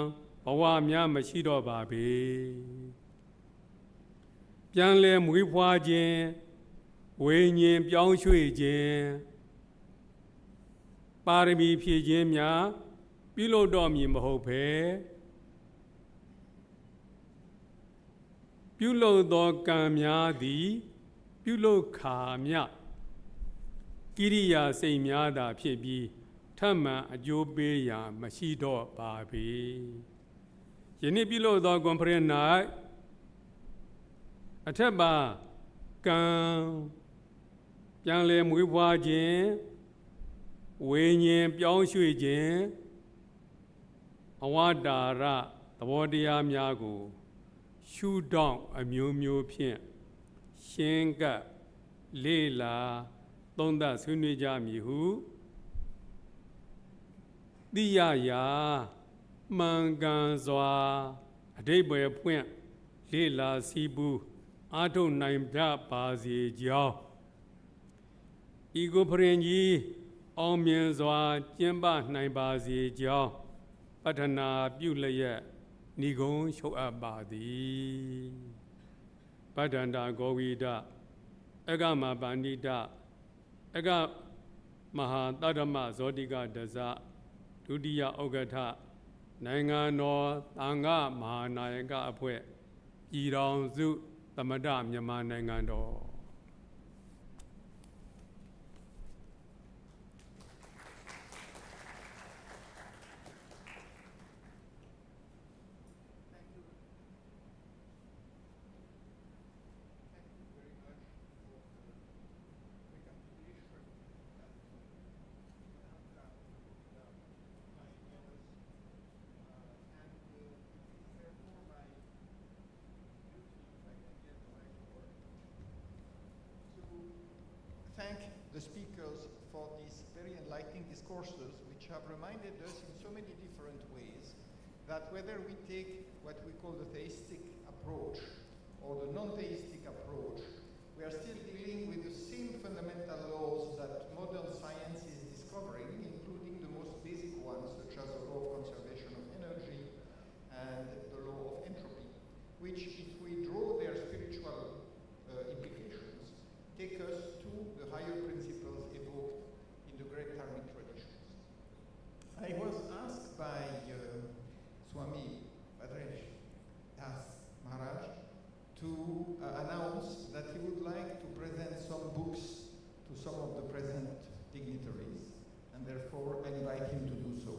ဘဝများမရှိတော့ပါပေပြန်လည်မွေးဖွားခြင်းဝိညာဉ်ပြောင်းရွှေ့ခြင်းပါရမီဖြည့်ခြင်းများပြုလုပ်တော့မည်မဟုတ်ပဲပြုလုပ်သောကံများသည်ပြုလုပ်ခါမြကိရိယာစိတ်များသာဖြစ်ပြီးထမှန်အကျိုးပေးရာမရှိတော့ပါပေယနေ့ပြုလုပ်သော conference ၌အထက်ပါကံပြန်လည်မွေးဖွားခြင်းဝိညာဉ်ပြောင်းရွှေ့ခြင်းအဝတ္တာရသဘောတရားများကိုရှုထောင့်အမျိုးမျိုးဖြင့်ရှင်းကပ်လေ့လာသုံးသပ်ဆွေးနွေးကြမည်ဟုသိရရာမှန်ကန်စွာအဓိပ္ပာယ်ဖွင့်လေ့လာစီးပူးအားထုတ်နိုင်ကြပါစေကြောင်းဤကိုဖရင်ကြီးအောင်မြင်စွာကျင်းပနိုင်ပါစေကြောင်းပတ္ထနာပြုလျက်ဏိဂုံးချုပ်အပ်ပါသည် ဗဒ္ဒန္တာဂောဝိဒအဂမပန္တိတအဂမဟာတတ္တမဇောတိကဒဇဒုတိယဥက္ကဋ္ဌနိုင်ငံတော်သံဃမဟာနာယကအဖွဲ့ပြည်ထောင်စုသမ္မတမြန်မာနိုင်ငံတော် Thank the speakers for these very enlightening discourses, which have reminded us in so many different ways that whether we take what we call the theistic approach or the non-theistic approach, we are still dealing with the same fundamental laws that modern science is discovering, including the most basic ones, such as the law of conservation of energy and the law of entropy, which, if we draw their spiritual implications, take us to the higher principles evoked in the great Dharmic traditions. I was asked by Swami Bhadresh Das Maharaj to announce that he would like to present some books to some of the present dignitaries, and therefore I invite him to do so.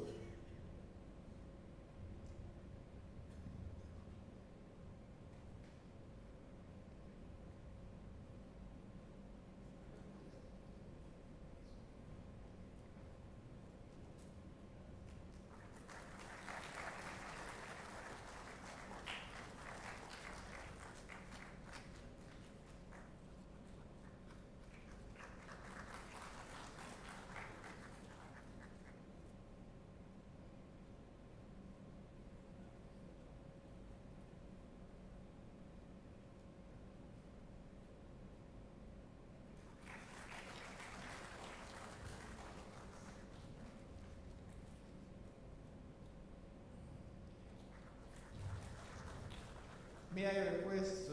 May I request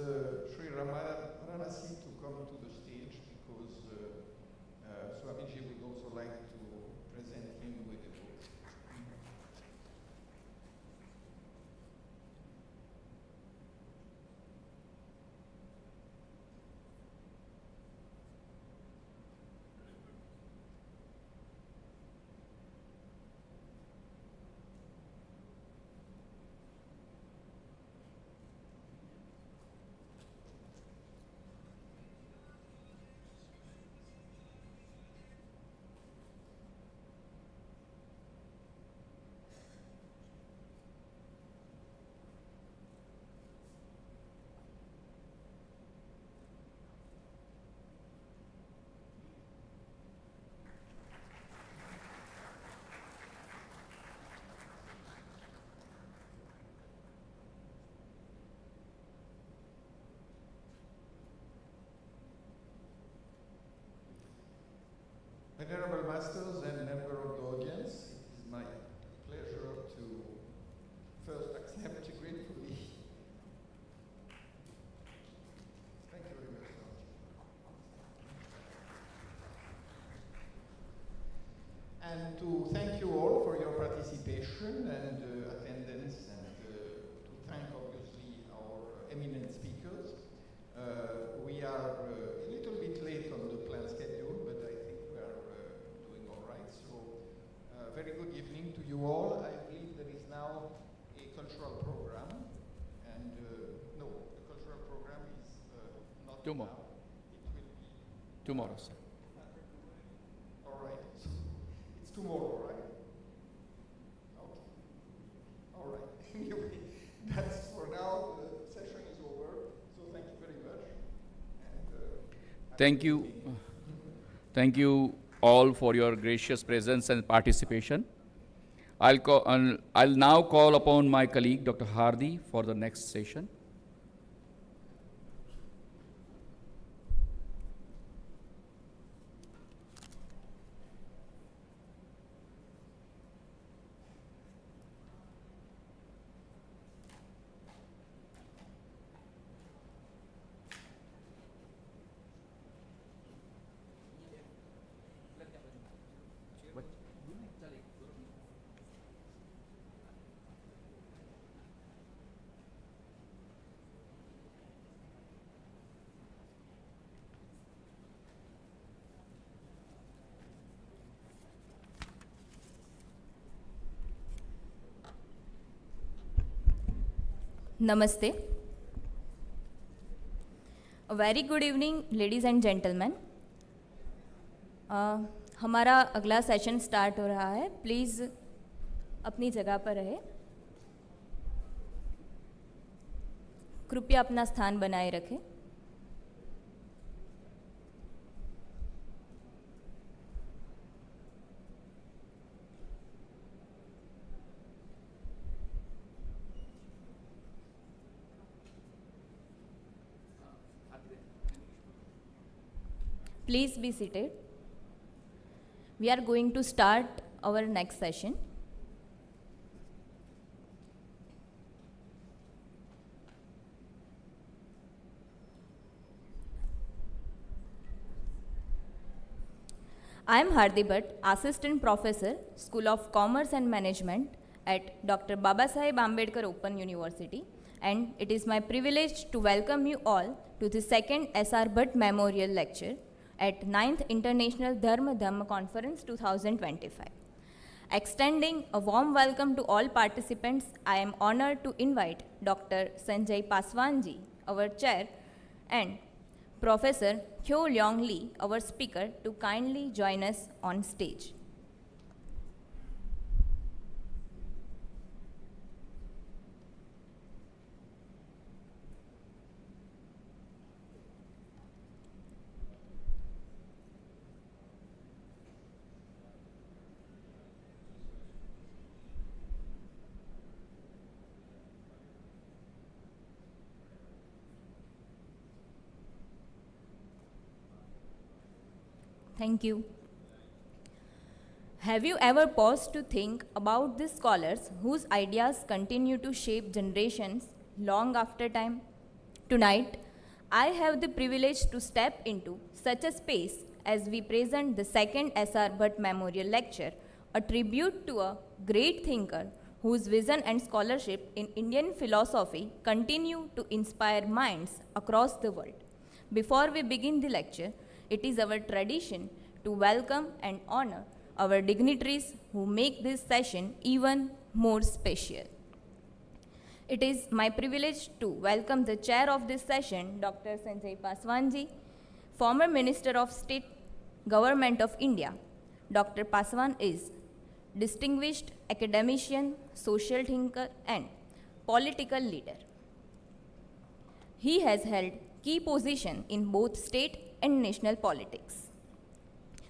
Sri Ramanasi to come to the stage, because Swamiji would also like to present him with a book. Venerable Masters and member of the audience, it is my pleasure to first accept gratefully. Thank you very much, sir. And to thank you all for your participation and attendance, and to thank obviously our eminent speakers. We are a little bit late on the planned schedule, but I think we are doing all right. So, very good evening to you all. I believe there is now a cultural program, and no, the cultural program is not tomorrow. Now. It will be Tomorrow, sir. all right. So it's tomorrow, right? Okay. All right. Anyway, that's for now. The session is over. So thank you very much. And, Thank you. Thank you all for your gracious presence and participation. I'll now call upon my colleague, Dr. Hardy, for the next session. Namaste. A very good evening, ladies and gentlemen. हमारा अगला session start हो रहा है. Please अपनी जगह पर रहे. कृपया अपना स्थान बनाए रखें. Please be seated. We are going to start our next session. I am Hardi Bhatt, Assistant Professor, School of Commerce and Management at Dr. Babasaheb Ambedkar Open University, and it is my privilege to welcome you all to the second S.R. Bhatt Memorial Lecture at 9th International Dhamma Conference 2025. Extending a warm welcome to all participants, I am honored to invite Dr. Sanjay Paswanji, our chair, and Professor Hyo Leong Lee, our speaker, to kindly join us on stage. Thank you. Have you ever paused to think about the scholars whose ideas continue to shape generations long after time? Tonight, I have the privilege to step into such a space as we present the second S.R. Bhatt Memorial Lecture, a tribute to a great thinker whose vision and scholarship in Indian philosophy continue to inspire minds across the world. Before we begin the lecture, it is our tradition to welcome and honor our dignitaries who make this session even more special. It is my privilege to welcome the chair of this session, Dr. Sanjay Paswanji, former Minister of State, Government of India. Dr. Paswan is distinguished academician, social thinker, and political leader. He has held key positions in both state and national politics.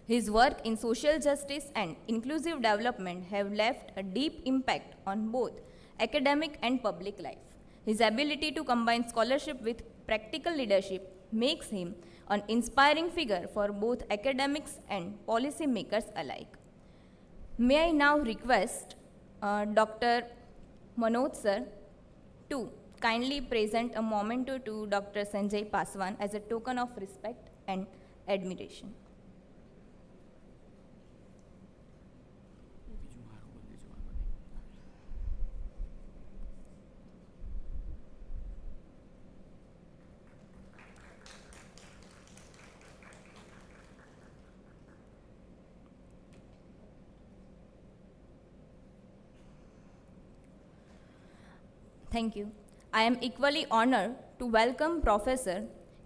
His work in social justice and inclusive development have left a deep impact on both academic and public life. His ability to combine scholarship with practical leadership makes him an inspiring figure for both academics and policy makers alike. May I now request Dr. Manoj sir to kindly present a memento to Dr. Sanjay Paswan as a token of respect and admiration. Thank you. I am equally honored to welcome Professor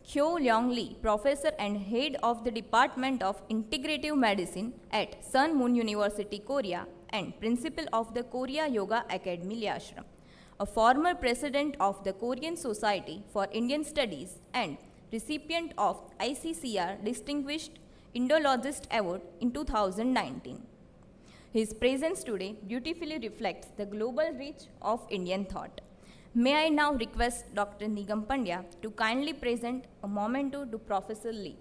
Hyo Leong Lee, Professor and Head of the Department of Integrative Medicine at Sun Moon University, Korea, and Principal of the Korea Yoga Academy, Ashram, a former President of the Korean Society for Indian Studies and recipient of ICCR Distinguished Indologist Award in 2019. His presence today beautifully reflects the global reach of Indian thought. May I now request Dr. Nigam Pandya to kindly present a memento to Professor Lee.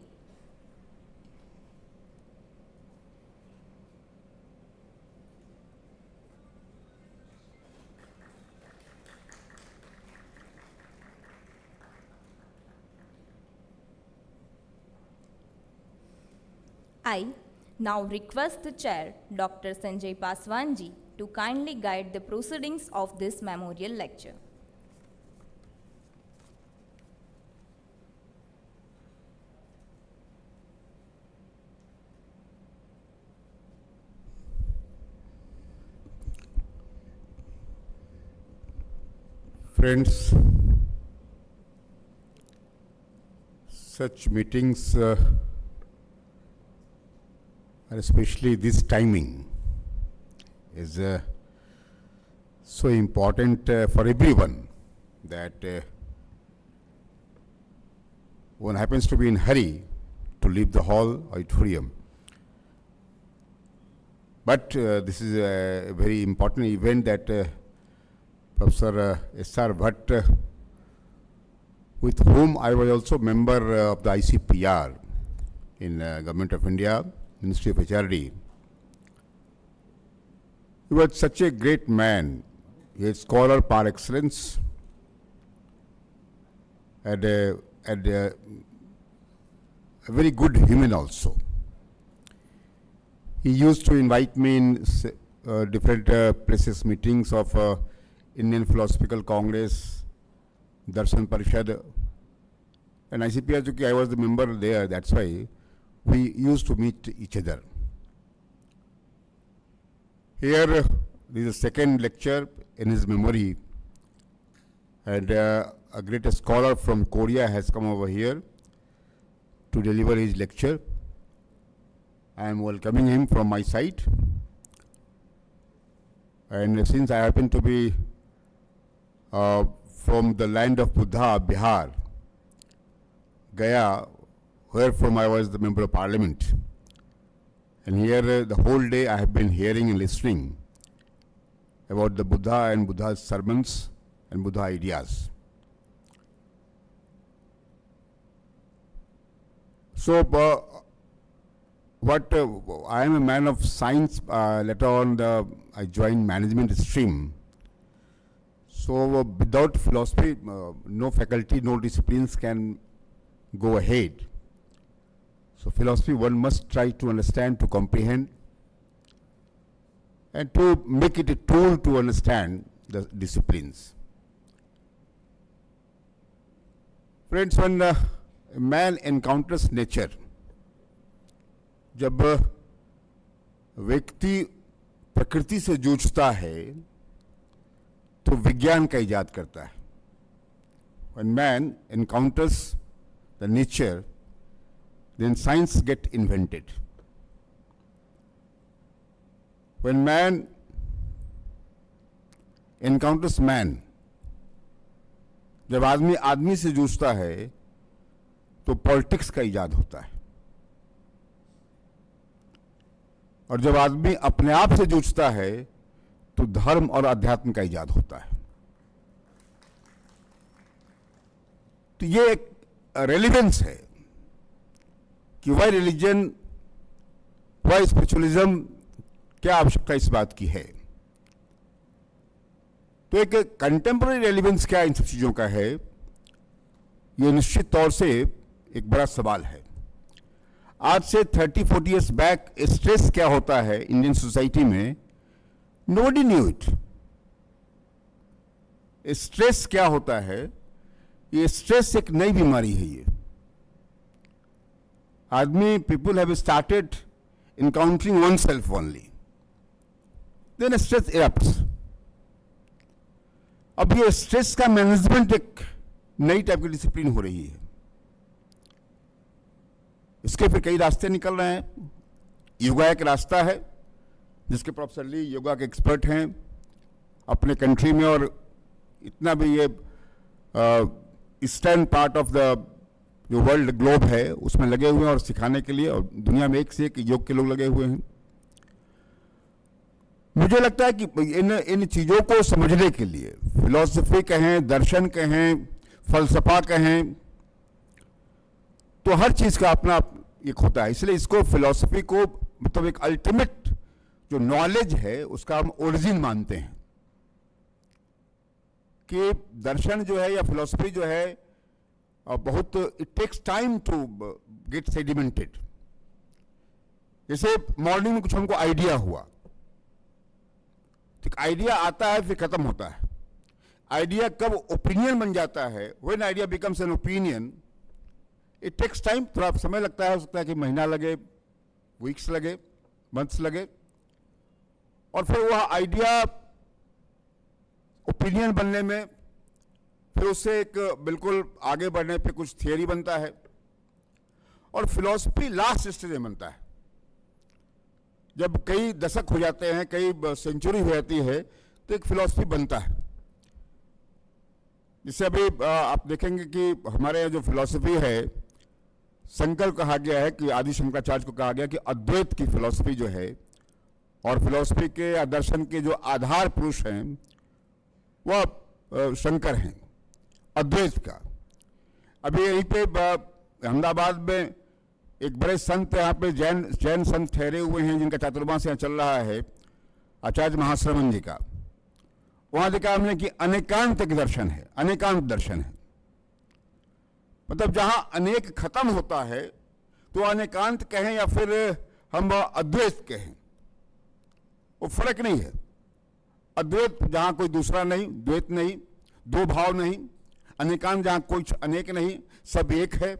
I now request the chair, Dr. Sanjay Paswanji, to kindly guide the proceedings of this memorial lecture. friends, such meetings, and especially this timing, is so important for everyone that one happens to be in hurry to leave the hall auditorium. But this is a very important event that Professor S.R. Bhatt, with whom I was also member of the ICPR in Government of India, Ministry of HRD. He was such a great man. He is scholar par excellence, and a very good human also. He used to invite me in different places, meetings of Indian Philosophical Congress, Darshan Parishad, and ICPR, I was the member there, that's why we used to meet each other. Here, this is the second lecture in his memory, and a great scholar from Korea has come over here to deliver his lecture. I am welcoming him from my side. And since I happen to be from the land of Buddha, Bihar, Gaya, where from I was the member of parliament. And here the whole day I have been hearing and listening about the Buddha and Buddha's sermons and Buddha ideas. So, I am a man of science. Later on, I joined management stream. So, without philosophy, no faculty, no disciplines can go ahead. So, philosophy one must try to understand, to comprehend, and to make it a tool to understand the disciplines. Friends, when a man encounters nature, जब व्यक्ति प्रकृति से जूझता है तो विज्ञान का इजाद करता है. When man encounters the nature, then science get invented. When man encounters man, जब आदमी आदमी से जूझता है तो पॉलिटिक्स का इजाद होता है. और जब आदमी अपने आप से जूझता है तो धर्म और अध्यात्म का इजाद होता है. तो ये एक रेलिवेंस है कि वाई रिलीजन, वाई स्पिरिचुअलिज्म, क्या आवश्यकता इस बात की है. तो एक कंटेम्पररी रेलिवेंस क्या इन सब चीजों का है, ये निश्चित तौर से एक बड़ा सवाल है. आज से 30-40 years बैक स्ट्रेस क्या होता है इंडियन सोसाइटी में, नोबडी न्यू इट. स्ट्रेस क्या होता है, ये स्ट्रेस एक नई बीमारी है. ये आदमी, people have started encountering oneself only, then stress erupts. अब ये स्ट्रेस का मैनेजमेंट एक नई टाइप की डिसिप्लिन हो रही है. इसके फिर कई रास्ते निकल रहे हैं. योगा एक रास्ता है जिसके प्रोफेसर ली योगा के एक्सपर्ट हैं अपने कंट्री में, और इतना भी ये ईस्टर्न पार्ट ऑफ द जो वर्ल्ड ग्लोब है उसमें लगे हुए हैं और सिखाने के लिए, और दुनिया में एक से एक योग के लोग लगे हुए हैं. मुझे लगता है कि इन चीज़ों को समझने के लिए फिलॉसफी कहें, दर्शन कहें, फलसफा कहें, तो हर चीज़ का अपना एक होता है. इसलिए इसको फिलॉसफी को मतलब एक अल्टीमेट जो नॉलेज है उसका हम ओरिजिन मानते हैं कि दर्शन जो है या फिलॉसफी जो है बहुत it takes time to get sedimented. जैसे मॉर्निंग में कुछ हमको आइडिया हुआ, तो आइडिया आता है फिर खत्म होता है. आइडिया कब ओपिनियन बन जाता है, when idea becomes an opinion, it takes time. थोड़ा समय लगता है, हो सकता है कि महीना लगे, वीक्स लगे, मंथ्स लगे, और फिर वह आइडिया ओपिनियन बनने में फिर उससे एक बिल्कुल आगे बढ़ने पे कुछ थियरी बनता है, और फिलॉसफी लास्ट स्टेज में बनता है। जब कई दशक हो जाते हैं, कई सेंचुरी हो जाती है, तो एक फिलॉसफी बनता है। जिससे अभी आप देखेंगे कि हमारे यहाँ जो फिलॉसफी है, शंकर कहा गया है कि आदि शंकराचार्य को कहा गया कि अद्वैत की फिलॉसफी जो है, और फिलॉसफी के या दर्शन के जो आधार पुरुष हैं वह शंकर हैं, अद्वैत का। अभी यहीं पे अहमदाबाद में एक बड़े संत यहाँ पे जैन संत ठहरे हुए हैं, जिनका चातुर्मास यहाँ चल रहा है, आचार्य महाश्रमण जी का। वहाँ देखा हमने कि अनेकांत एक दर्शन है, अनेकांत दर्शन है। मतलब जहां अनेक खत्म होता है तो अनेकांत कहें या फिर हम अद्वैत कहें, वो फर्क नहीं है। अद्वैत जहां कोई दूसरा नहीं, द्वैत नहीं, दो भाव नहीं। अनेकांत जहां कुछ अनेक नहीं, सब एक है।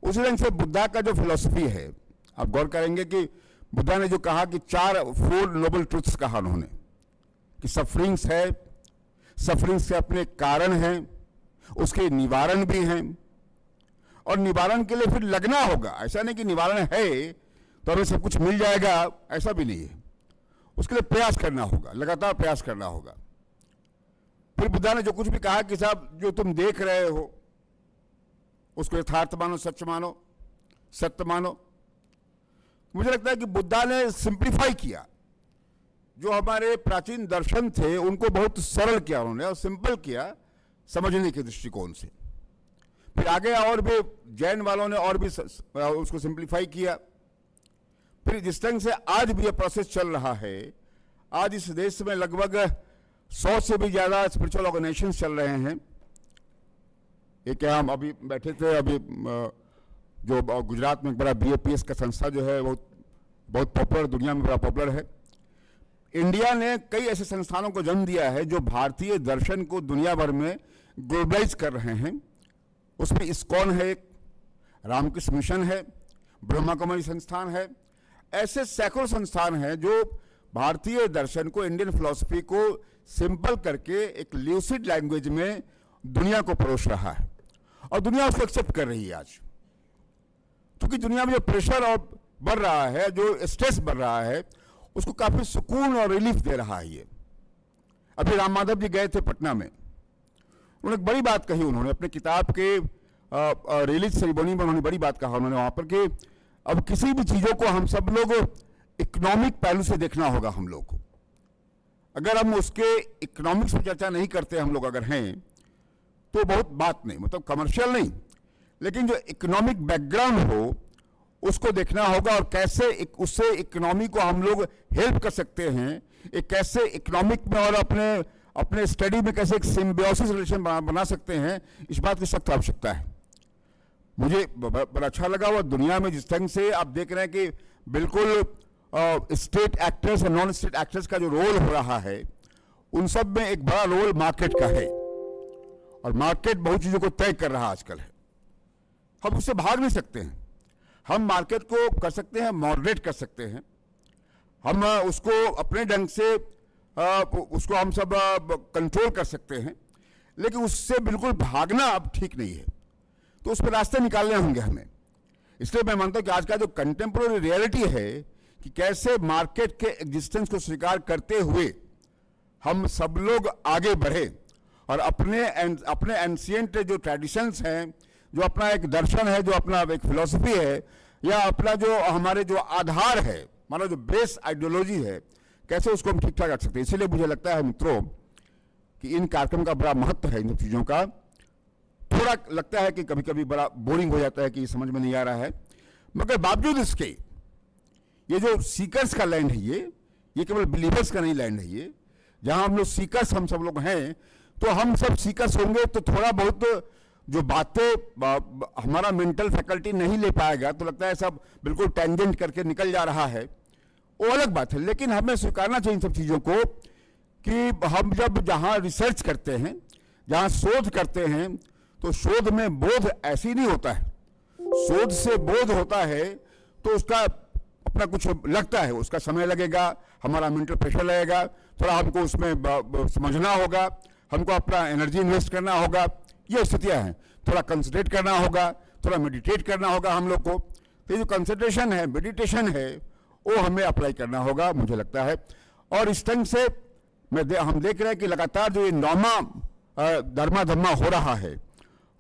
उसी ढंग से बुद्धा का जो फिलॉसफी है, आप गौर करेंगे कि बुद्धा ने जो कहा कि 4 नोबल ट्रुथ्स कहा उन्होंने, कि सफरिंग्स है, सफरिंग्स के अपने कारण हैं, उसके निवारण भी हैं, और निवारण के लिए फिर लगना होगा। ऐसा नहीं कि निवारण है तो हमें सब कुछ मिल जाएगा, ऐसा भी नहीं है। उसके लिए प्रयास करना होगा, लगातार प्रयास करना होगा। फिर बुद्धा ने जो कुछ भी कहा कि साहब जो तुम देख रहे हो उसको यथार्थ मानो, सच मानो, सत्य मानो। मुझे लगता है कि बुद्धा ने सिंप्लीफाई किया। जो हमारे प्राचीन दर्शन थे उनको बहुत सरल किया उन्होंने, और सिंपल किया समझने के दृष्टिकोण से। फिर आगे और भी जैन वालों ने और भी उसको सिंप्लीफाई किया। फिर जिस ढंग से आज भी ये प्रोसेस चल रहा है, आज इस देश में लगभग 100 से भी ज़्यादा स्पिरिचुअल ऑर्गेनाइजेशंस चल रहे हैं। एक हम अभी बैठे थे, अभी जो गुजरात में एक बड़ा BAPS का संस्था जो है बहुत पॉपुलर, दुनिया में बड़ा पॉपुलर है। इंडिया ने कई ऐसे संस्थानों को जन्म दिया है जो भारतीय दर्शन को दुनिया भर में ग्लोबलाइज कर रहे हैं। उसमें इस्कॉन है, एक रामकृष्ण मिशन है, ब्रह्मा कुमारी संस्थान है। ऐसे सैकड़ों संस्थान हैं जो भारतीय दर्शन को, इंडियन फिलॉसफी को सिंपल करके एक ल्यूसिड लैंग्वेज में दुनिया को परोस रहा है, और दुनिया उसको एक्सेप्ट कर रही है आज। क्योंकि दुनिया में जो प्रेशर और बढ़ रहा है, जो स्ट्रेस बढ़ रहा है, उसको काफी सुकून और रिलीफ दे रहा है ये। अभी राम माधव जी गए थे पटना में, उन्होंने एक बड़ी बात कही। उन्होंने अपने किताब के रिलीज सेरेमनी में उन्होंने बड़ी बात कहा उन्होंने वहां पर कि अब किसी भी चीजों को हम सब लोग इकोनॉमिक पहलू से देखना होगा हम लोग को। अगर हम उसके इकोनॉमिक्स पर चर्चा नहीं करते हम लोग अगर हैं तो बहुत बात नहीं, मतलब कमर्शियल नहीं, लेकिन जो इकोनॉमिक बैकग्राउंड हो उसको देखना होगा, और कैसे उससे इकोनॉमी को हम लोग हेल्प कर सकते हैं, एक कैसे इकोनॉमिक में और अपने स्टडी में कैसे एक सिम्बियोसिस रिलेशन बना सकते हैं, इस बात की सख्त आवश्यकता है। मुझे बड़ा अच्छा लगा वो दुनिया में जिस ढंग से आप देख रहे हैं कि बिल्कुल स्टेट एक्टर्स और नॉन स्टेट एक्टर्स का जो रोल हो रहा है, उन सब में एक बड़ा रोल मार्केट का है, और मार्केट बहुत चीजों को तय कर रहा आजकल है। हम उससे भाग नहीं सकते हैं। हम मार्केट को कर सकते हैं, मॉडरेट कर सकते हैं, हम उसको अपने ढंग से उसको हम सब कंट्रोल कर सकते हैं, लेकिन उससे बिल्कुल भागना अब ठीक नहीं है। तो उस पर रास्ते निकालने होंगे हमें। इसलिए मैं मानता हूं कि आज का जो कंटेम्प्रेरी रियलिटी है कि कैसे मार्केट के एग्जिस्टेंस को स्वीकार करते हुए हम सब लोग आगे बढ़े, और अपने एंशिएंट जो ट्रेडिशंस हैं, जो अपना एक दर्शन है, जो अपना एक फिलॉसफी है, या अपना जो हमारे जो आधार है, मानो जो बेस आइडियोलॉजी है, कैसे उसको हम ठीक ठाक रख सकते हैं। इसीलिए मुझे लगता है मित्रों कि इन कार्यक्रम का बड़ा महत्व है। इन चीज़ों का थोड़ा लगता है कि कभी कभी बड़ा बोरिंग हो जाता है कि समझ में नहीं आ रहा है, मगर बावजूद इसके ये जो सीकर्स का लैंड है, ये केवल बिलीवर्स का नहीं लैंड है। ये जहाँ हम लोग सीकर्स हम सब लोग हैं, तो हम सब सीकर्स होंगे तो थोड़ा बहुत जो बातें हमारा मेंटल फैकल्टी नहीं ले पाएगा, तो लगता है सब बिल्कुल टेंजेंट करके निकल जा रहा है, वो अलग बात है। लेकिन हमें स्वीकारना चाहिए इन सब चीज़ों को कि हम जब जहाँ रिसर्च करते हैं, जहाँ शोध करते हैं, तो शोध में बोध ऐसी नहीं होता है। शोध से बोध होता है तो उसका अपना कुछ लगता है, उसका समय लगेगा, हमारा मेंटल प्रेशर लगेगा, थोड़ा हमको उसमें समझना होगा, हमको अपना एनर्जी इन्वेस्ट करना होगा, ये स्थितियाँ हैं। थोड़ा कंसंट्रेट करना होगा, थोड़ा मेडिटेट करना होगा हम लोग को। तो ये जो कंसंट्रेशन है, मेडिटेशन है, वो हमें अप्लाई करना होगा मुझे लगता है। और इस ढंग से हम देख रहे हैं कि लगातार जो ये नौमा धर्मा धम्मा हो रहा है,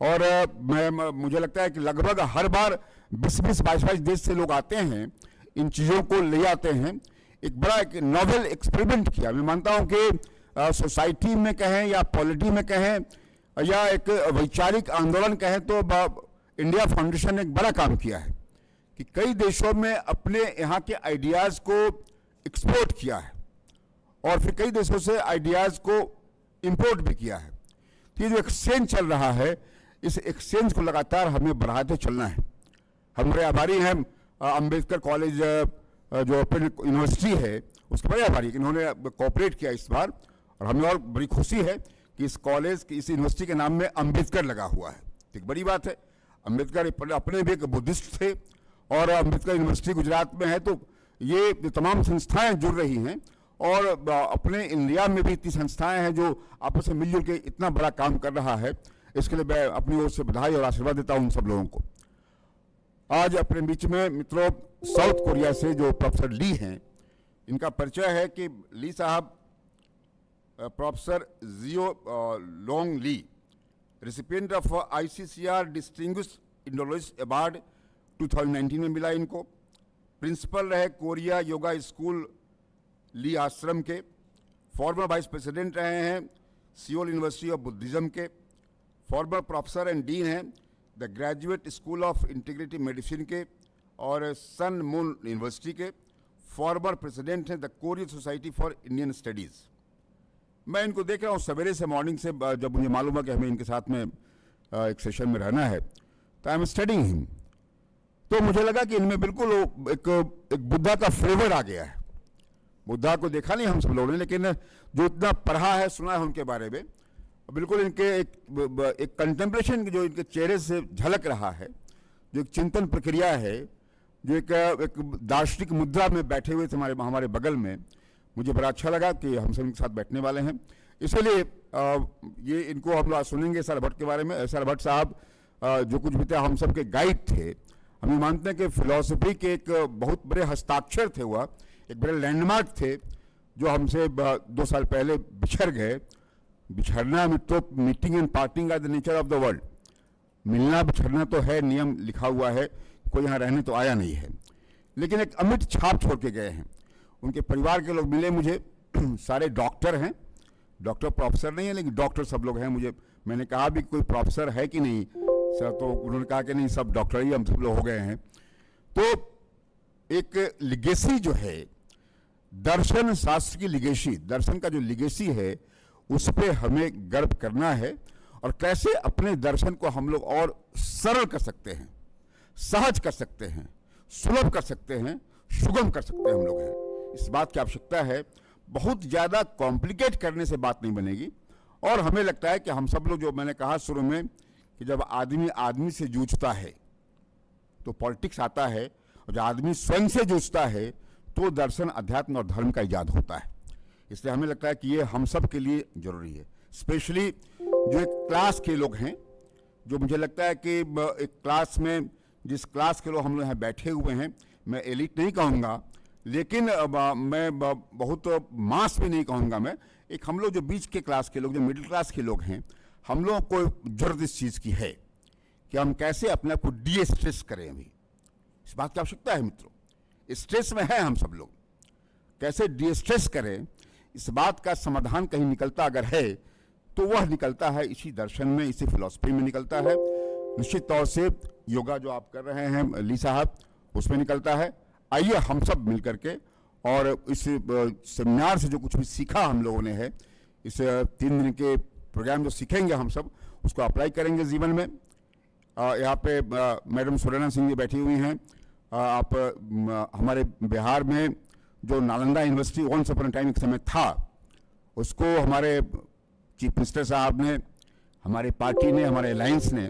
और मुझे लगता है कि लगभग हर बार 20-20, 22-22 देश से लोग आते हैं, इन चीज़ों को ले आते हैं। एक बड़ा एक नॉवेल एक्सपेरिमेंट किया। मैं मानता हूँ कि सोसाइटी में कहें या पॉलिटी में कहें या एक वैचारिक आंदोलन कहें, तो इंडिया फाउंडेशन ने एक बड़ा काम किया है कि कई देशों में अपने यहाँ के आइडियाज़ को एक्सपोर्ट किया है और फिर कई देशों से आइडियाज़ को इंपोर्ट भी किया है। तो ये जो एक्सचेंज चल रहा है, इस एक्सचेंज को लगातार हमें बढ़ाते चलना है। हम बड़े आभारी हैं अम्बेडकर कॉलेज जो ओपन यूनिवर्सिटी है, उसके बड़े आभारी हैं कि इन्होंने कोऑपरेट किया इस बार, और हमें और बड़ी खुशी है कि इस कॉलेज की, इस यूनिवर्सिटी के नाम में अम्बेडकर लगा हुआ है। एक बड़ी बात है। अम्बेडकर अपने भी एक बुद्धिस्ट थे और अम्बेडकर यूनिवर्सिटी गुजरात में है, तो ये तमाम संस्थाएं जुड़ रही हैं और अपने इंडिया में भी इतनी संस्थाएं हैं जो आपस में मिलजुल के इतना बड़ा काम कर रहा है। इसके लिए मैं अपनी ओर से बधाई और आशीर्वाद देता हूं उन सब लोगों को। आज अपने बीच में मित्रों साउथ कोरिया से जो प्रोफेसर ली हैं, इनका परिचय है कि ली साहब प्रोफेसर जियो लोंग Li, recipient of ICCR distinguished indologist award 2019 में मिला इनको। प्रिंसिपल रहे कोरिया योगा स्कूल ली आश्रम के, फॉर्मर वाइस प्रेसिडेंट रहे हैं सियोल यूनिवर्सिटी ऑफ बुद्धिज्म के, फॉर्मर प्रोफेसर एंड डीन हैं the graduate school of integrative medicine के और सन मून यूनिवर्सिटी के, फॉर्मर प्रेसिडेंट हैं the Korean society for Indian studies. मैं इनको देख रहा हूँ सवेरे से, मॉर्निंग से, जब मुझे मालूम है कि हमें इनके साथ में एक सेशन में रहना है, तो आई एम स्टडिंग हिम। तो मुझे लगा कि इनमें बिल्कुल एक बुद्धा का फ्लेवर आ गया है। बुद्धा को देखा नहीं हम सब लोगों ने, लेकिन जो इतना पढ़ा है, सुना है उनके बारे में, बिल्कुल इनके एक कंटेम्पलेशन जो इनके चेहरे से झलक रहा है, जो एक चिंतन प्रक्रिया है, जो एक दार्शनिक मुद्रा में बैठे हुए थे हमारे बगल में। मुझे बड़ा अच्छा लगा कि हम सब इनके साथ बैठने वाले हैं, इसलिए ये इनको हम लोग सुनेंगे सर भट्ट के बारे में। सर भट्ट साहब जो कुछ भी थे हम सब के गाइड थे। हम ये मानते हैं कि फिलॉसफी के एक बहुत बड़े हस्ताक्षर थे, हुआ एक बड़े लैंडमार्क थे जो हमसे 2 साल पहले बिछड़ गए। बिछड़ना तो meeting and parting are the nature of the world. मिलना बिछड़ना तो है, नियम लिखा हुआ है, कोई यहाँ रहने तो आया नहीं है, लेकिन एक अमिट छाप छोड़ के गए हैं। उनके परिवार के लोग मिले मुझे, सारे डॉक्टर हैं, डॉक्टर प्रोफेसर नहीं है लेकिन डॉक्टर सब लोग हैं। मैंने कहा भी कोई प्रोफेसर है कि नहीं सर, तो उन्होंने कहा कि नहीं सब डॉक्टर ही हम सब लोग हो गए हैं। तो एक लिगेसी जो है, दर्शन शास्त्र की लिगेसी, दर्शन का जो लिगेसी है, उस पर हमें गर्व करना है और कैसे अपने दर्शन को हम लोग और सरल कर सकते हैं, सहज कर सकते हैं, सुलभ कर सकते हैं, सुगम कर सकते हैं हम लोग हैं। इस बात की आवश्यकता है। बहुत ज़्यादा कॉम्प्लिकेट करने से बात नहीं बनेगी। और हमें लगता है कि हम सब लोग, जो मैंने कहा शुरू में कि जब आदमी आदमी से जूझता है तो पॉलिटिक्स आता है, और जब आदमी स्वयं से जूझता है तो दर्शन, अध्यात्म और धर्म का इजाद होता है। इसलिए हमें लगता है कि ये हम सब के लिए जरूरी है। स्पेशली जो एक क्लास के लोग हैं, जो मुझे लगता है कि एक क्लास में, जिस क्लास के लोग हम लोग यहाँ बैठे हुए हैं, मैं एलिट नहीं कहूँगा, लेकिन मैं बहुत मास भी नहीं कहूँगा, मैं एक हम लोग जो बीच के क्लास के लोग, जो मिडिल क्लास के लोग हैं, हम लोगों को जरूरत इस चीज़ की है कि हम कैसे अपने आप को डी स्ट्रेस करें। अभी इस बात की आवश्यकता है मित्रों, स्ट्रेस में है हम सब लोग, कैसे डी स्ट्रेस करें। इस बात का समाधान कहीं निकलता अगर है तो वह निकलता है इसी दर्शन में, इसी फिलॉसफी में निकलता है। निश्चित तौर से योगा जो आप कर रहे हैं ली साहब, उसमें निकलता है। आइए हम सब मिलकर के, और इस सेमिनार से जो कुछ भी सीखा हम लोगों ने है, इस 3 दिन के प्रोग्राम जो सीखेंगे हम सब, उसको अप्लाई करेंगे जीवन में। यहाँ पे मैडम सुरैना सिंह जी बैठी हुई हैं। आप हमारे बिहार में जो Nalanda university once upon a time एक समय था, उसको हमारे चीफ मिनिस्टर साहब ने, हमारे पार्टी ने, हमारे अलायंस ने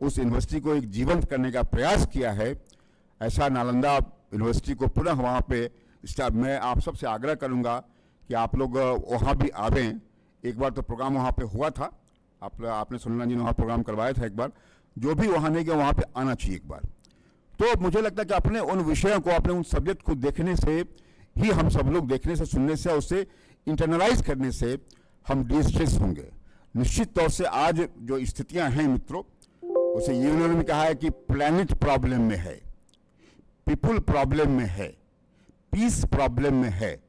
उस यूनिवर्सिटी को एक जीवंत करने का प्रयास किया है। ऐसा नालंदा यूनिवर्सिटी को पुनः वहाँ पे मैं आप सबसे आग्रह करूँगा कि आप लोग वहाँ भी आवें, एक बार तो प्रोग्राम वहाँ पे हुआ था, आपने सुनना जी ने वहाँ प्रोग्राम करवाया था एक बार, जो भी वहाँ नहीं गया वहाँ पे आना चाहिए एक बार। तो मुझे लगता है कि अपने उन विषयों को, अपने उन सब्जेक्ट को देखने से ही हम सब लोग, देखने से, सुनने से, उससे इंटरनलाइज करने से हम डिस्ट्रेस होंगे। निश्चित तौर से आज जो स्थितियां हैं मित्रों, उसे यूनियन ने कहा है कि प्लैनेट प्रॉब्लम में है, पीपुल प्रॉब्लम में है, पीस प्रॉब्लम में है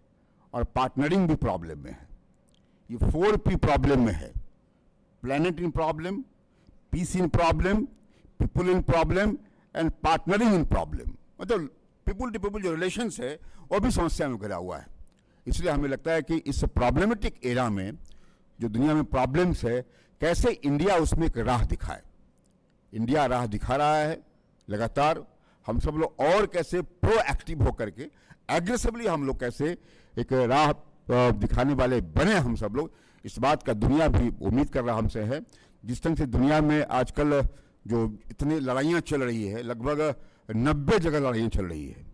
और पार्टनरिंग भी प्रॉब्लम में है। ये 4P प्रॉब्लम में है, planet in problem, peace in problem, people in problem and partnering in problem. मतलब पीपुल टू पीपुल जो रिलेशंस है वो भी समस्या में घिरा हुआ है। इसलिए हमें लगता है कि इस प्रॉब्लमेटिक एरा में जो दुनिया में प्रॉब्लम्स है, कैसे इंडिया उसमें एक राह दिखाए। इंडिया राह दिखा रहा है लगातार, हम सब लोग और कैसे प्रोएक्टिव होकर के एग्रेसिवली हम लोग कैसे एक राह दिखाने वाले बने हम सब लोग, इस बात का दुनिया भी उम्मीद कर रहा हमसे है। जिस तरह से दुनिया में आजकल जो इतनी लड़ाइयाँ चल रही है, लगभग 90 जगह लड़ाइयाँ चल रही है,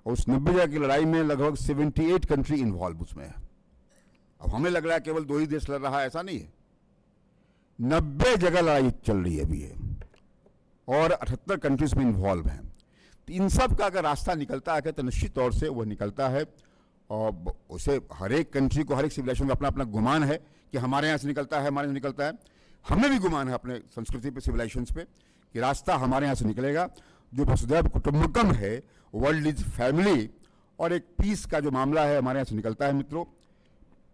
और उस 90 जगह की लड़ाई में लगभग 78 कंट्री इन्वॉल्व उसमें है। अब हमें लग रहा है केवल 2 ही देश लड़ रहा है, ऐसा नहीं है, 90 जगह लड़ाई चल रही है अभी है और 78 कंट्रीज में इन्वॉल्व हैं। तो इन सब का अगर रास्ता निकलता है तो निश्चित तौर से वह निकलता है, और उसे हर एक कंट्री को, हर एक सिविलाइजेशन को अपना अपना गुमान है कि हमारे यहाँ से निकलता है, हमारे यहाँ से निकलता है। हमें भी गुमान है अपने संस्कृति पे, सिविलाइजेशंस पे, कि रास्ता हमारे यहाँ से निकलेगा जो वसुधैव कुटुंबकम है, वर्ल्ड इज फैमिली, और एक पीस का जो मामला है हमारे यहाँ से निकलता है मित्रों।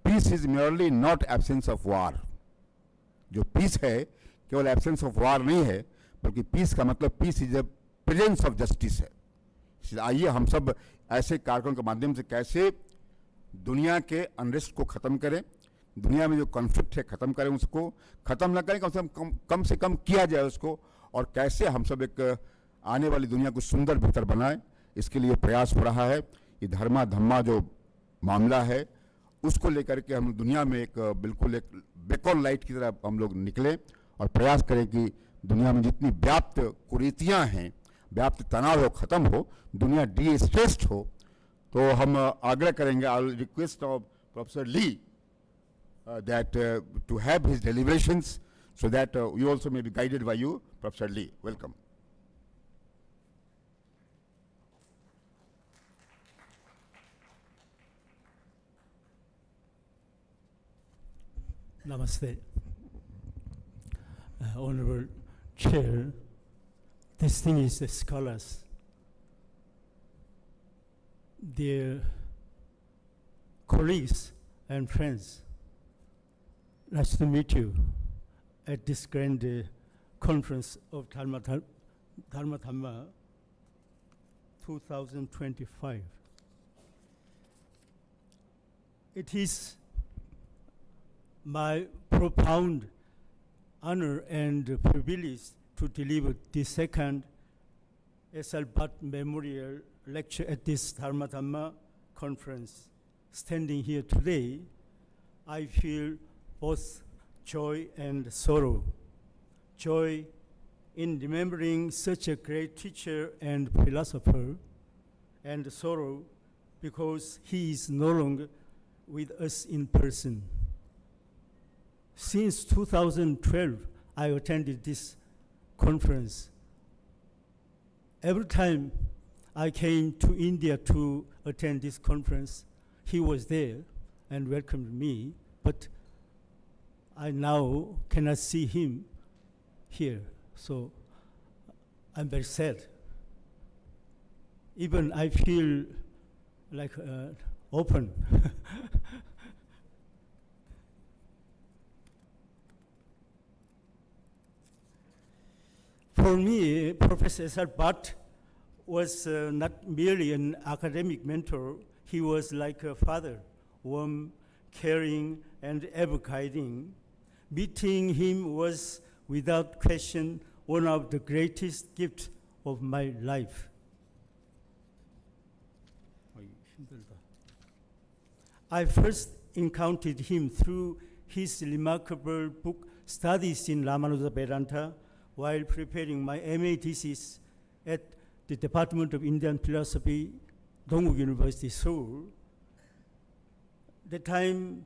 Peace is merely not absence of war. जो पीस है केवल एब्सेंस ऑफ वार नहीं है, बल्कि पीस का मतलब peace is a presence of justice है। इसलिए आइए हम सब ऐसे कार्यक्रम के माध्यम से कैसे दुनिया के अनरेस्ट को ख़त्म करें, दुनिया में जो कॉन्फ्लिक्ट है ख़त्म करें, उसको ख़त्म ना करें, कम से कम किया जाए उसको, और कैसे हम सब एक आने वाली दुनिया को सुंदर बेहतर बनाएं, इसके लिए प्रयास हो रहा है। ये धर्मा धम्मा जो मामला है उसको लेकर के हम दुनिया में एक बिल्कुल एक बेकॉन लाइट की तरह हम लोग निकलें और प्रयास करें कि दुनिया में जितनी व्याप्त कुरीतियाँ हैं, व्याप्त तनाव हो, ख़त्म हो, दुनिया डी स्ट्रेस्ड हो। तो हम आग्रह करेंगे, I request of professor Li that to have his deliberations so that we also may be guided by you. Professor Lee, welcome. Namaste. Honorable Chair, distinguished scholars, dear colleagues and friends, nice to meet you at this grand conference of Dharma 2025. It is my profound honor and privilege to deliver the second S.L. Bhatt Memorial Lecture at this Dhamma conference. Standing here today, I feel both joy and sorrow. Joy in remembering such a great teacher and philosopher, and sorrow because he is no longer with us in person. Since 2012, I attended this conference. Every time I came to India to attend this conference, he was there and welcomed me, but I now cannot see him here, so I'm very sad. Even I feel like open. For me, Professor S.R. Bhatt was not merely an academic mentor, he was like a father, warm, caring, and ever guiding. Meeting him was, without question, one of the greatest gifts of my life. I first encountered him through his remarkable book, Studies in Ramanuja Vedanta, while preparing my MA thesis at the Department of Indian Philosophy, Dongguk University, Seoul. That time,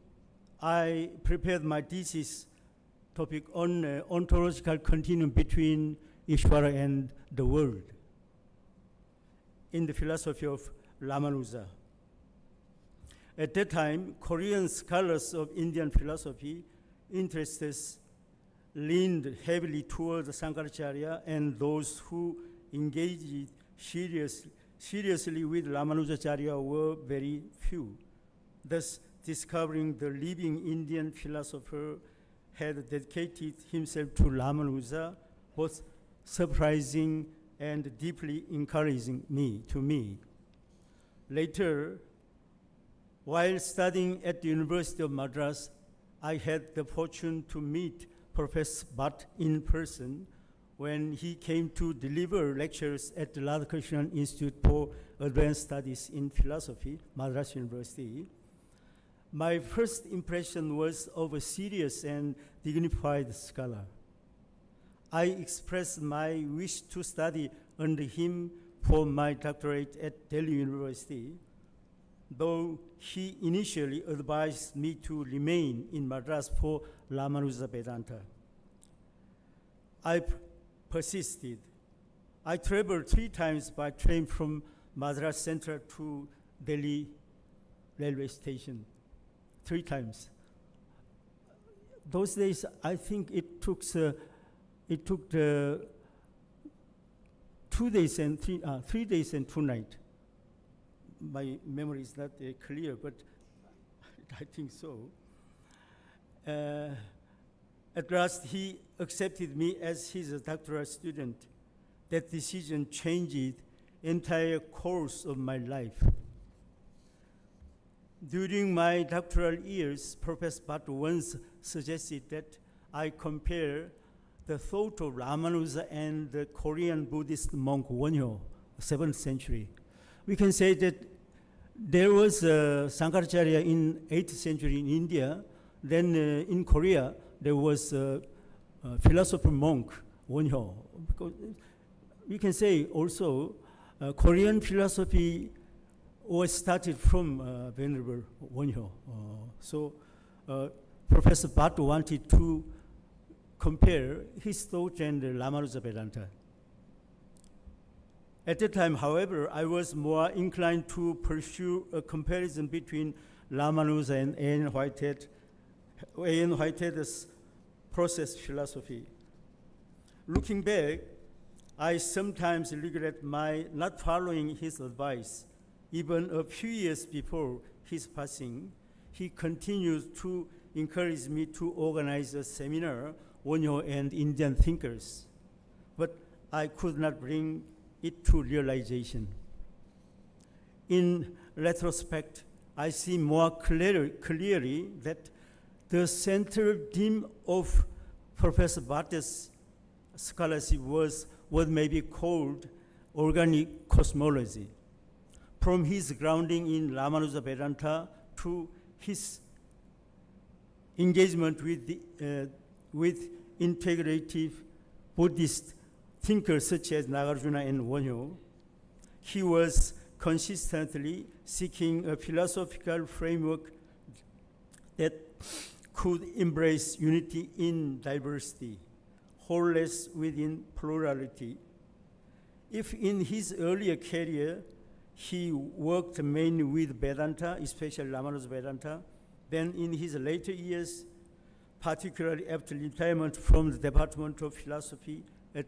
I prepared my thesis topic on ontological continuum between Ishvara and the world in the philosophy of Ramanuja. At that time, Korean scholars of Indian philosophy interests leaned heavily toward Sankaracharya, and those who engaged seriously with Ramanujacharya were very few. Thus, discovering the living Indian philosopher had dedicated himself to Ramanuja was surprising and deeply encouraging to me. Later, while studying at the University of Madras, I had the fortune to meet Professor Bhatt in person when he came to deliver lectures at the Radhakrishnan Institute for Advanced Studies in Philosophy, Madras University. My first impression was of a serious and dignified scholar. I expressed my wish to study under him for my doctorate at Delhi University, though he initially advised me to remain in Madras for Ramanuja Vedanta. I persisted. I traveled 3 times by train from Madras Central to Delhi railway station. 3 times. Those days, I think it took 2 days and 3 days and 2 nights. My memory is not clear, but I think so. At last, he accepted me as his doctoral student. That decision changed the entire course of my life. During my doctoral years, Professor Bhatt once suggested that I compare the thought of Ramanuja and the Korean Buddhist monk Wonhyo, 7th century. We can say that there was Sankaracharya in 8th century in India. Then in Korea, there was a philosopher monk Wonhyo. Because we can say also Korean philosophy was started from Venerable Wonhyo. So Professor Bhatt wanted to compare his thought and Ramanuja Vedanta. At the time, however, I was more inclined to pursue a comparison between Ramanuja and A.N. Whitehead's process philosophy. Looking back, I sometimes regret my not following his advice. Even a few years before his passing, he continued to encourage me to organize a seminar, Wonhyo and Indian Thinkers. But I could not bring it to realization. In retrospect, I see more clearly that the central theme of Professor Bhatt's scholarship was what may be called organic cosmology. From his grounding in Ramanuja Vedanta to his engagement with integrative Buddhist thinkers such as Nagarjuna and Wonhyo, he was consistently seeking a philosophical framework that could embrace unity in diversity, wholeness within plurality. If in his earlier career he worked mainly with Vedanta, especially Ramanuja Vedanta, then in his later years, particularly after retirement from the Department of Philosophy at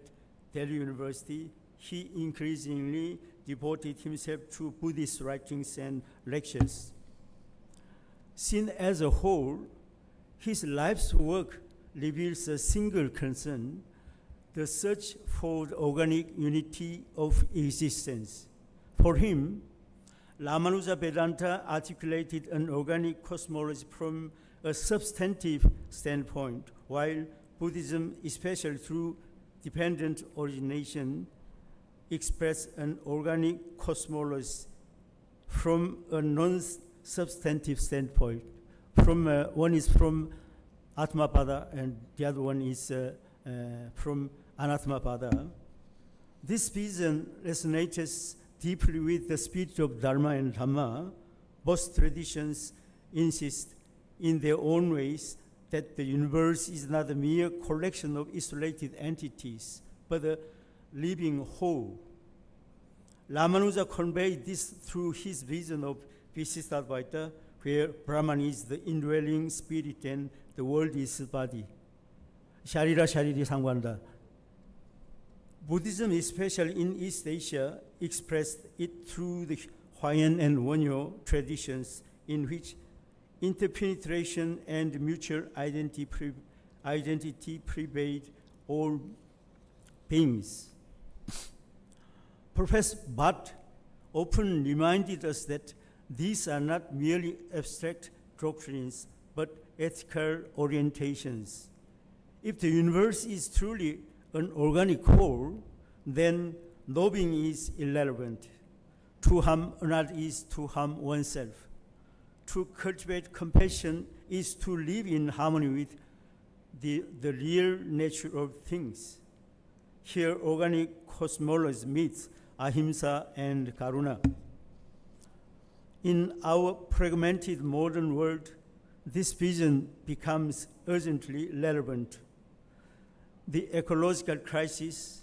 Delhi University, he increasingly devoted himself to Buddhist writings and lectures. Seen as a whole, his life's work reveals a single concern, the search for the organic unity of existence. For him, Ramanuja Vedanta articulated an organic cosmology from a substantive standpoint, while Buddhism, especially through dependent origination, expressed an organic cosmology from a non-substantive standpoint. One is from Atmapada and the other one is from Anatmapada. This vision resonates deeply with the spirit of Dharma and Dhamma. Both traditions insist in their own ways that the universe is not a mere collection of isolated entities, but a living whole. Ramanuja conveyed this through his vision of Vishishtadvaita, where Brahman is the indwelling spirit and the world is body. Sharira Shariri Sangwanda. Buddhism, especially in East Asia, expressed it through the Hawaiian and Wonyo traditions, in which interpenetration and mutual identity pervade all beings. Professor Bhatt often reminded us that these are not merely abstract doctrines, but ethical orientations. If the universe is truly an organic whole, then no being is irrelevant. To harm another is to harm oneself. To cultivate compassion is to live in harmony with the real nature of things. Here, organic cosmology meets ahimsa and karuna. In our fragmented modern world, this vision becomes urgently relevant. The ecological crisis,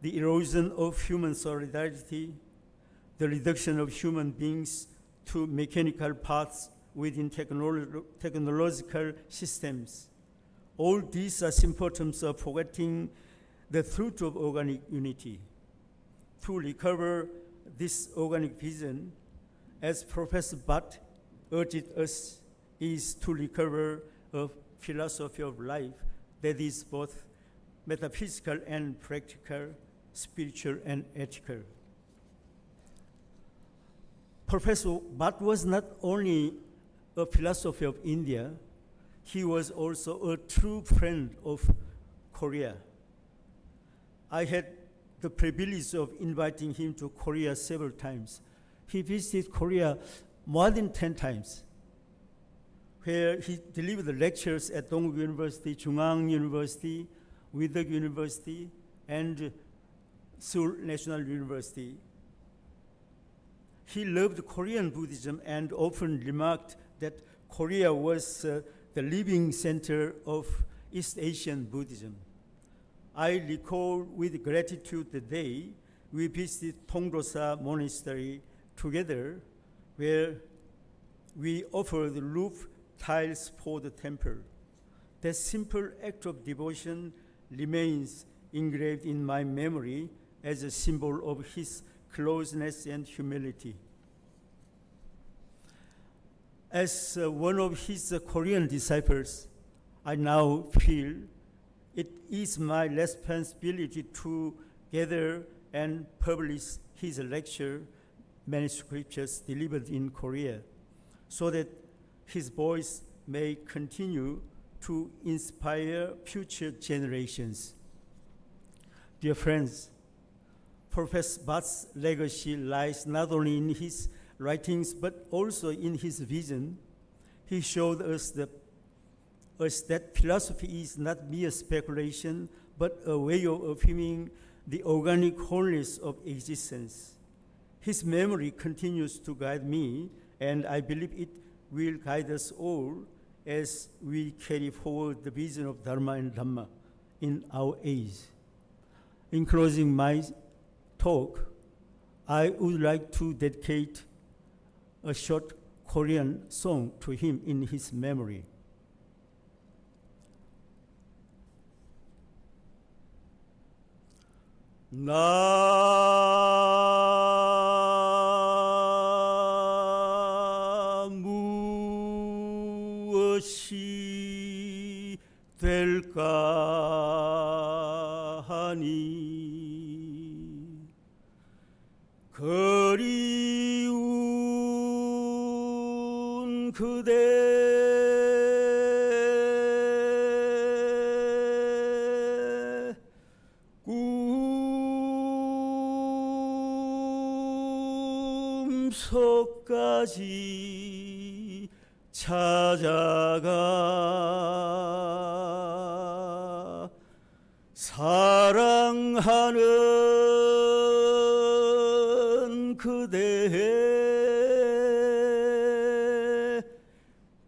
the erosion of human solidarity, the reduction of human beings to mechanical parts within technological systems. All these are symptoms of forgetting the truth of organic unity. To recover this organic vision, as Professor Bhatt urged us, is to recover a philosophy of life that is both metaphysical and practical, spiritual and ethical. Professor Bhatt was not only a philosopher of India, he was also a true friend of Korea. I had the privilege of inviting him to Korea several times. He visited Korea more than 10 times, where he delivered lectures at Dongguk University, Jungang University, Vedic University, and Seoul National University. He loved Korean Buddhism and often remarked that Korea was the living center of East Asian Buddhism. I recall with gratitude the day we visited Tongdosa Monastery together, where we offered roof tiles for the temple. That simple act of devotion remains engraved in my memory as a symbol of his closeness and humility. As one of his Korean disciples, I now feel it is my responsibility to gather and publish his lecture manuscripts delivered in Korea, so that his voice may continue to inspire future generations. Dear friends, Professor Bhatt's legacy lies not only in his writings, but also in his vision. He showed us that philosophy is not mere speculation, but a way of affirming the organic wholeness of existence. His memory continues to guide me, and I believe it will guide us all as we carry forward the vision of Dharma and Dhamma in our age. In closing my talk, I would like to dedicate a short Korean song to him in his memory. 나 무엇이 될까 하니 그리운 그대 꿈속까지 찾아가 사랑하는 그대의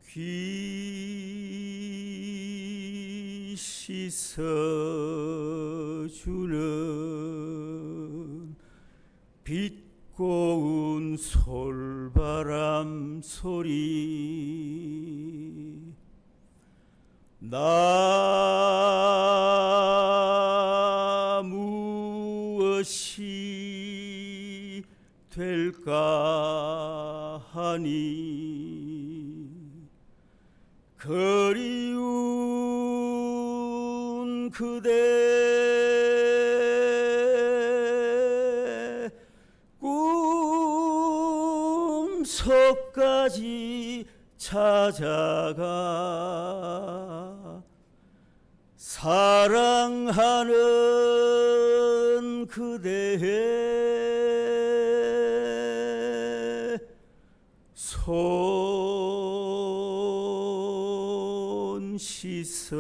귀 씻어주는 빛고운 솔바람 소리 나 무엇이 될까 하니 그리운 그대 꿈속까지 찾아가 사랑하는 그대의 손 씻어주는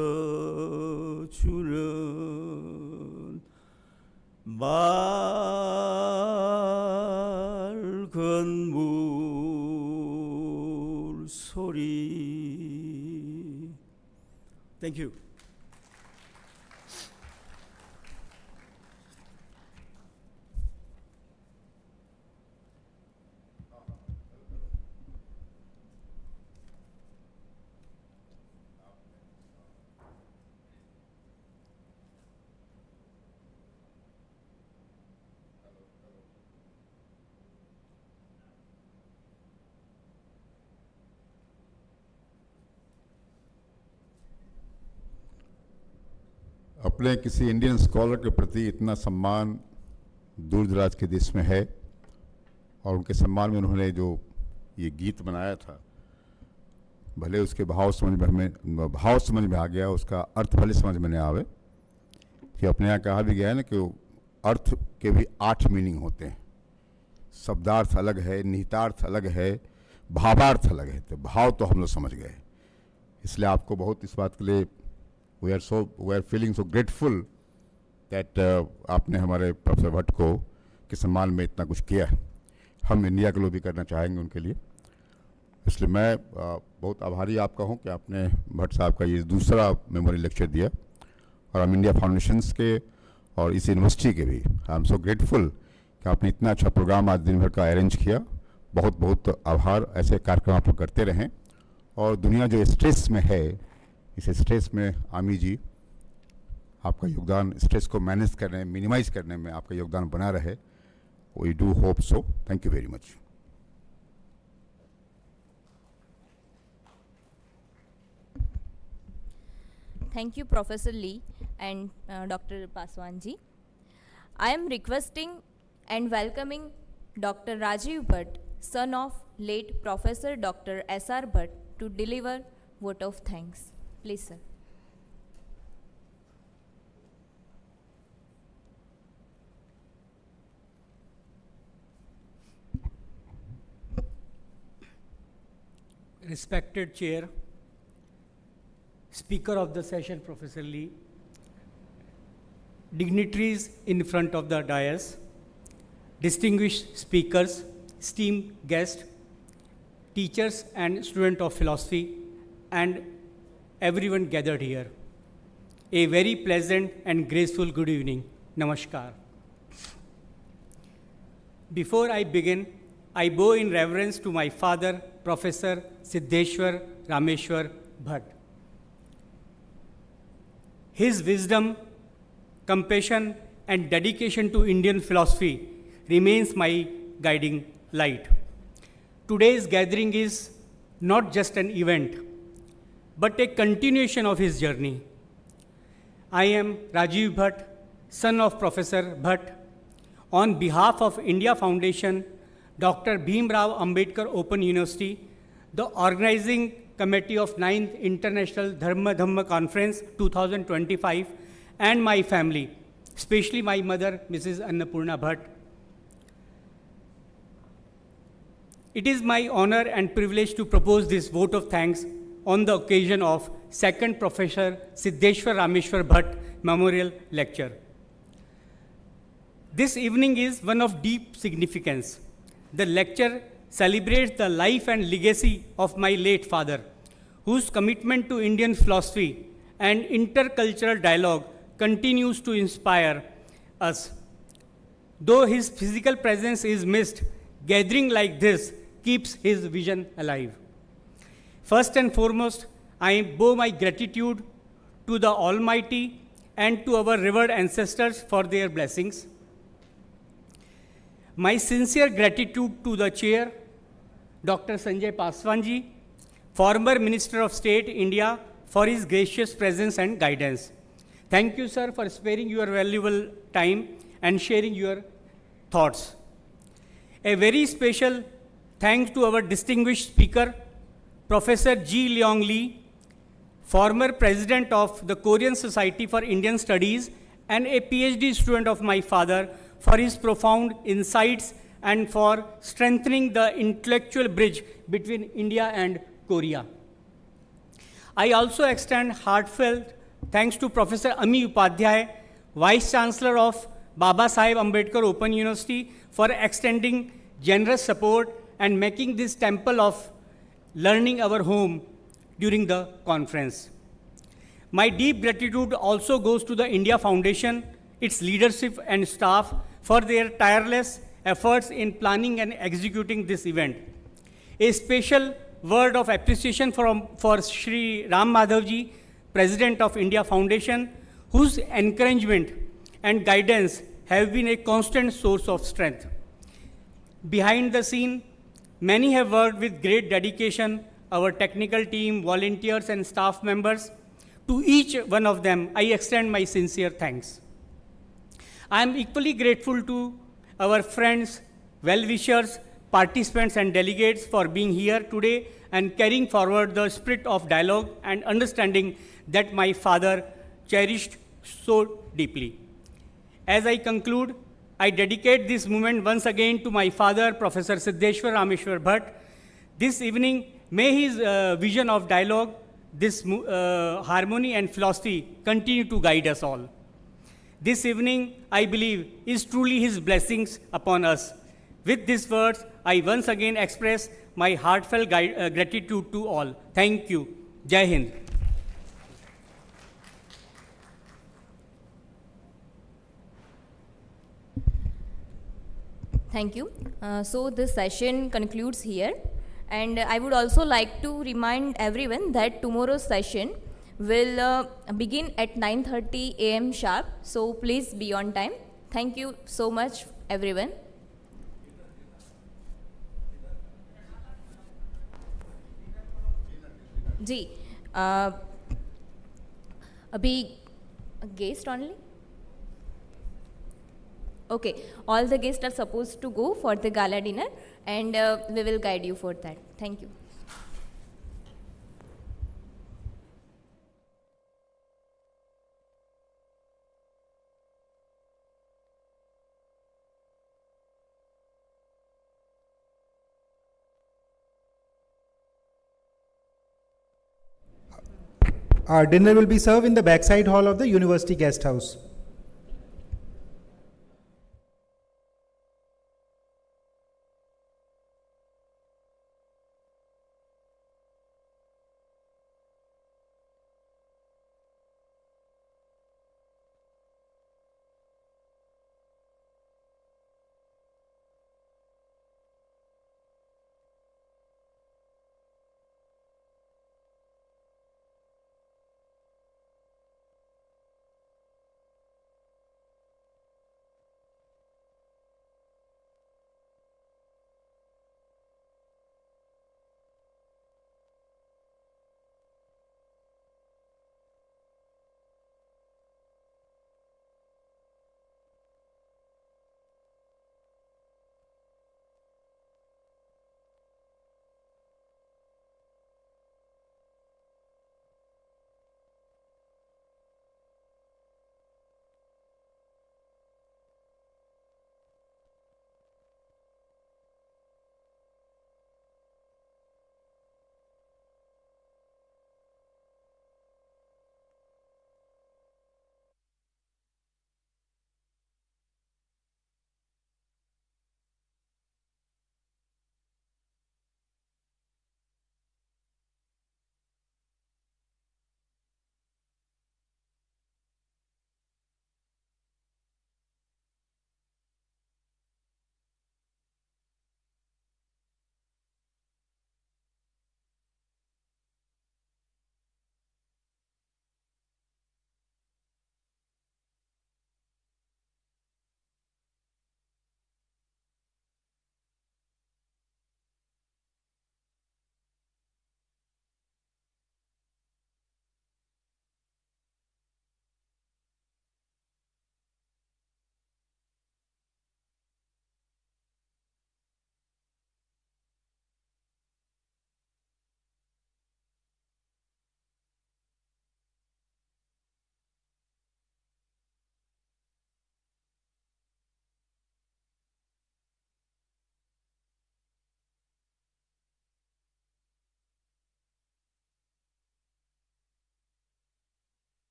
맑은 물소리. Thank you. अपने किसी Indian scholar के प्रति इतना सम्मान दूर दराज के देश में है और उनके सम्मान में उन्होंने जो ये गीत बनाया था, भले उसके भाव समझ में आ गया, उसका अर्थ भले समझ में नहीं आवे, कि अपने यहाँ कहा भी गया है ना कि अर्थ के भी 8 मीनिंग होते हैं। शब्दार्थ अलग है, निहितार्थ अलग है, भावार्थ अलग है। तो भाव तो हम लोग समझ गए, इसलिए आपको बहुत इस बात के लिए we are feeling so grateful that आपने हमारे प्रोफेसर भट्ट को के सम्मान में इतना कुछ किया है। हम इंडिया के लोग भी करना चाहेंगे उनके लिए, इसलिए मैं बहुत आभारी आपका हूँ कि आपने भट्ट साहब का ये दूसरा मेमोरियल लेक्चर दिया, और हम इंडिया फाउंडेशंस के और इस यूनिवर्सिटी के भी आई एम सो ग्रेटफुल कि आपने इतना अच्छा प्रोग्राम आज दिन भर का अरेंज किया। बहुत बहुत आभार। ऐसे कार्यक्रम आप लोग करते रहें, और दुनिया जो स्ट्रेस में है, इस स्ट्रेस में आमी जी आपका योगदान, स्ट्रेस को मैनेज करने, मिनिमाइज करने में आपका योगदान बना रहे। We do hope so. Thank you very much. Thank you, Professor Lee and Dr. Paswan ji. I am requesting and welcoming Dr. Rajiv Bhatt, son of late Professor Dr. S.R. Bhatt, to deliver vote of thanks. Please, sir. Respected Chair, Speaker of the session, Professor Lee, dignitaries in front of the dais, distinguished speakers, esteemed guests, teachers and students of philosophy, and everyone gathered here. A very pleasant and graceful good evening. Namaskar. Before I begin, I bow in reverence to my father, Professor Siddheshwar Rameshwar Bhatt. His wisdom, compassion, and dedication to Indian philosophy remains my guiding light. Today's gathering is not just an event, but a continuation of his journey. I am Rajiv Bhatt, son of Professor Bhatt. On behalf of India Foundation, Dr. Bhimrao Ambedkar Open University, the organizing committee of 9th International Dhamma Conference 2025, and my family, especially my mother, Mrs. Annapurna Bhatt. It is my honor and privilege to propose this vote of thanks on the occasion of 2nd Professor Siddheshwar Rameshwar Bhatt Memorial Lecture. This evening is one of deep significance. The lecture celebrates the life and legacy of my late father, whose commitment to Indian philosophy and intercultural dialogue continues to inspire us. Though his physical presence is missed, gathering like this keeps his vision alive. First and foremost, I bow my gratitude to the Almighty and to our revered ancestors for their blessings. My sincere gratitude to the chair, Dr. Sanjay Paswanji, former Minister of State, India, for his gracious presence and guidance. Thank you, sir, for sparing your valuable time and sharing your thoughts. A very special thanks to our distinguished speaker, Professor Ji Leong Lee, former president of the Korean Society for Indian Studies and a PhD student of my father, for his profound insights and for strengthening the intellectual bridge between India and Korea. I also extend heartfelt thanks to Professor Ami Upadhyay, Vice Chancellor of Baba Saheb Ambedkar Open University, for extending generous support and making this temple of learning our home during the conference. My deep gratitude also goes to the India Foundation, its leadership and staff for their tireless efforts in planning and executing this event. A special word of appreciation for Shri Ram Madhavji, President of India Foundation, whose encouragement and guidance have been a constant source of strength. Behind the scene, many have worked with great dedication, our technical team, volunteers, and staff members. To each one of them, I extend my sincere thanks. I am equally grateful to our friends, well-wishers, participants, and delegates for being here today and carrying forward the spirit of dialogue and understanding that my father cherished so deeply. As I conclude, I dedicate this moment once again to my father, Professor Siddheshwar Rameshwar Bhatt. This evening, may his vision of dialogue, this harmony and philosophy continue to guide us all. This evening, I believe, is truly his blessings upon us. With these words, I once again express my heartfelt gratitude to all. Thank you. Jai Hind. Thank you. So this session concludes here. And I would also like to remind everyone that tomorrow's session will begin at 9:30 a.m. sharp. So please be on time. Thank you so much, everyone. जी अभी guest only? Okay, all the guests are supposed to go for the gala dinner and we will guide you for that. Thank you. Our dinner will be served in the backside hall of the University Guest House.